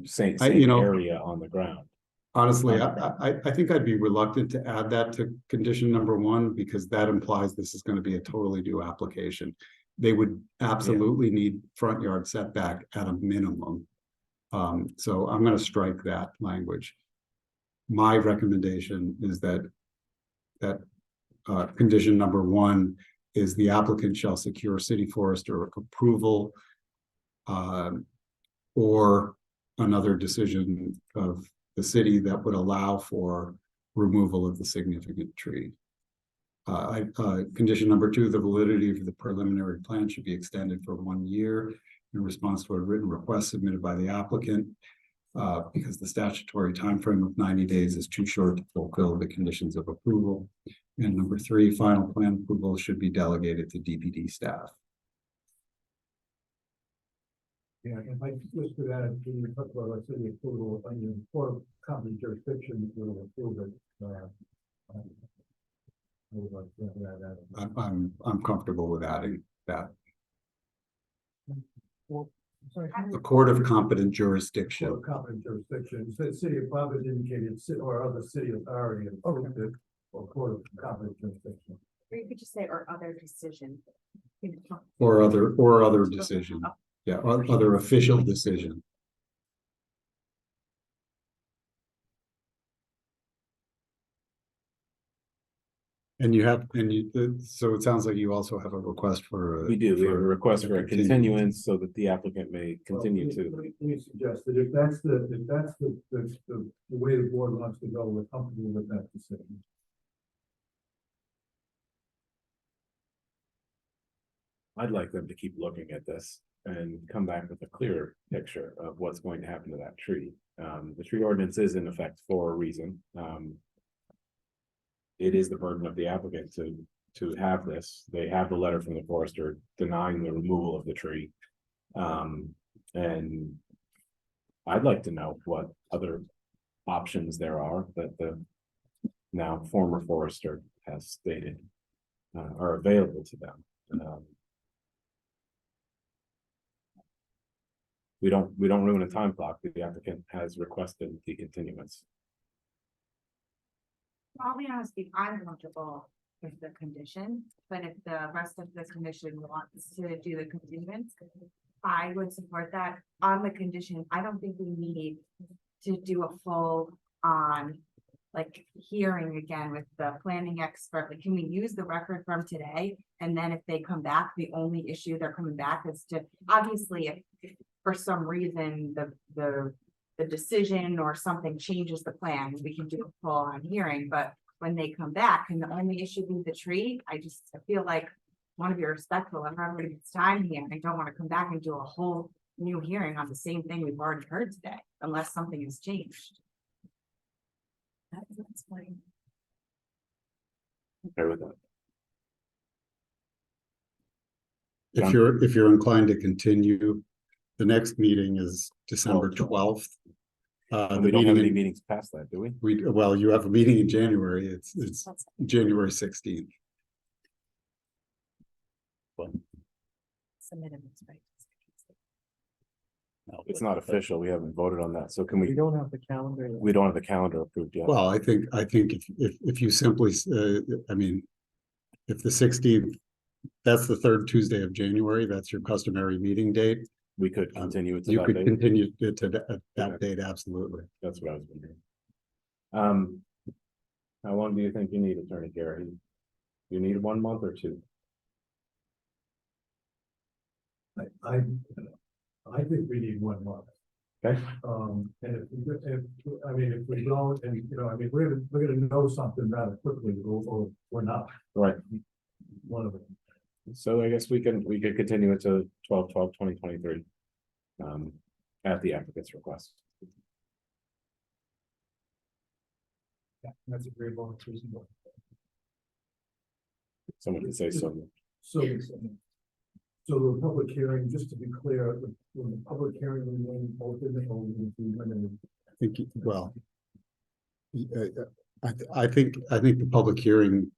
same area on the ground. Honestly, I think I'd be reluctant to add that to condition number one, because that implies this is going to be a totally new application. They would absolutely need front yard setback at a minimum. So I'm going to strike that language. My recommendation is that condition number one is the applicant shall secure city forester approval or another decision of the city that would allow for removal of the significant tree. Condition number 2, the validity of the preliminary plan should be extended for 1 year in response to a written request submitted by the applicant. Because the statutory timeframe of 90 days is too short to fulfill the conditions of approval. And number 3, final plan approval should be delegated to DPD staff. Yeah, if I just could add, when we talk about our city approval, I mean, for common jurisdiction, will approve it. I would like to add that. I'm comfortable with adding that. Well, sorry, A court of competent jurisdiction. for competent jurisdiction, the city of Providence indicated, or other city authority approved it, or court of competent jurisdiction. Or you could just say, or other decision. Or other decision. Yeah, other official decision. And you have, so it sounds like you also have a request for. We do, we have a request for a continuance so that the applicant may continue to. We suggest that if that's the way the board wants to go, we're comfortable with that decision. I'd like them to keep looking at this and come back with a clearer picture of what's going to happen to that tree. The tree ordinance is in effect for a reason. It is the burden of the applicant to have this. They have the letter from the forester denying the removal of the tree. And I'd like to know what other options there are that the now former forester has stated are available to them. We don't ruin a time clock. The applicant has requested the continuance. I'll be honest with you, I'm comfortable with the condition, but if the rest of the commission wants to do the continuance, I would support that on the condition. I don't think we need to do a full on like hearing again with the planning expert. Like, can we use the record from today? And then if they come back, the only issue they're coming back is to, obviously, if for some reason the decision or something changes the plan, we can do a full on hearing, but when they come back and the only issue be the tree, I feel like want to be respectful of everybody's time here. I don't want to come back and do a whole new hearing on the same thing we've already heard today, unless something has changed. That's fine. Okay with that. If you're inclined to continue, the next meeting is December 12th. We don't have any meetings past that, do we? Well, you have a meeting in January. It's January 16th. No, it's not official. We haven't voted on that. So can We we? don't have the calendar. We don't have the calendar approved yet. Well, I think if you simply, I mean, if the 16th, that's the 3rd Tuesday of January, that's your customary meeting date. We could continue it to You that could date. continue it to that date, absolutely. That's what I was wondering. How long do you think you need, Attorney Gary? You need 1 month or 2? I think we need 1 month. Okay. And if we don't, and we're gonna know something rather quickly, or we're not. Right. One of them. So I guess we could continue it to 12/12/2023. At the applicant's request. Yeah, that's agreeable, it's reasonable. Someone could say so. So the public hearing, just to be clear, will the public hearing remain open or will it be limited? I think, well, I think the public hearing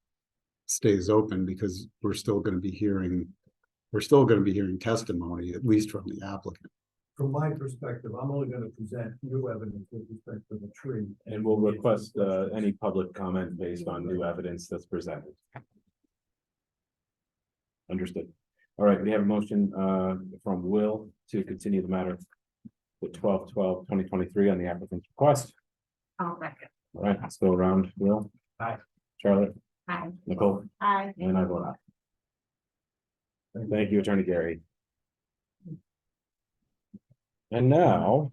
stays open because we're still going to be hearing testimony, at least from the applicant. From my perspective, I'm only gonna present new evidence with respect to the tree. And we'll request any public comment based on new evidence that's presented. Understood. All right, we have a motion from Will to continue the matter to 12/12/2023 on the applicant's request. I'll second. All right, let's go around. Will? Aye. Charlotte? Aye. Nicole? Aye. And I vote aye. Thank you, Attorney Gary. And now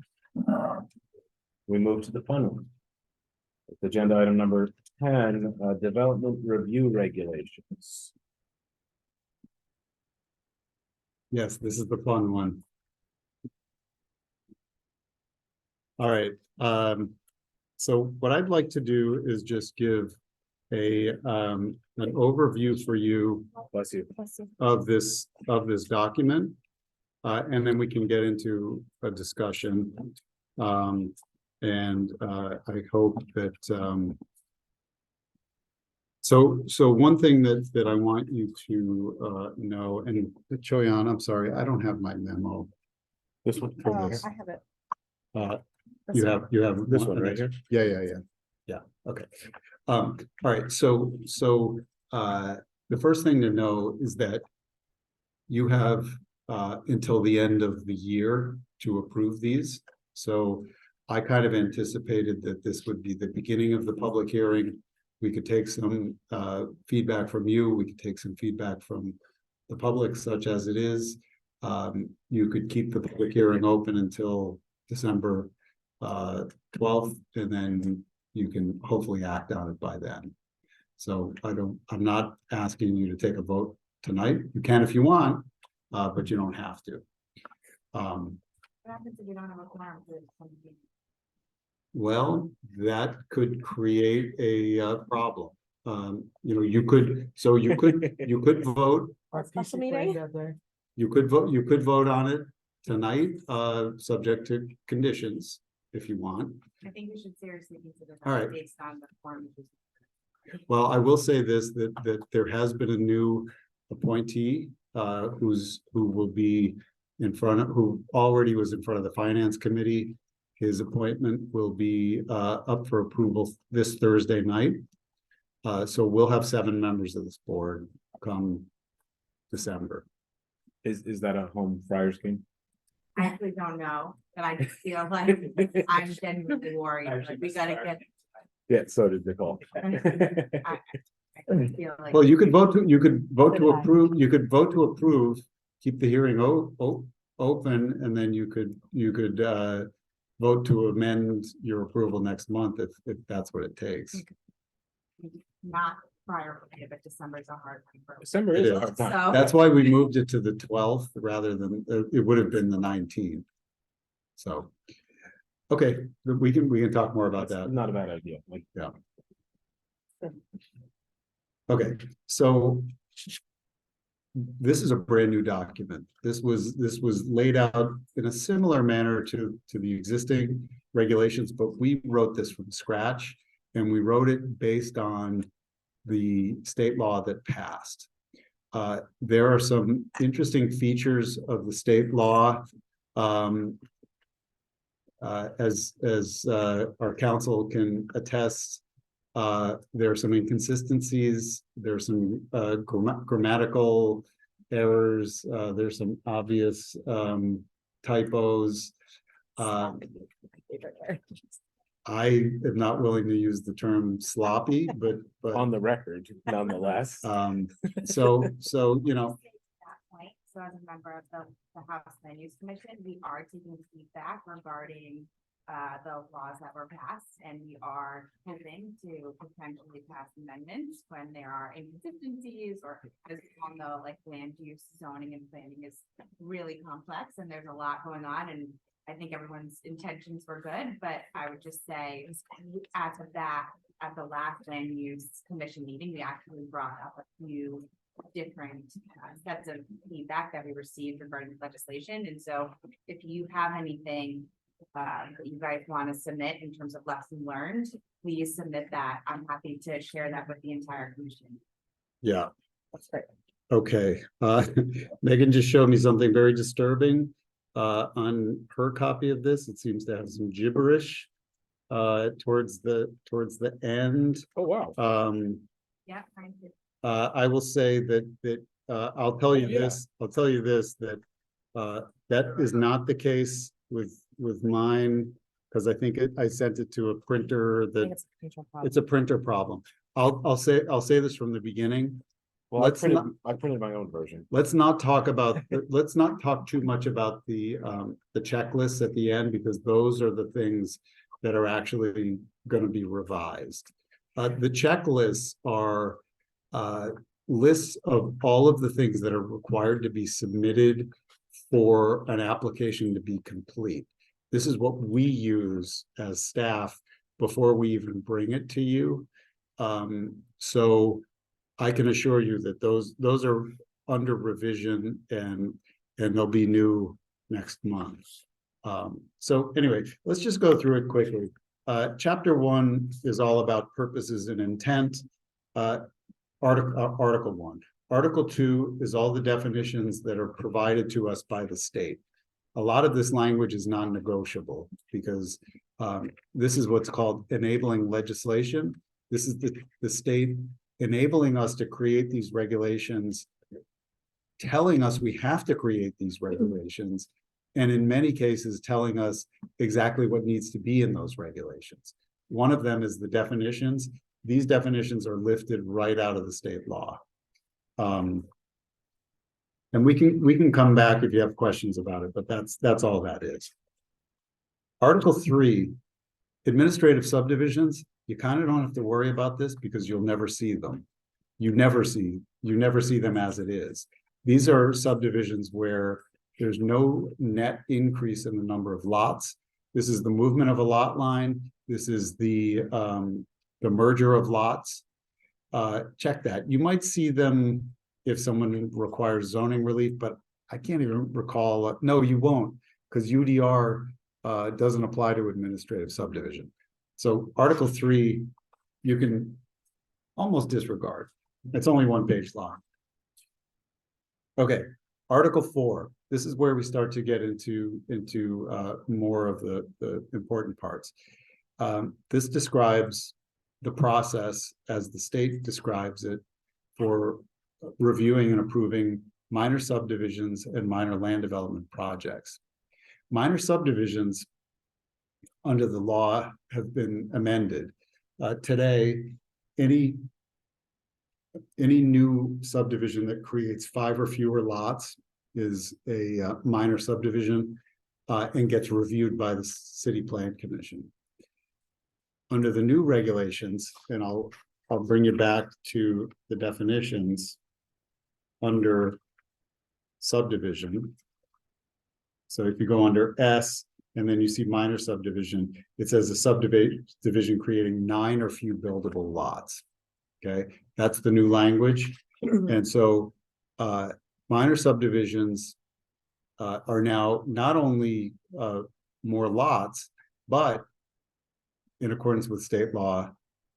We move to the fun one. Agenda item number 10, development review regulations. Yes, this is the fun one. All right, so what I'd like to do is just give an overview for you Bless you. of this document. And then we can get into a discussion. I hope that, so one thing that I want you to know, and Choyan, I'm sorry, I don't have my memo. This one for this. I have it. You have This one right here? Yeah, okay. All right, so the first thing to know is that you have until the end of the year to approve these. So I kind of anticipated that this would be the beginning of the public hearing. We could take some feedback from you. We could take some feedback from the public, such as it is. You could keep the public hearing open until December 12th, and then you can hopefully act on it by then. So I'm not asking you to take a vote tonight. You can if you want, but you don't have to. What happens if you don't have a quorum for the 17th? Well, that could create a problem. You could vote. Our Special PC meeting? that day. You could vote on it tonight, subject to conditions if you want. I think we should seriously consider All right. that based on the form. Well, I will say this, that there has been a new appointee, who will be who already was in front of the finance committee. His appointment will be up for approval this Thursday night. So we'll have 7 members of this board come December. Is that a home friars game? I actually don't know, but I just feel like I'm genuinely worried, like we gotta get. Yeah, so did Nicole. I feel like. Well, you could vote to approve, keep the hearing open, and then you could vote to amend your approval next month if that's what it takes. Not prior, but December is a hard time for. December It is a is. hard time. So, That's why we moved it to the 12th rather than, it would have been the 19th. So, okay, we can talk more about that. Not a bad idea. Like, Okay, so this is a brand new document. This was laid out in a similar manner to the existing regulations, but we wrote this from scratch, and we wrote it based on the state law that passed. There are some interesting features of the state law. As our council can attest, there are some inconsistencies, there's some grammatical errors, there's some obvious typos. I am not willing to use the term sloppy, but on the record, nonetheless. So you know. that point, so as a member of the House Land Use Commission, we are taking feedback regarding the laws that were passed, and we are hoping to potentially pass amendments when there are inconsistencies, or as we all know, like land use, zoning, and planning is really complex, and there's a lot going on, and I think everyone's intentions were good, but I would just say, as of that, at the last land use commission meeting, we actually brought up a few different sets of feedback that we received regarding legislation. And so if you have anything that you guys want to submit in terms of lessons learned, please submit that. I'm happy to share that with the entire commission. Yeah. That's great. Okay, Megan just showed me something very disturbing. On her copy of this, it seems to have some gibberish towards the end. Oh, wow. Yeah, thank you. I will say that I'll tell you this, that that is not the case with mine, because I think I sent it to a printer I that think it's a potential problem. it's a printer problem. I'll say this from the beginning. Well, let's not, I printed my own version. let's not talk about, let's not talk too much about the checklists at the end, because those are the things that are actually going to be revised. The checklists are lists of all of the things that are required to be submitted for an application to be complete. This is what we use as staff before we even bring it to you. So I can assure you that those are under revision and they'll be new next month. So anyway, let's just go through it quickly. Chapter 1 is all about purposes and intent. Article 1. Article 2 is all the definitions that are provided to us by the state. A lot of this language is non-negotiable because this is what's called enabling legislation. This is the state enabling us to create these regulations, telling us we have to create these regulations, and in many cases telling us exactly what needs to be in those regulations. One of them is the definitions. These definitions are lifted right out of the state law. And we can come back if you have questions about it, but that's all that is. Article 3, administrative subdivisions. You kind of don't have to worry about this because you'll never see them. You never see them as it is. These are subdivisions where there's no net increase in the number of lots. This is the movement of a lot line. This is the merger of lots. Check that. You might see them if someone requires zoning relief, but I can't even recall. No, you won't, because UDR doesn't apply to administrative subdivision. So Article 3, you can almost disregard. It's only one page long. Okay, Article 4. This is where we start to get into more of the important parts. This describes the process as the state describes it for reviewing and approving minor subdivisions and minor land development projects. Minor subdivisions under the law have been amended. Today, any new subdivision that creates 5 or fewer lots is a minor subdivision and gets reviewed by the City Plan Commission. Under the new regulations, and I'll bring you back to the definitions under subdivision. So if you go under S and then you see minor subdivision, it says a subdivision creating 9 or few buildable lots. Okay, that's the new language. And so minor subdivisions are now not only more lots, but in accordance with state law,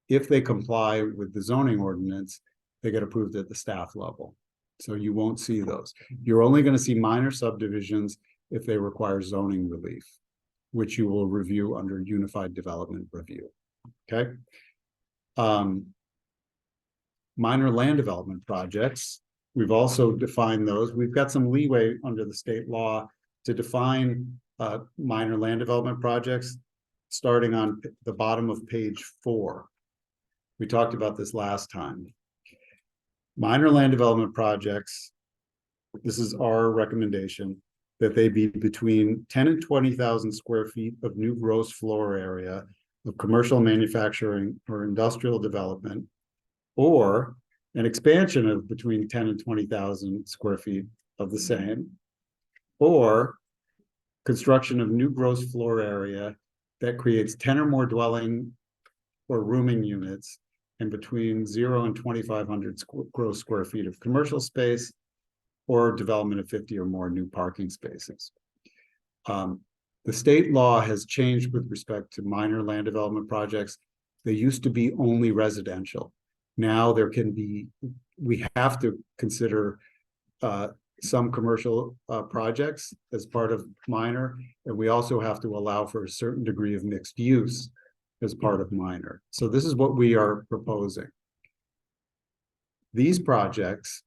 if they comply with the zoning ordinance, they get approved at the staff level. So you won't see those. You're only going to see minor subdivisions if they require zoning relief, which you will review under Unified Development Review. Okay. Minor land development projects, we've also defined those. We've got some leeway under the state law to define minor land development projects, starting on the bottom of page 4. We talked about this last time. Minor land development projects, this is our recommendation, that they be between 10 and 20,000 square feet of new gross floor area of commercial manufacturing or industrial development, or an expansion of between 10 and 20,000 square feet of the same, or construction of new gross floor area that creates 10 or more dwelling or rooming units and between 0 and 2,500 gross square feet of commercial space, or development of 50 or more new parking spaces. The state law has changed with respect to minor land development projects. They used to be only residential. Now there can be, we have to consider some commercial projects as part of minor, and we also have to allow for a certain degree of mixed use as part of minor. So this is what we are proposing. These projects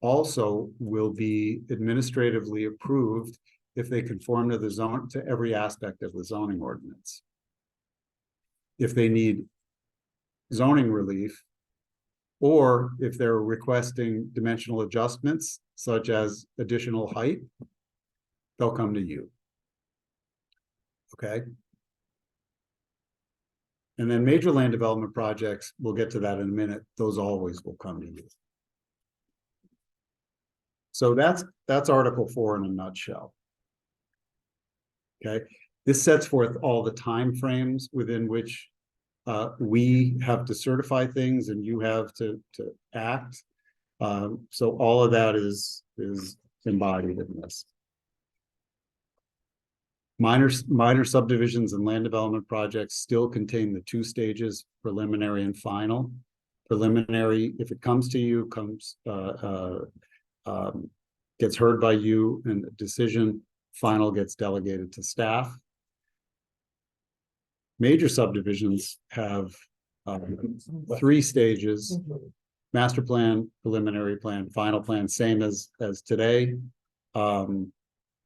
also will be administratively approved if they conform to the zone, to every aspect of the zoning ordinance. If they need zoning relief, Or if they're requesting dimensional adjustments, such as additional height, they'll come to you. Okay? And then major land development projects, we'll get to that in a minute, those always will come to you. So that's Article 4 in a nutshell. Okay, this sets forth all the timeframes within which we have to certify things and you have to act. So all of that is embodied in this. Minor subdivisions and land development projects still contain the 2 stages, preliminary and final. Preliminary, if it comes to you, gets heard by you, and the decision. Final gets delegated to staff. Major subdivisions have 3 stages: master plan, preliminary plan, final plan, same as today.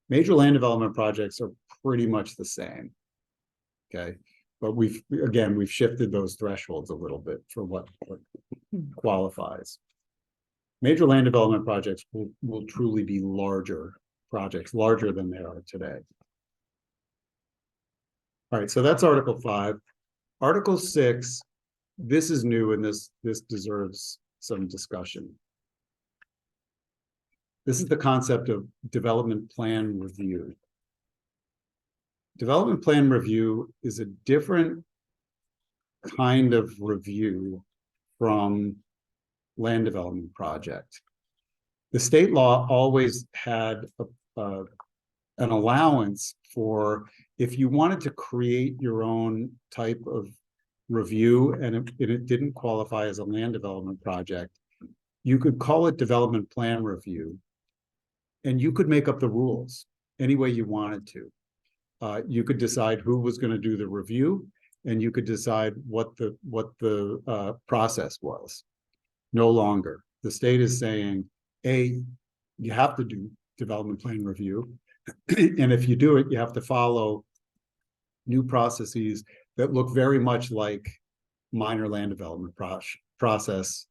Major land development projects are pretty much the same. Okay, but we've shifted those thresholds a little bit for what qualifies. Major land development projects will truly be larger projects, larger than they are today. All right, so that's Article 5. Article 6, this is new and this deserves some discussion. This is the concept of development plan review. Development plan review is a different kind of review from land development project. The state law always had an allowance for if you wanted to create your own type of review and it didn't qualify as a land development project, you could call it development plan review and you could make up the rules any way you wanted to. You could decide who was going to do the review and you could decide what the process was. No longer. The state is saying, A, you have to do development plan review. And if you do it, you have to follow new processes that look very much like minor land development process,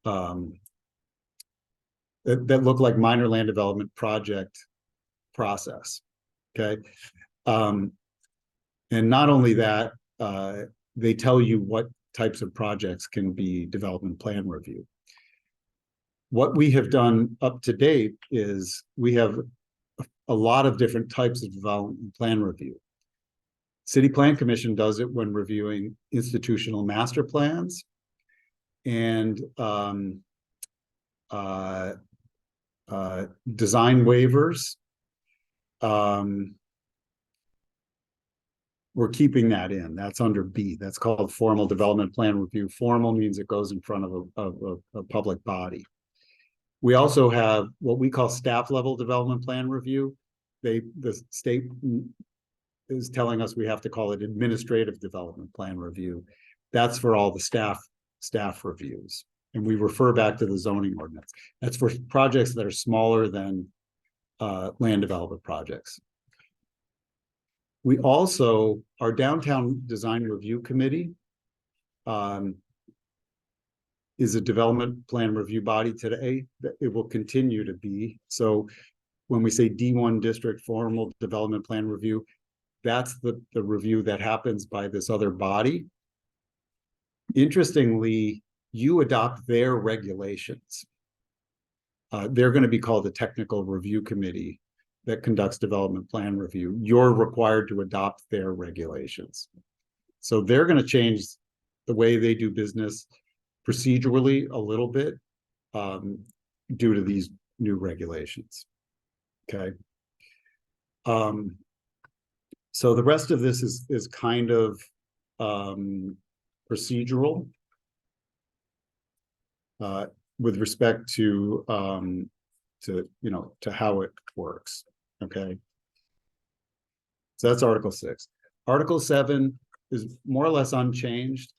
that look like minor land development project process. Okay. And not only that, they tell you what types of projects can be development plan review. What we have done up to date is we have a lot of different types of development plan review. City Plan Commission does it when reviewing institutional master plans and design waivers. We're keeping that in. That's under B. That's called formal development plan review. Formal means it goes in front of a public body. We also have what we call staff level development plan review. The state is telling us we have to call it administrative development plan review. That's for all the staff reviews. And we refer back to the zoning ordinance. That's for projects that are smaller than land development projects. We also, our downtown design review committee is a development plan review body today. It will continue to be. So when we say D1 district formal development plan review, that's the review that happens by this other body. Interestingly, you adopt their regulations. They're going to be called the technical review committee that conducts development plan review. You're required to adopt their regulations. So they're going to change the way they do business procedurally a little bit due to these new regulations. Okay. So the rest of this is kind of procedural with respect to how it works. Okay. So that's Article 6. Article 7 is more or less unchanged.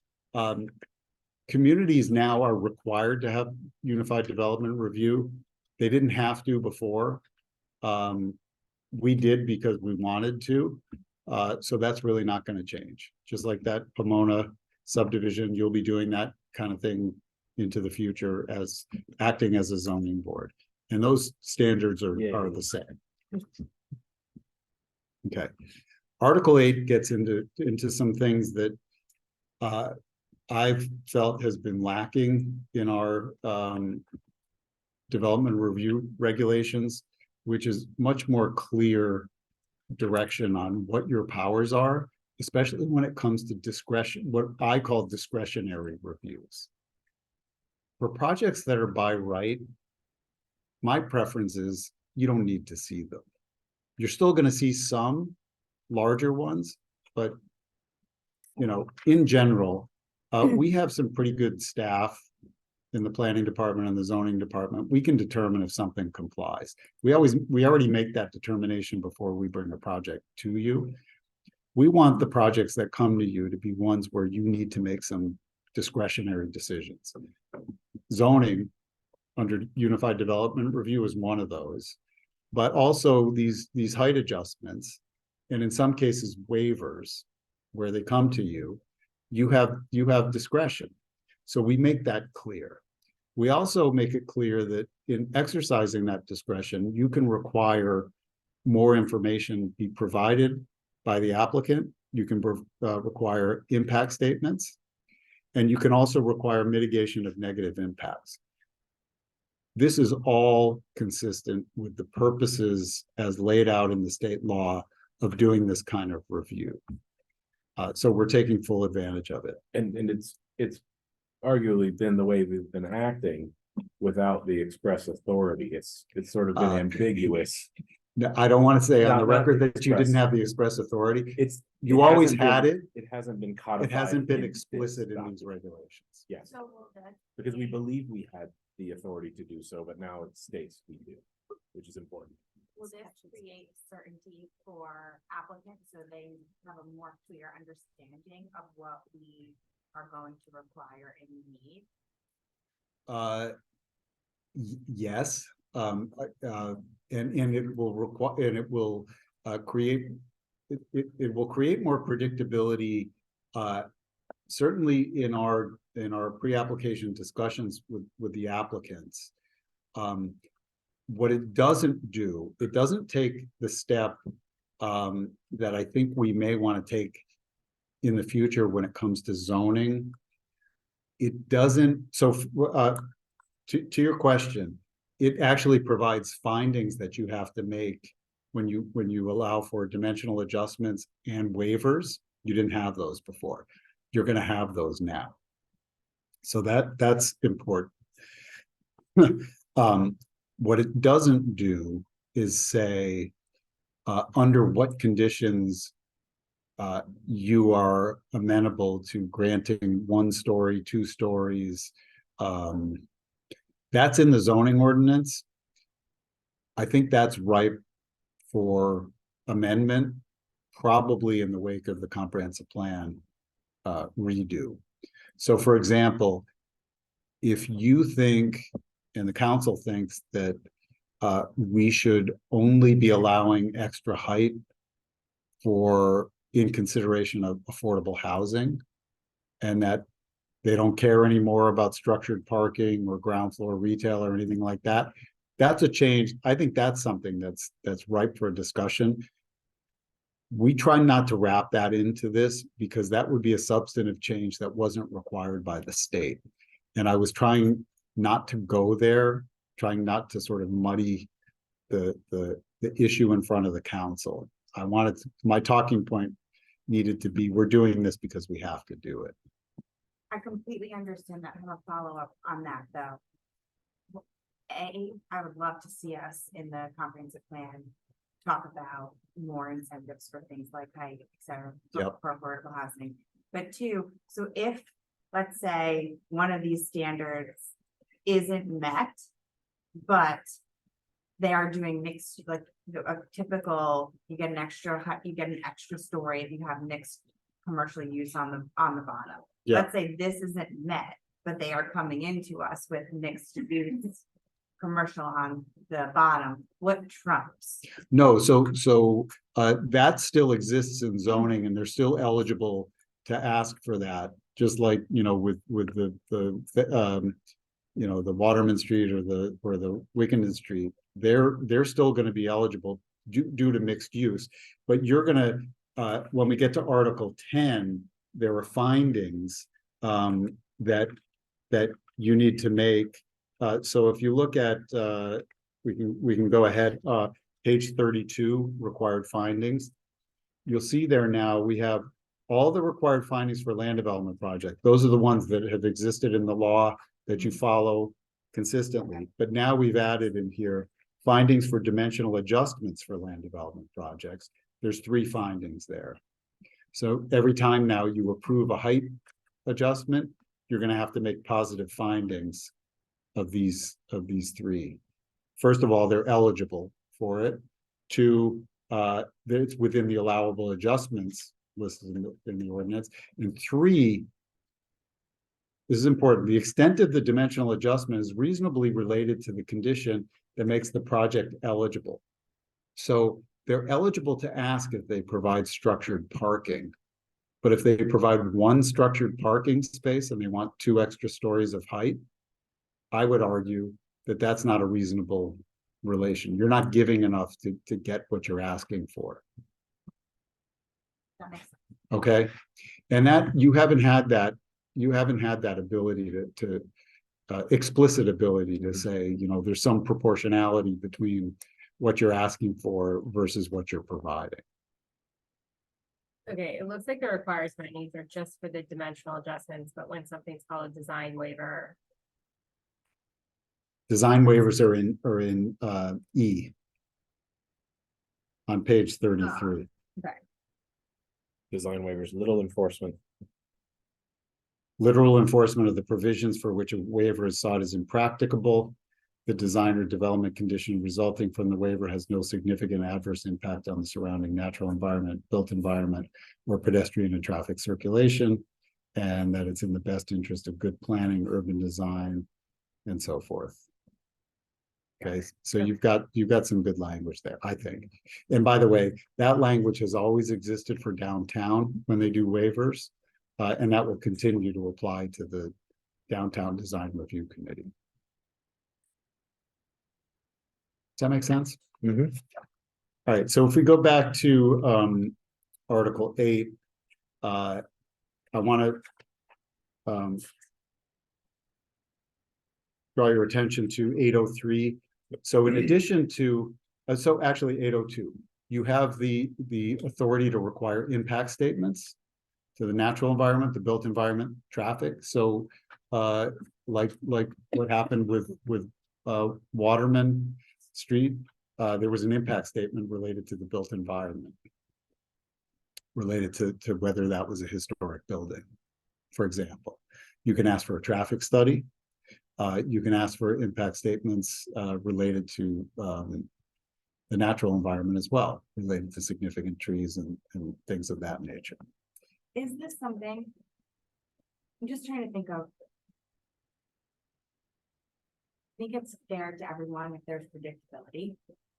Communities now are required to have unified development review. They didn't have to before. We did because we wanted to. So that's really not going to change. Just like that Pomona subdivision, you'll be doing that kind of thing into the future as acting as a zoning board. And those standards are Yeah. the same. Okay. Article 8 gets into some things that I've felt has been lacking in our development review regulations, which is much more clear direction on what your powers are, especially when it comes to discretion, what I call discretionary reviews. For projects that are by right, my preference is you don't need to see them. You're still going to see some larger ones, but in general, we have some pretty good staff in the planning department and the zoning department. We can determine if something complies. We already make that determination before we bring a project to you. We want the projects that come to you to be ones where you need to make some discretionary decisions. Zoning under Unified Development Review is one of those, but also these height adjustments, and in some cases waivers, where they come to you, you have discretion. So we make that clear. We also make it clear that in exercising that discretion, you can require more information be provided by the applicant. You can require impact statements, and you can also require mitigation of negative impacts. This is all consistent with the purposes as laid out in the state law of doing this kind of review. So we're taking full advantage of it. And it's arguably been the way we've been acting without the express authority. It's sort of been ambiguous. No, I don't want to say on the Not record that you express. didn't have the express authority. You It always hasn't had been- it. It hasn't been codified. It hasn't been in explicit this in these document. regulations. Yes, So will that because we believe we had the authority to do so, but now it states we do, which is important. Will this create certainty for applicants so they have a more clear understanding of what we are going to require and need? Yes, and it will require, and it will create, it will create more predictability. Certainly in our pre-application discussions with the applicants. What it doesn't do, it doesn't take the step that I think we may want to take in the future when it comes to zoning. It doesn't, so to your question, it actually provides findings that you have to make when you allow for dimensional adjustments and waivers. You didn't have those before. You're going to have those now. So that's important. What it doesn't do is say under what conditions you are amenable to granting 1 story, 2 stories. That's in the zoning ordinance. I think that's ripe for amendment, probably in the wake of the comprehensive plan redo. So for example, if you think, and the council thinks that we should only be allowing extra height in consideration of affordable housing, and that they don't care anymore about structured parking or ground floor retail or anything like that, that's a change. I think that's something that's ripe for a discussion. We try not to wrap that into this because that would be a substantive change that wasn't required by the state. And I was trying not to go there, trying not to sort of muddy the issue in front of the council. My talking point needed to be, we're doing this because we have to do it. I completely understand that. I have a follow-up on that, though. I would love to see us in the comprehensive plan talk about more incentives for things like height, et cetera, Yep. for affordable housing. But 2, so if, let's say, one of these standards isn't met, but they are doing mixed, like a typical, you get an extra story if you have mixed commercial use on the bottom. Yeah. Let's say this isn't met, but they are coming into us with mixed use commercial on the bottom. What trumps? No, so that still exists in zoning, and they're still eligible to ask for that. just like, with the Waterman Street or the Wickenden Street, they're still gonna be eligible due to mixed use. But you're gonna, when we get to Article 10, there are findings that you need to make. So if you look at, we can go ahead, page 32, required findings. You'll see there now, we have all the required findings for land development project. Those are the ones that have existed in the law that you follow consistently. But now we've added in here findings for dimensional adjustments for land development projects. There's 3 findings there. So every time now you approve a height adjustment, you're going to have to make positive findings of these 3. First of all, they're eligible for it. 2, that it's within the allowable adjustments listed in the ordinance. And 3, this is important, the extent of the dimensional adjustment is reasonably related to the condition that makes the project eligible. So they're eligible to ask if they provide structured parking. But if they provide 1 structured parking space and they want 2 extra stories of height, I would argue that that's not a reasonable relation. You're not giving enough to get what you're asking for. That makes sense. Okay. And that you haven't had that ability to explicit ability to say, there's some proportionality between what you're asking for versus what you're providing. Okay, it looks like the required findings are just for the dimensional adjustments, but when something's called a design waiver. Design waivers are in E on page 33. Okay. Design waivers, little enforcement. Literal enforcement of the provisions for which a waiver is sought is impracticable. The design or development condition resulting from the waiver has no significant adverse impact on the surrounding natural environment, built environment, or pedestrian and traffic circulation, and that it's in the best interest of good planning, urban design, and so forth. Okay, so you've got some good language there, I think. And by the way, that language has always existed for downtown when they do waivers, and that will continue to apply to the Downtown Design Review Committee. Does that make sense? Mm-hmm. All right, so if we go back to Article 8, I want to draw your attention to 803. So in addition to, so actually 802, you have the authority to require impact statements to the natural environment, the built environment, traffic. So like what happened with Waterman Street, there was an impact statement related to the built environment, related to whether that was a historic building, for example. You can ask for a traffic study. You can ask for impact statements related to the natural environment as well, related to significant trees and things of that nature. Is this something? I'm just trying to think of. I think it's fair to everyone if there's predictability.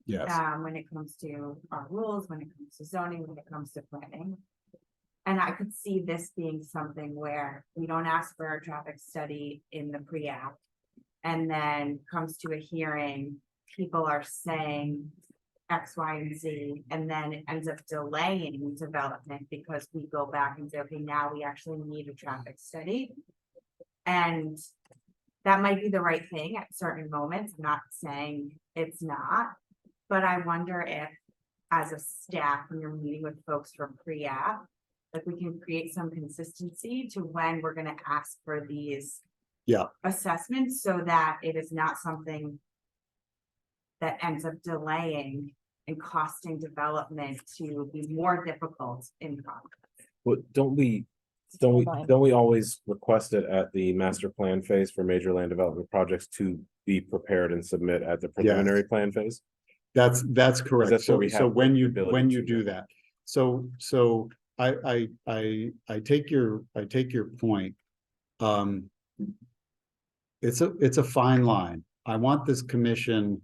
Yes. When it comes to our rules, when it comes to zoning, when it comes to planning. And I could see this being something where we don't ask for a traffic study in the pre-app. And then comes to a hearing, people are saying X, Y, and Z, and then it ends up delaying development because we go back and say, okay, now we actually need a traffic study. And that might be the right thing at certain moments. I'm not saying it's not, but I wonder if as a staff, when you're meeting with folks from pre-app, like we can create some consistency to when we're gonna ask for these assessments so that it is not something that ends up delaying and costing development to be more difficult in progress. Well, don't we always request it at the master plan phase for major land development projects to be prepared and submit at the preliminary plan phase? That's correct. That's what we have So when you to do that, so I take your point. It's a fine line. I want this commission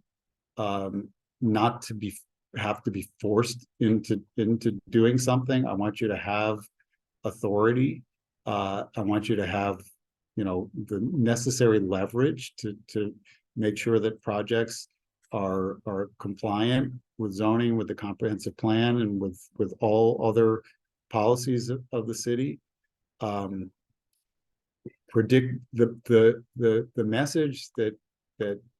not to have to be forced into doing something. I want you to have authority I want you to have, you know, the necessary leverage to make sure that projects are compliant with zoning, with the comprehensive plan, and with all other policies of the city. Predict the message that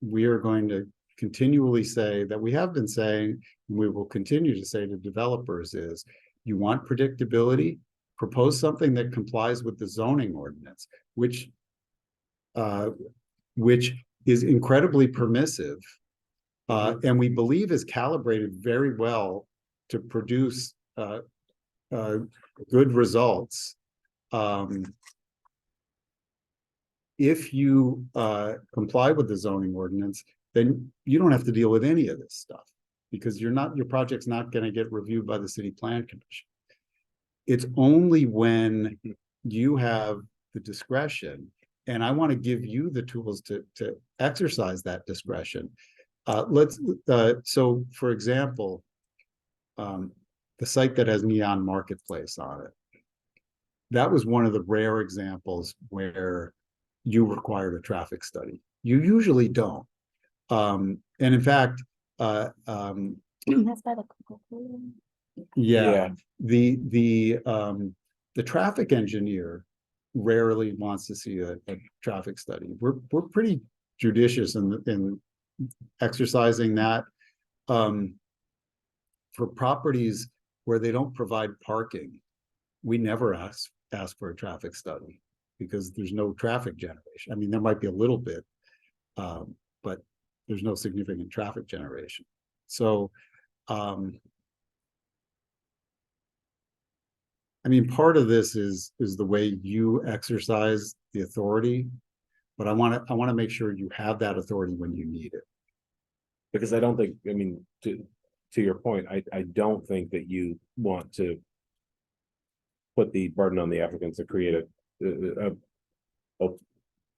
we are going to continually say, that we have been saying, and we will continue to say to developers, is you want predictability, propose something that complies with the zoning ordinance, which is incredibly permissive, and we believe is calibrated very well to produce good results. If you comply with the zoning ordinance, then you don't have to deal with any of this stuff, because your project's not going to get reviewed by the city plan commission. It's only when you have the discretion, and I want to give you the tools to exercise that discretion. So for example, the site that has Neon Marketplace on it, that was one of the rare examples where you required a traffic study. You usually don't. And in fact, That's by the Coca-Cola. yeah, the traffic engineer rarely wants to see a traffic study. We're pretty judicious in exercising that. For properties where they don't provide parking, we never ask for a traffic study, because there's no traffic generation. I mean, there might be a little bit, but there's no significant traffic generation. So, I mean, part of this is the way you exercise the authority, but I want to make sure you have that authority when you need it. Because I don't think, I mean, to your point, I don't think that you want to put the burden on the applicants to create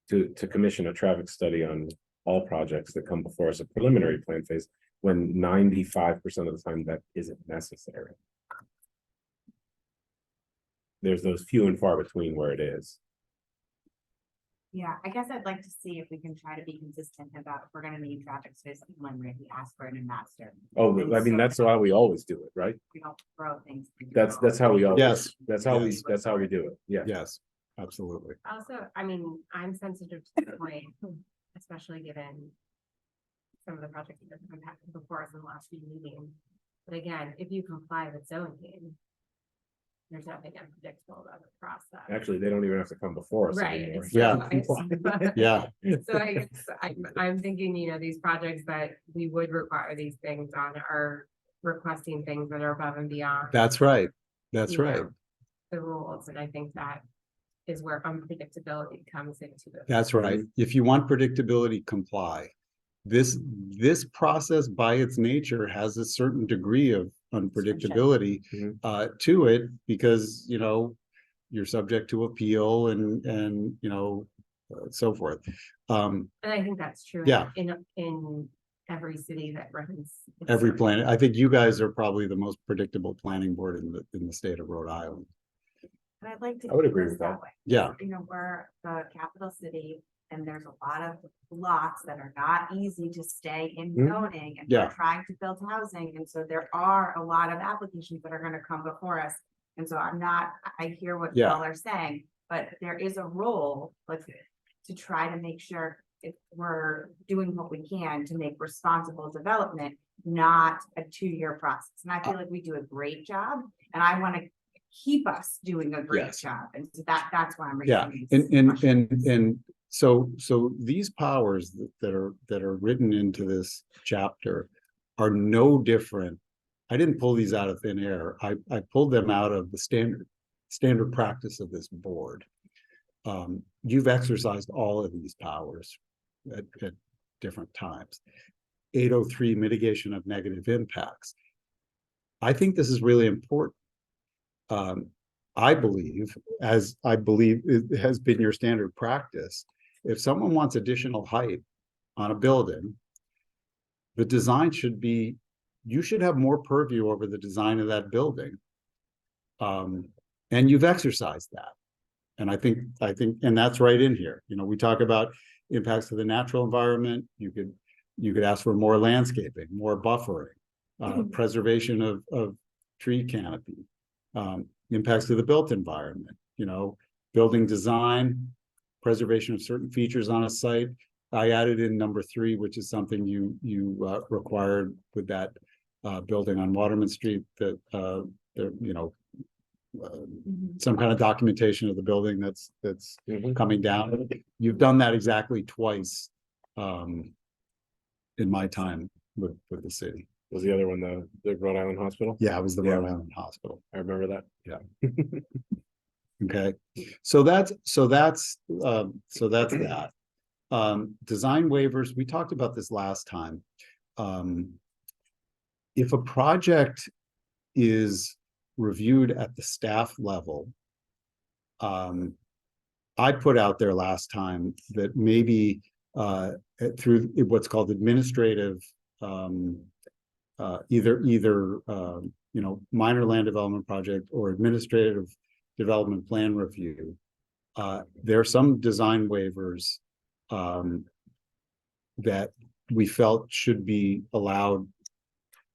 to commission a traffic study on all projects that come before us, a preliminary plan phase, when 95% of the time that isn't necessary. There's those few and far between where it is. Yeah, I guess I'd like to see if we can try to be consistent about if we're gonna need traffic space when we ask for it in master. Oh, And I mean, so that's how we always do it, right? We don't throw things. That's how we always. Yes. That's how Yes. that's how we do it. Yeah. Yes, absolutely. Also, I mean, I'm sensitive to the point, especially given some of the projects that have happened before us in the last few meetings. But again, if you comply with zoning, there's nothing unpredictable about the process. Actually, they don't even have to come before us Right. anymore. Yeah. Yeah. So I guess I'm thinking, you know, these projects that we would require these things on are requesting things that are above and beyond. That's right. That's you right. know, the rules, and I think that is where unpredictability comes into it. That's right. If you want predictability, comply. This process by its nature has a certain degree of unpredictability to it, because, you know, you're subject to appeal and you know, so forth. And I think that's true. Yeah. In every city that runs. Every plan. I think you guys are probably the most predictable planning board in the state of Rhode Island. And I'd like to. I would keep agree this with that. way. Yeah. You know, we're the capital city, and there's a lot of lots that are not easy to stay in zoning, and Yeah. we're trying to build housing, and so there are a lot of applications that are gonna come before us. And so I hear what Yeah. y'all are saying, but there is a role, like, to try to make sure if we're doing what we can to make responsible development, not a 2-year process. And I feel like we do a great job, and I want to keep us doing a great Yes. job. And so that's why I'm Yeah, raising these questions. and so these powers that are written into this chapter are no different. I didn't pull these out of thin air. I pulled them out of the standard practice of this board. You've exercised all of these powers at different times. 803 mitigation of negative impacts. I think this is really important. I believe it has been your standard practice, if someone wants additional height on a building, the design should be, you should have more purview over the design of that building. And you've exercised that. And I think, and that's right in here, you know, we talk about impacts to the natural environment, you could ask for more landscaping, more buffering, preservation of tree canopy, impacts to the built environment, you know, building design, preservation of certain features on a site. I added in number 3, which is something you required with that building on Waterman Street, that there, you know, some kind of documentation of the building that's coming down. You've done that exactly twice in my time with the city. Was the other one the Rhode Island Hospital? Yeah, it was the Rhode Island Hospital. I remember that. Yeah. Okay, so that's that. Design waivers, we talked about this last time. If a project is reviewed at the staff level, I put out there last time that maybe through what's called administrative, either you know, minor land development project or administrative development plan review, there are some design waivers that we felt should be allowed,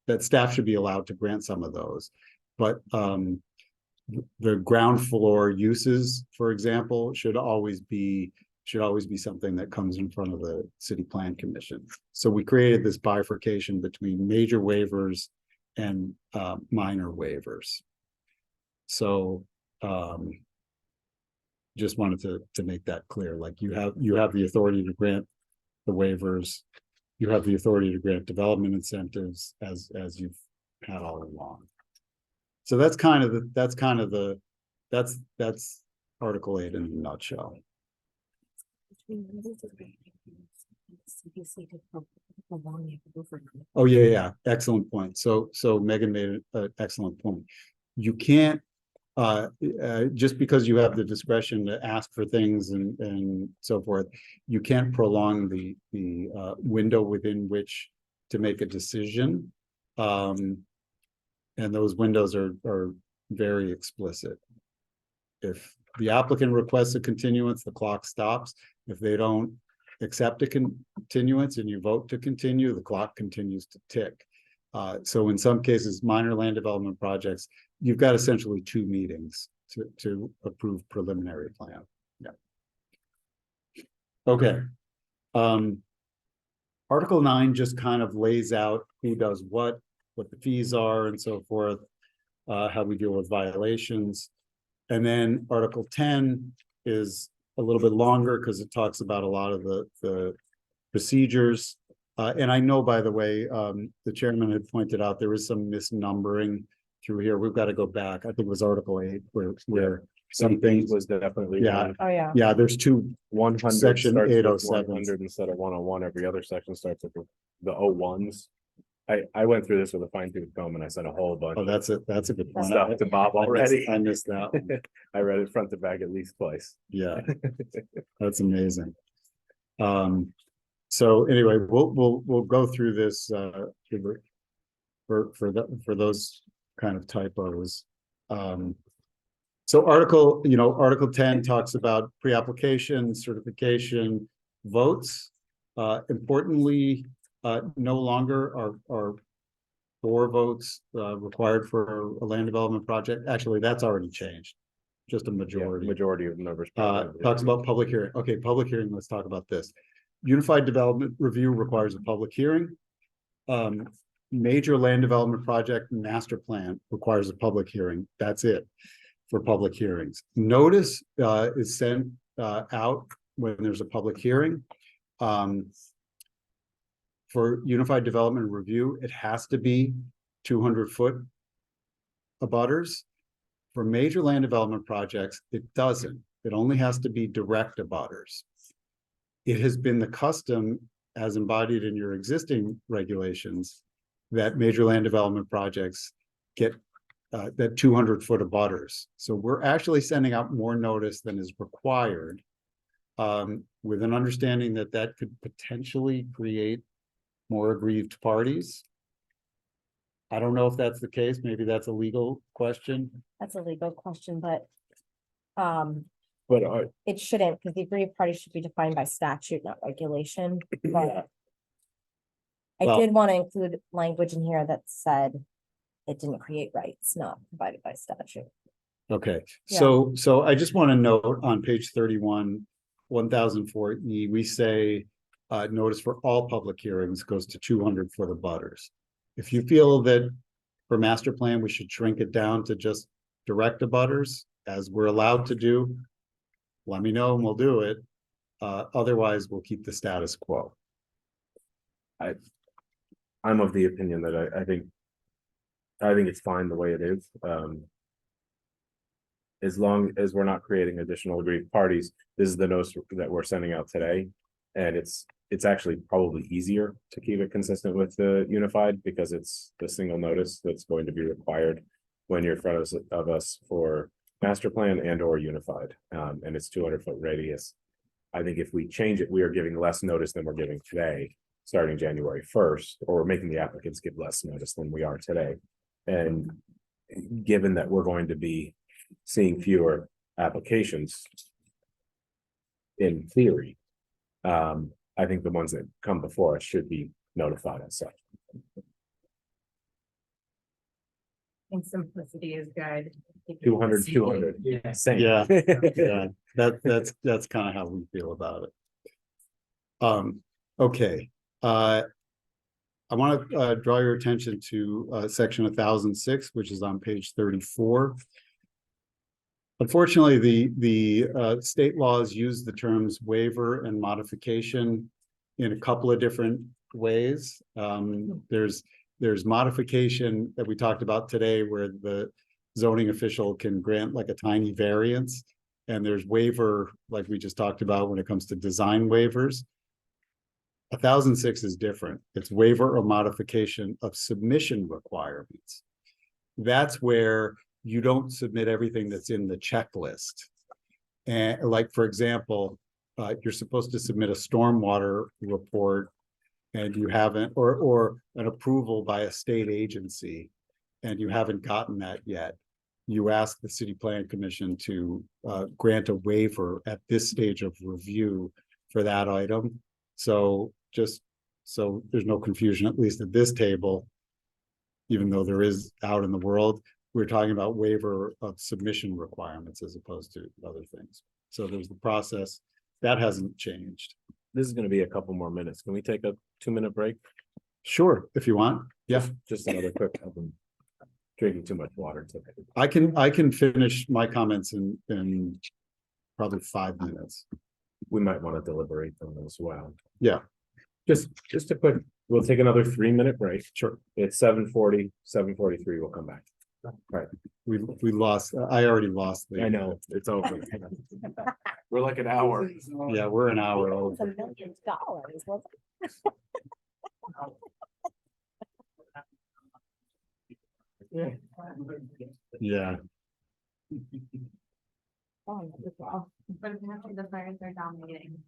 that staff should be allowed to grant some of those. But the ground floor uses, for example, should always be something that comes in front of the city plan commission. So we created this bifurcation between major waivers and minor waivers. So just wanted to make that clear. Like you have the authority to grant the waivers, you have the authority to grant development incentives as you've had all along. So that's Article 8 in a nutshell. Oh, yeah. Excellent point. So Megan made an excellent point. You can't, just because you have the discretion to ask for things and so forth, you can't prolong the window within which to make a decision. And those windows are very explicit. If the applicant requests a continuance, the clock stops. If they don't accept a continuance and you vote to continue, the clock continues to tick. So in some cases, minor land development projects, you've got essentially 2 meetings to approve preliminary plan. Yeah. Okay. Article 9 just kind of lays out who does what the fees are and so forth, how we deal with violations. And then Article 10 is a little bit longer because it talks about a lot of the procedures. And I know, by the way, the chairman had pointed out there is some misnumbering through here. We've got to go back. I think it was Article 8 where some things was definitely yeah. Oh, yeah. Yeah, there's 100 section starts with 807 100 instead of 101. Every other section starts with the 01s. I went through this with a fine tooth comb and I sent a whole bunch. Oh, that's a good point. Stuff to Bob already. I missed that one. I read it front to back at least twice. Yeah, that's amazing. So anyway, we'll go through this for those kind of typos. So Article 10 talks about pre-application, certification, votes. Importantly, no longer are 4 votes required for a land development project. Actually, that's already changed. Just a majority. Yeah, majority of members. Talks about public hearing. Okay, public hearing. Let's talk about this. Unified Development Review requires a public hearing. Major land development project master plan requires a public hearing. That's it for public hearings. Notice is sent out when there's a public hearing. For Unified Development Review, it has to be 200-foot abutters. For major land development projects, it doesn't. It only has to be direct abutters. It has been the custom, as embodied in your existing regulations, that major land development projects get that 200-foot abutters. So we're actually sending out more notice than is required, with an understanding that that could potentially create more aggrieved parties. I don't know if that's the case. Maybe that's a legal question. That's a legal question, but But It shouldn't, because the aggrieved party should be defined by statute, not regulation, but. I Well- did want to include language in here that said it didn't create rights not provided by statute. Okay, Yeah. so I just want to note on page 31, 1004 E, we say. Notice for all public hearings goes to 200 for the butters. If you feel that for master plan, we should shrink it down to just direct abutters, as we're allowed to do. Let me know and we'll do it. Otherwise, we'll keep the status quo. I'm of the opinion that I think it's fine the way it is. As long as we're not creating additional aggrieved parties, this is the notice that we're sending out today. And it's actually probably easier to keep it consistent with the unified, because it's the single notice that's going to be required when you're in front of us for master plan and or unified, and it's 200-foot radius. I think if we change it, we are giving less notice than we're giving today, starting January 1st, or we're making the applicants give less notice than we are today. And given that we're going to be seeing fewer applications in theory, I think the ones that come before us should be notified as such. And simplicity is good. 200, Yeah. same. Yeah. Yeah, that's kind of how we feel about it. Okay, I want to draw your attention to section 1006, which is on page 34. Unfortunately, the state laws use the terms waiver and modification in a couple of different ways. There's modification that we talked about today, where the zoning official can grant like a tiny variance. And there's waiver, like we just talked about, when it comes to design waivers. 1006 is different. It's waiver or modification of submission requirements. That's where you don't submit everything that's in the checklist. And like, for example, you're supposed to submit a stormwater report and you haven't, or an approval by a state agency, and you haven't gotten that yet. You ask the city plan commission to grant a waiver at this stage of review for that item. So just so there's no confusion, at least at this table, even though there is out in the world, we're talking about waiver of submission requirements as opposed to other things. So there's the process that hasn't changed. This is going to be a couple more minutes. Can we take a 2-minute break? Sure, if you want. Yeah, Just another quick. I've been drinking too much water today. I can finish my comments in probably 5 minutes. We might want to deliberate them as well. Yeah. Just a quick, we'll take another 3-minute break. Sure. It's 7:40, 7:43. We'll come back. Right. We lost, I already lost. I know, it's over. We're like an hour. Yeah, we're an hour over. It's $1 million, wasn't it? Yeah. Oh, wow. But if the fires are dominating.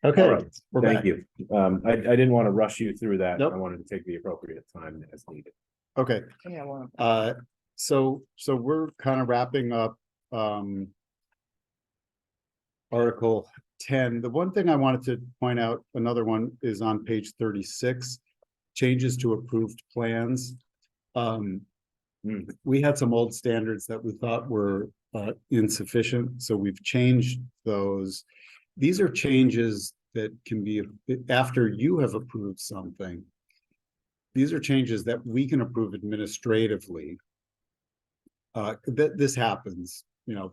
All Okay, right, we're thank back. you. I didn't want to rush you through that. Nope. I wanted to take the appropriate time as needed. Okay, Yeah, well, so we're kind of wrapping up, Article 10. The one thing I wanted to point out, another one is on page 36, changes to approved plans. We had some old standards that we thought were insufficient, so we've changed those. These are changes that can be, after you have approved something, these are changes that we can approve administratively. This happens,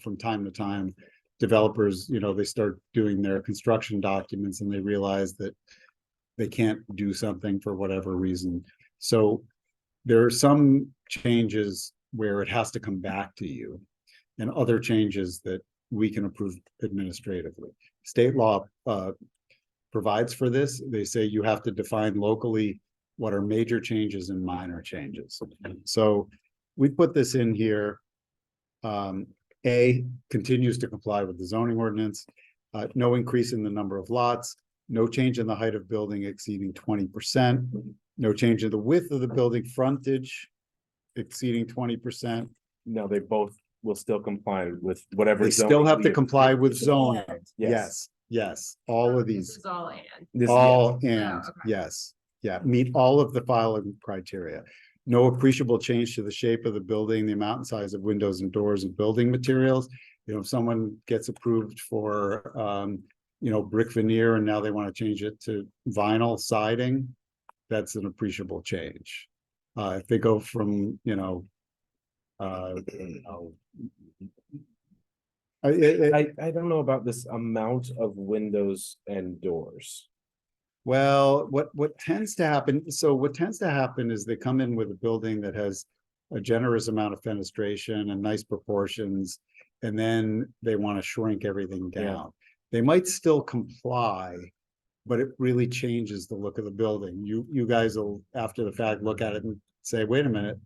from time to time. Developers, they start doing their construction documents and they realize that they can't do something for whatever reason. So there are some changes where it has to come back to you, and other changes that we can approve administratively. State law provides for this. They say you have to define locally what are major changes and minor changes. So we put this in here. A, continues to comply with the zoning ordinance, no increase in the number of lots, no change in the height of building exceeding 20%, no change in the width of the building frontage exceeding 20%. No, they both will still comply with whatever. They still zoning have to we comply approve. with zoning. Yes. Yes, all of This these, is all and. This, all yes. and, okay. yes, yeah, meet all of the following criteria. No appreciable change to the shape of the building, the amount and size of windows and doors and building materials. If someone gets approved for, brick veneer and now they want to change it to vinyl siding, that's an appreciable change. If they go from, I don't know about this amount of windows and doors. well, what tends to happen, is they come in with a building that has a generous amount of fenestration and nice proportions, and then they want to shrink everything down. Yeah. They might still comply, but it really changes the look of the building. You guys will, after the fact, look at it and say, wait a minute,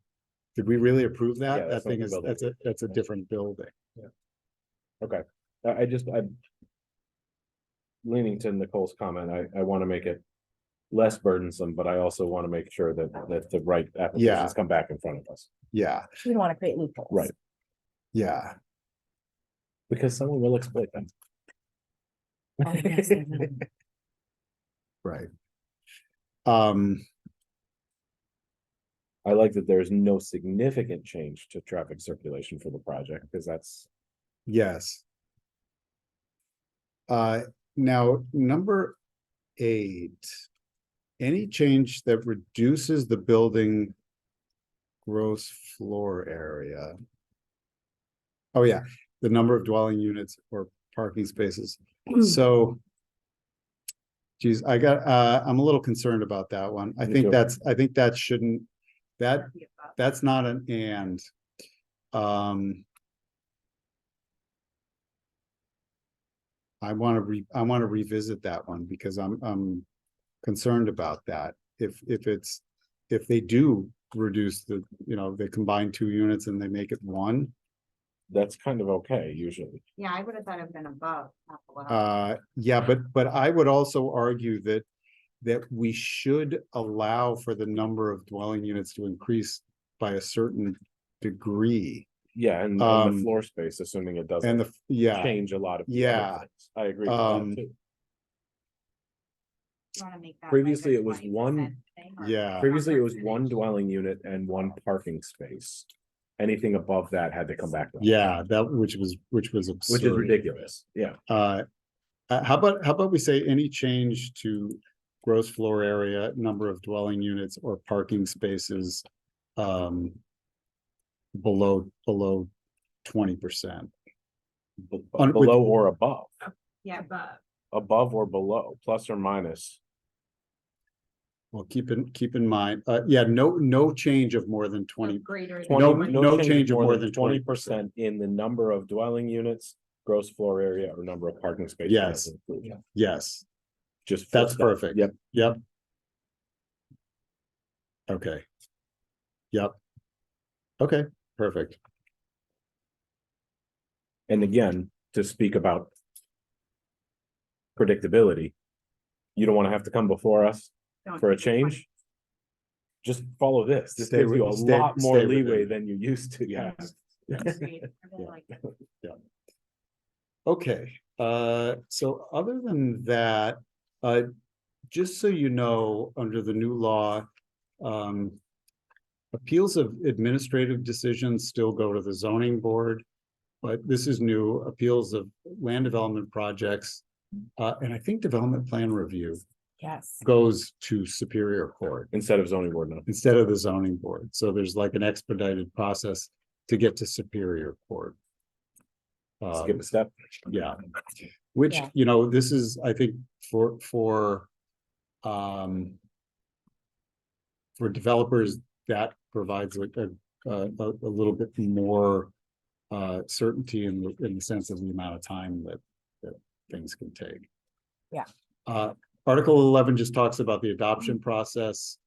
did we really approve that? Yeah, That that's not thing the is, building. that's a different building. Okay, I'm leaning to Nicole's comment. I want to make it less burdensome, but I also want to make sure that the right applications come back in front of us. Yeah, we don't want to create loopholes. Right. yeah. Because someone will exploit them. Oh, yes, I know. Right. I like that there's no significant change to traffic circulation for the project, because that's. Yes. Now, number 8, any change that reduces the building gross floor area. Oh, yeah, the number of dwelling units or parking spaces. So, geez, I'm a little concerned about that one. I Me think too. that shouldn't, that's not an and. I want to revisit that one because I'm concerned about that. If they do reduce the, they combine 2 units and they make it 1. That's kind of okay, usually. Yeah, I would have thought it'd been above, not below. Yeah, but I would also argue that we should allow for the number of dwelling units to increase by a certain degree. Yeah, and the floor space, assuming it doesn't change a lot of. the other Yeah. things. I agree with that too. You wanna make that like Previously, a it was 20% one- thing, or Yeah. Previously, it was 1%? 1 dwelling unit and 1 parking space. Anything above that had to come back. to us. Yeah, which was absurd. Which is ridiculous, yeah. How about we say any change to gross floor area, number of dwelling units or parking spaces below 20%. Below or above, Yeah, but above or below, plus or minus. Well, keep in mind, no change of more than 20. greater. No change of more than 20% in the number of dwelling units, gross floor area, or number of parking spaces. Yes. Yes, Just. that's flip that. perfect. Yep. Yep. Okay. Yep. Okay, perfect. And again, to speak about predictability, you don't want to have to come before us for a change. Just follow this. This gives you a lot more leeway than you used to, yeah. Okay, so other than that, just so you know, under the new law, appeals of administrative decisions still go to the zoning board, but this is new. Appeals of land development projects, and I think development plan review Yes. goes to Superior Court Instead of zoning board now. instead of the zoning board. So there's like an expedited process to get to Superior Court. Skip a step. Yeah, which, Yeah. you know, this is, I think, for developers, that provides like a little bit more certainty in the sense of the amount of time that things can take. Yeah. Article 11 just talks about the adoption process.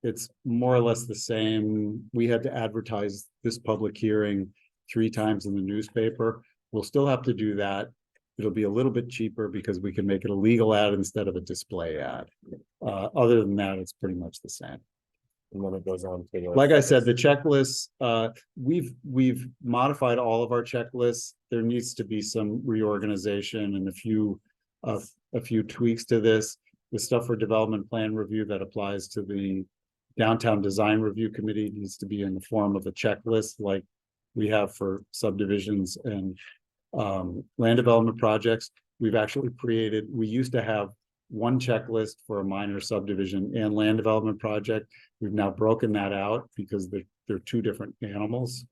It's more or less the same. We had to advertise this public hearing 3 times in the newspaper. We'll still have to do that. It'll be a little bit cheaper because we can make it a legal ad instead of a display ad. Other than that, it's pretty much the same. And then it goes on to the. Like I said, the checklists, we've modified all of our checklists. There needs to be some reorganization and a few tweaks to this. The stuff for development plan review that applies to the downtown design review committee needs to be in the form of a checklist like we have for subdivisions and land development projects. We've actually created, we used to have one checklist for a minor subdivision and land development project. We've now broken that out because they're 2 different animals.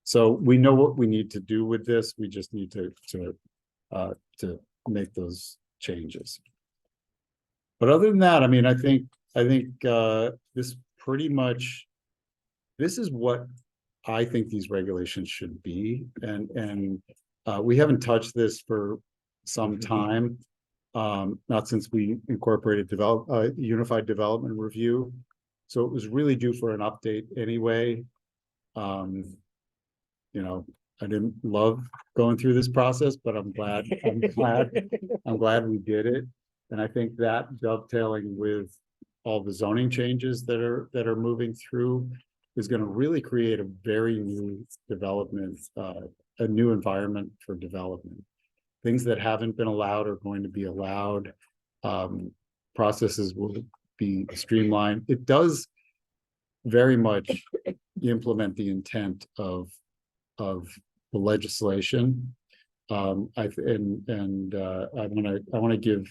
So we know what we need to do with this. We just need to make those changes. But other than that, I mean, I think this pretty much, this is what I think these regulations should be, and we haven't touched this for some time, not since we incorporated unified development review. So it was really due for an update anyway. You know, I didn't love going through this process, but I'm glad we did it. And I think that dovetailing with all the zoning changes that are moving through is going to really create a very new development, a new environment for development. Things that haven't been allowed are going to be allowed. Processes will be streamlined. It does very much implement the intent of the legislation. I want to give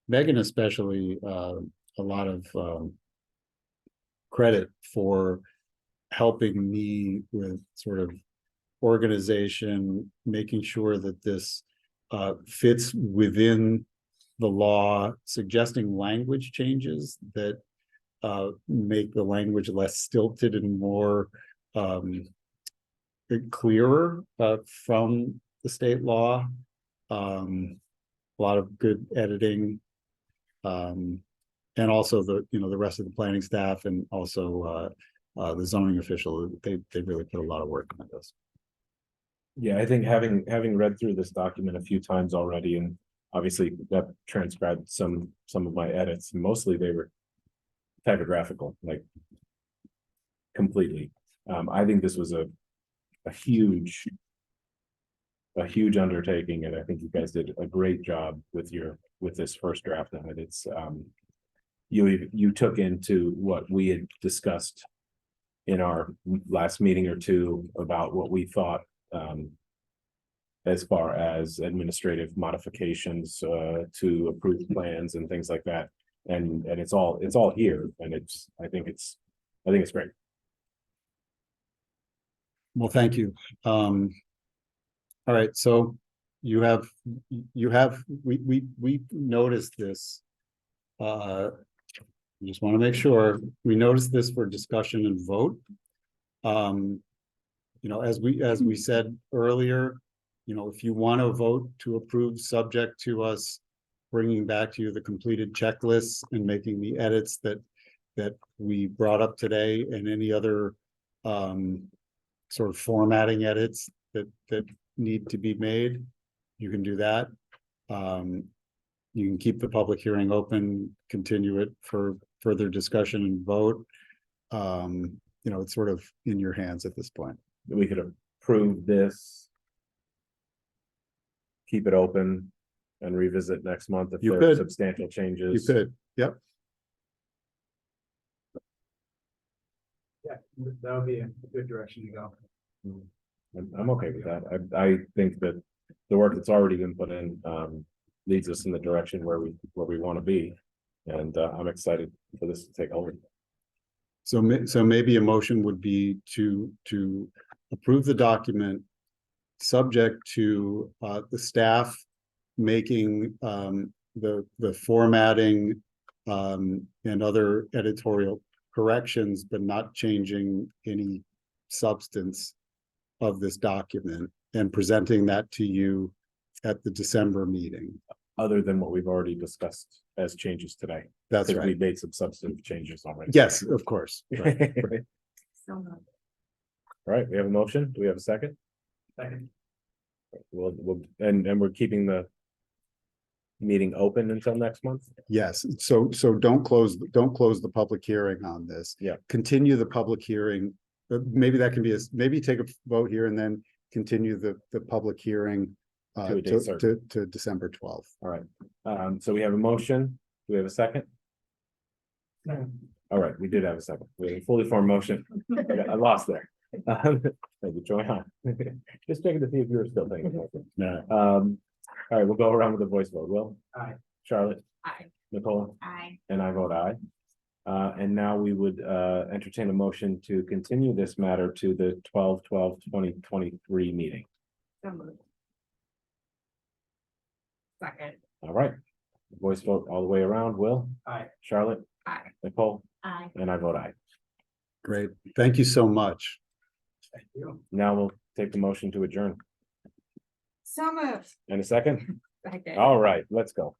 Megan especially a lot of credit for helping me with sort of organization, making sure that this fits within the law, suggesting language changes that make the language less stilted and more clearer from the state law. A lot of good editing, and also the rest of the planning staff, and also the zoning official. They really put a lot of work into this. Yeah, I think having read through this document a few times already, and obviously that transcribed some of my edits. Mostly they were typographical, like completely. I think this was a huge undertaking, and I think you guys did a great job with this first draft of it. It's you took into what we had discussed in our last meeting or two about what we thought as far as administrative modifications to approved plans and things like that, and it's all here, and I think it's great. Well, thank you. All right, so we noticed this. Just want to make sure we noticed this for discussion and vote. As we said earlier, if you want to vote to approve, subject to us bringing back to you the completed checklists and making the edits that we brought up today, and any other sort of formatting edits that need to be made, you can do that. You can keep the public hearing open, continue it for further discussion and vote. It's sort of in your hands at this point. We could approve this. Keep it open and revisit next month if You there are could. substantial You changes. could, yep. Yeah, that would be a good direction to go. I'm okay with that. I think that the work that's already been put in, leads us in the direction where we want to be. And, I'm excited for this to take hold. So maybe a motion would be to approve the document, subject to the staff making the formatting and other editorial corrections, but not changing any substance of this document, and presenting that to you at the December meeting. Other than what we've already discussed as changes today. That's Because we right. made some substantive changes already. Yes, of course. Right, right. So moved. All right, we have a motion. Do we have a second? Second. And we're keeping the meeting open until next month? Yes, so don't close the public hearing on this. Yeah. Continue the public hearing. Maybe that can be maybe take a vote here and then continue the public hearing To a date certain. to December 12th. All right, so we have a motion. Do we have a second? All right, we did have a second. We have a fully formed motion. I lost there. Thank you, Joanne. Just checking to see if you were still paying attention. No. All right, we'll go around with a voice vote. Will? Aye. Charlotte? Aye. Nicole? Aye. And I vote aye. And now we would entertain a motion to continue this matter to the 12/12/2023 meeting. So moved. Second. All right. Voice vote all the way around. Will? Aye. Charlotte? Aye. Nicole? Aye. And I vote aye. Great. Thank you so much. Thank you. Now we'll take the motion to adjourn. So moved. In a second? Second. All right, let's go.